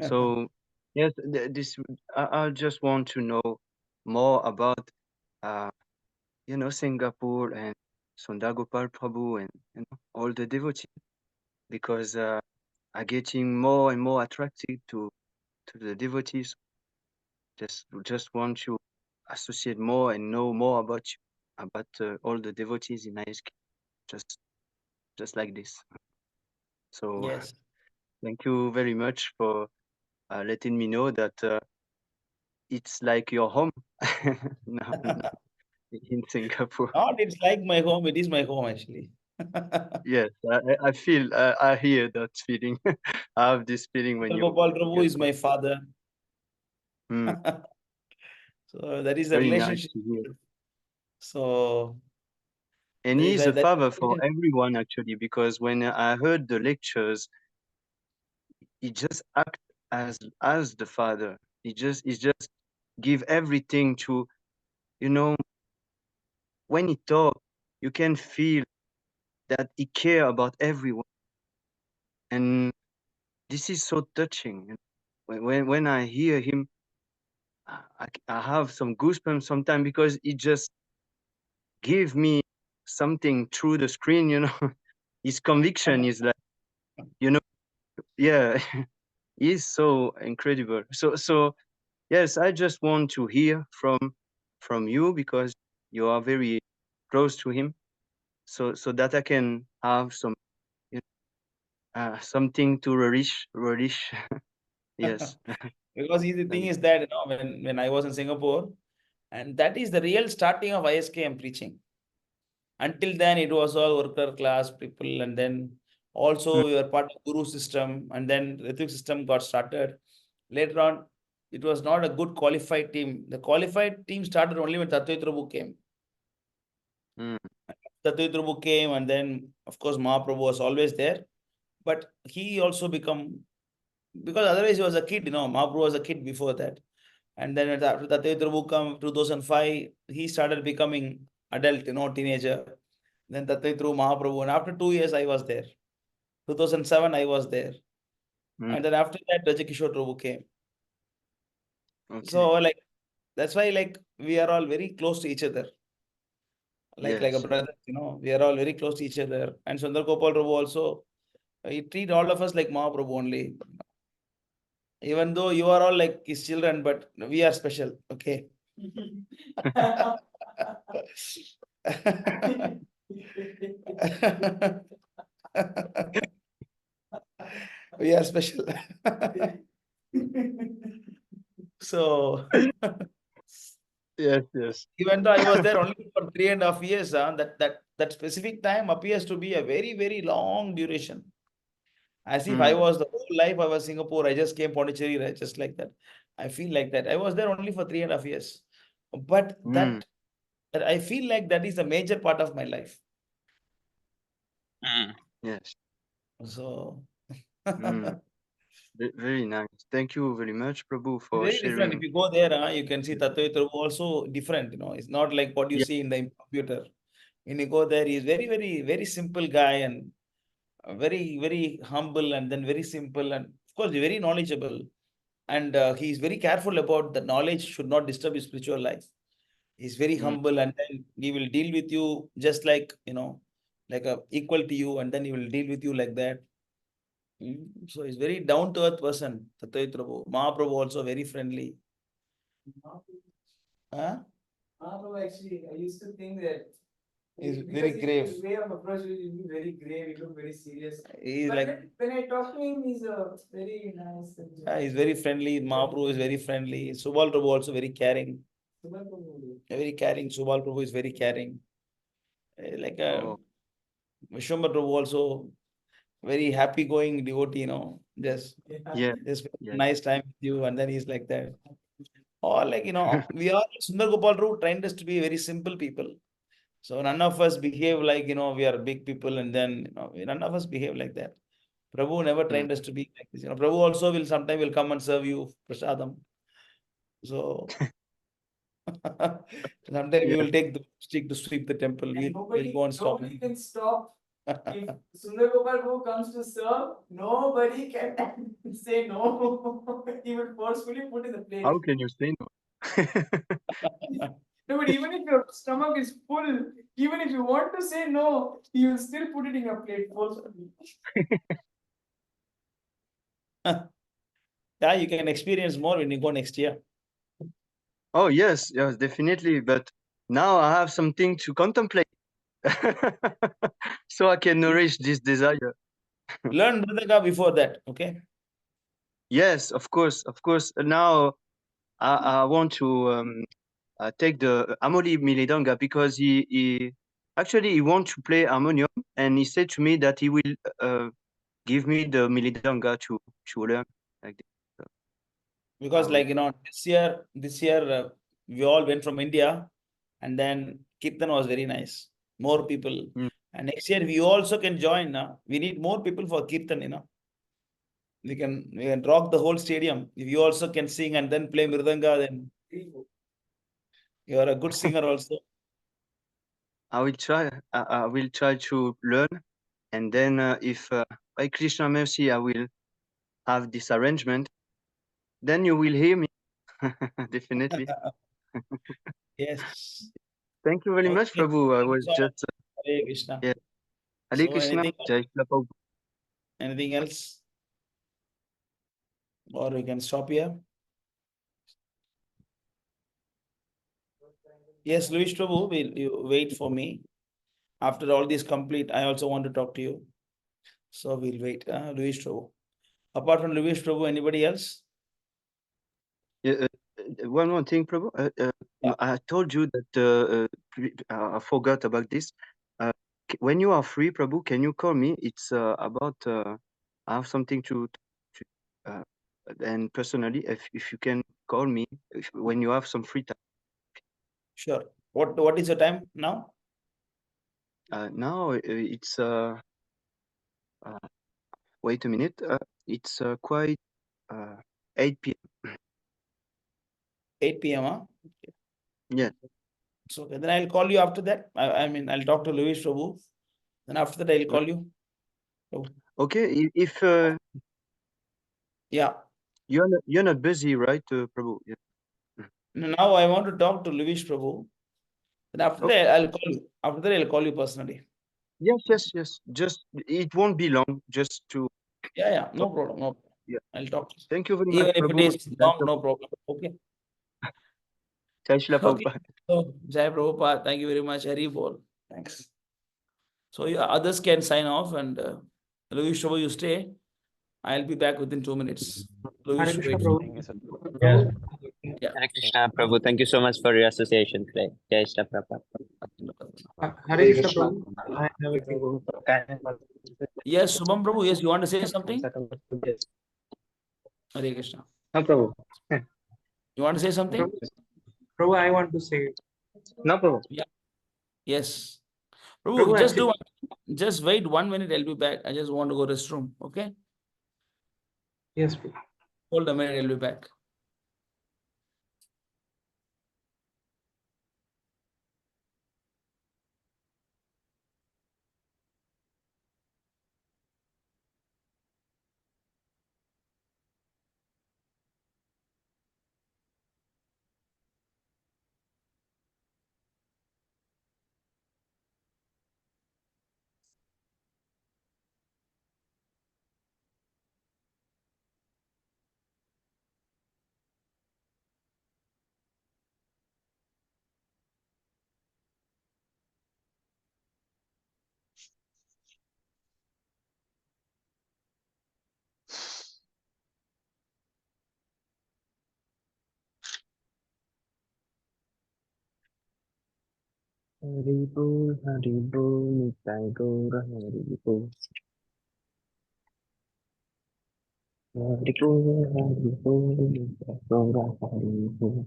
So yes, this I just want to know more about uh, Singapore and Sundar Gopal Prabhu and all the devotees because are getting more and more attracted to the devotees. Just want to associate more and know more about you, about all the devotees in ISK, just like this. So Yes. thank you very much for letting me know that it's like your home now in Singapore. Not it's like my home, it is my home actually. Yes, I feel, I hear that feeling. I have this feeling when Sundar you Gopal Prabhu get is my father. Hmm. So that is the Very nice relationship. to hear. So And he is a that father for everyone actually, because when I heard the lectures, he just act as the father. He just give everything to, when he talk, you can feel that he care about everyone. And this is so touching. When I hear him, I have some goosebumps sometimes because he just give me something through the screen, His conviction is like, yeah, he's so incredible. So yes, I just want to hear from you because you are very close to him, so that I can have something to relish. Yes. because the thing is that when I was in Singapore, and that is the real starting of ISKM preaching. Until then, it was all worker class people, and then also we were part of Guru system, and then Ritik system got started. Later on, it was not a good qualified team. The qualified team started only when Tattva Prabhu came. Tattva Prabhu came, and then of course Mahaprabhu was always there, but he also become, because otherwise he was a kid. Mahaprabhu was a kid before that, and then after Tattva Prabhu come 2005, he started becoming adult, teenager. Then Tattva through Mahaprabhu. And after 2 years, I was there. 2007, I was there. And then after that, Rajakishore Prabhu came. So, that's why, we are all very close to each other. Like a Yes. brother, we are all very close to each other. And Sundar Gopal Prabhu also, he treat all of us like Mahaprabhu only. Even though you are all like his children, but we are special. Okay. We are special. So yes. even though I was there only for 3.5 years, that specific time appears to be a very, very long duration. As if I was the whole life I was Singapore. I just came Pondicherry, right? Just like that. I feel like that. I was there only for 3.5 years. But that I feel like that is a major part of my life. Yes. So Very nice. Thank you very much, Prabhu, for very different. sharing. If you go there, you can see Tattva Prabhu also different. It's not like what you Yeah. see in the computer. When you go there, he's very, very, very simple guy and very, very humble, and then very simple, and of course very knowledgeable. And he's very careful about the knowledge should not disturb his spiritual life. He's very humble, and then he will deal with you just like like a equal to you, and then he will deal with you like that. So he's very down to earth person. Tattva Prabhu. Mahaprabhu also very friendly. Huh? Actually, I used to think that he's very grave. His way of approach will be very grave. He look very serious. He's but like when I talk to him, he's very nice. He's very friendly. Mahaprabhu is very friendly. Subal Prabhu also very caring. Subal Prabhu. Very caring. Subal Prabhu is very caring. Like Vishwambar Prabhu also very happy going devotee, just Yeah. nice time with you, and then he's like that. Or like, we all Sundar Gopal Prabhu trained us to be very simple people. So none of us behave like, we are big people, and then, none of us behave like that. Prabhu never trained us to be like this. Prabhu also will sometime will come and serve you prasadam. So sometime we will take the stick to sweep the temple. We'll go and stop. Nobody can stop. If Sundar Gopal Prabhu comes to serve, nobody can say no. He will forcefully put in the plate. How can you say no? No, but even if your stomach is full, even if you want to say no, you will still put it in your plate forcefully. Yeah, you can experience more when you go next year. Oh yes, definitely. But now I have something to contemplate, so I can nourish this desire. Learn Mridanga before that, okay? Yes, of course. Now I want to take the Amoli Milidanga because he actually he wants to play harmonium, and he said to me that he will give me the Milidanga to learn like this. So Because I will. this year we all went from India, and then Kirtan was very nice. More people. And next year we also can join. We need more people for Kirtan, We can rock the whole stadium. If you also can sing and then play Mridanga, then you are a good singer also. I will try. I will try to learn, and then if by Krishna mercy I will have this arrangement, then you will hear me definitely. Yes. Thank you very much, Okay. Prabhu. I was So, just Hare Krishna. yeah. Hare So Krishna. Jai Shri Prabhu. anything else? Or we can stop here. Yes, Luis Prabhu, will you wait for me? After all this complete, I also want to talk to you. So we'll wait. Luis Prabhu. Apart from Luis Prabhu, anybody else? Yeah, one more thing, Prabhu. I told you that I forgot about this. When you are free, Prabhu, can you call me? It's about I have something to and personally, if you can call me when you have some free time. Sure. What is the time now? Now it's wait a minute. It's quite 8 p.m. 8 p.m. Huh? Yeah. So then I'll call you after that. I mean, I'll talk to Luis Prabhu. Then after that, I'll call you. So, Okay. If yeah. you're not busy, right, Prabhu? Yeah. Now I want to talk to Luis Prabhu. Then after that, I'll call you. After that, I'll call you personally. Yes. Just it won't be long. Just to Yeah. No talk. problem. No problem. Yeah. I'll talk. Thank you very Even much, if it Prabhu. is long, no problem. Okay. Jai Shri Okay. Prabhupada. So, Jai Prabhupada, thank you very much. Hari Bol. Thanks. So, yeah, others can sign off, and Louis Prabhu, you stay. I'll be back within 2 minutes. Louis, Hare Krishna, wait. Prabhu. Thank you, sir. Yeah. Hare Krishna, Prabhu. Thank you so much for your association today. Jai Shri Prabhupada. Hare Krishna, Prabhu. I have a few. Yes, Subham Prabhu. Yes, you want to say something? Hare Krishna. No, Prabhu. You want to say something? Prabhu, I want to say. No, Prabhu. Yeah. Yes. Prabhu, Prabhu, just actually, just wait 1 minute. I'll be back. I just want to go restroom. Okay. yes, Prabhu. Hold a minute. I'll be back. Haribol, Haribol, Nitai Gaura, Haribol. Haribol, Haribol, Nitai Gaura, Haribol.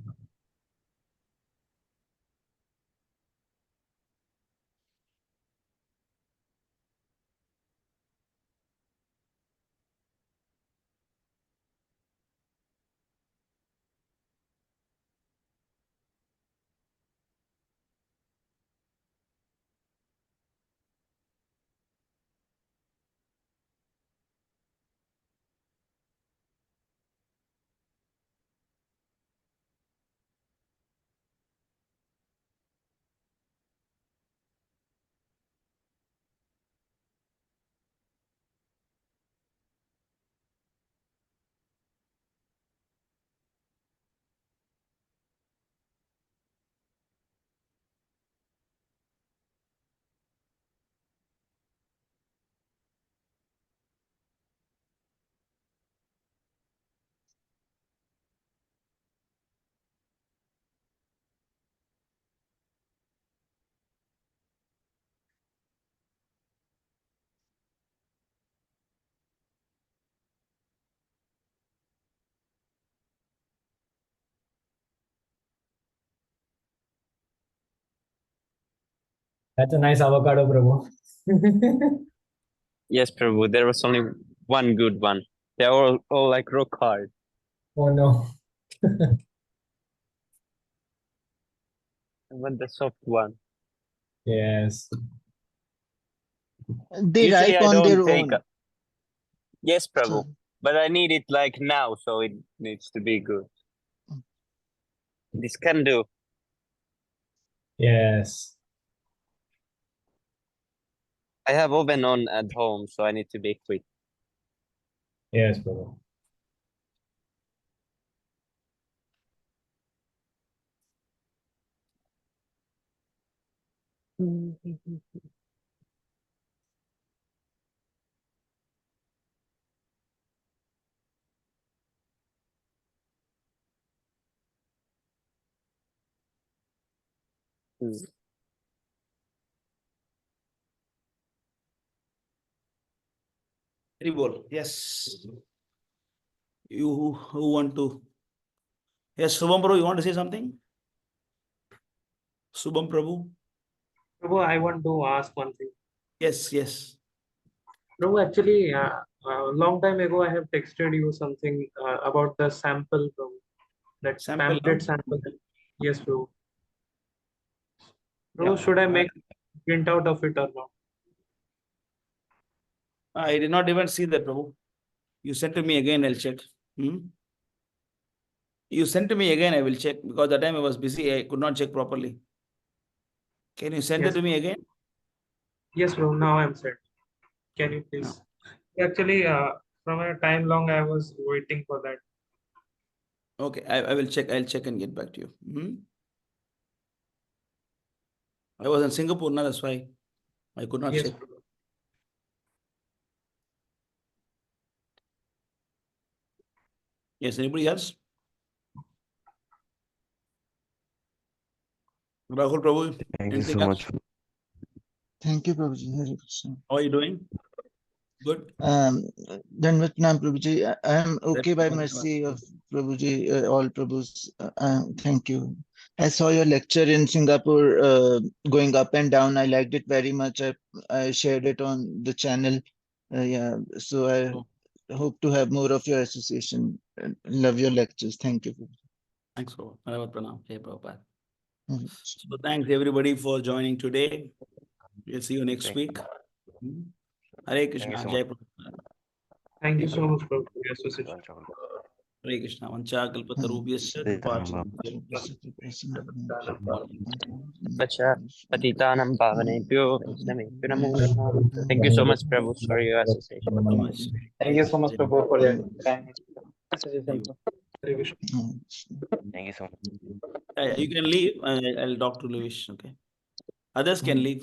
That's a nice avocado, Prabhu. Yes, Prabhu. There was only one good one. They're all like rock hard. Oh no. I want the soft one. Yes. They Usually ripe I on their don't take. own. Yes, Prabhu. So, But I need it like now, so it needs to be good. This can do. Yes. I have oven on at home, so I need to be quick. Yes, Prabhu. Haribol. Yes. You who want to? Yes, Subham Prabhu, you want to say something? Subham Prabhu. Prabhu, I want to ask one thing. Yes, yes. Prabhu, actually, a long time ago, I have texted you something about the sample, Prabhu. That Sample, pamphlet huh? sample. Yes, Prabhu. Yeah. Prabhu, should I make printout of it or not? I did not even see that, Prabhu. You sent to me again, I'll check. You sent to me again, I will check, because that time I was busy, I could not check properly. Can you send it Yes, to me again? yes, Prabhu. Now I'm set. Can you please? Actually, from a time long, I was waiting for that. Okay, I will check. I'll check and get back to you. I was in Singapore, now that's why I could not Yes, check. Prabhu. Yes, anybody else? Rahul Prabhu, Thank you anything so else? much. thank you, Prabhuji. Hare Krishna. How are you doing? Good. Danvatnam, Prabhuji. I am okay by That's mercy of Prabhuji, all Prabhus. Thank you. I saw your lecture in Singapore going up and down. I liked it very much. I shared it on the channel. Yeah, so I hope to have more of your association. Love your lectures. Thank you. Thanks, Prabhu. Dhanyavad Pranam. Jai Prabhupada. Mhm. So thanks everybody for joining today. We'll see you next Thank week. Hare Thank you Krishna. so Jai much. Prabhupada. Thank you Jai so Prabhupada. much, Prabhu, for your association. Hare Krishna. Vancha kalpatarubhyascha Pacha Patitanam Pavanebhyo Vaishnavebhyo Namo Namaha. Thank you so much, Prabhu, for your association. so much. Thank you so much, Prabhu, for your kind suggestion. Hare Krishna. Thank you so much. You can leave. I'll talk to Luis. Okay. Others can leave.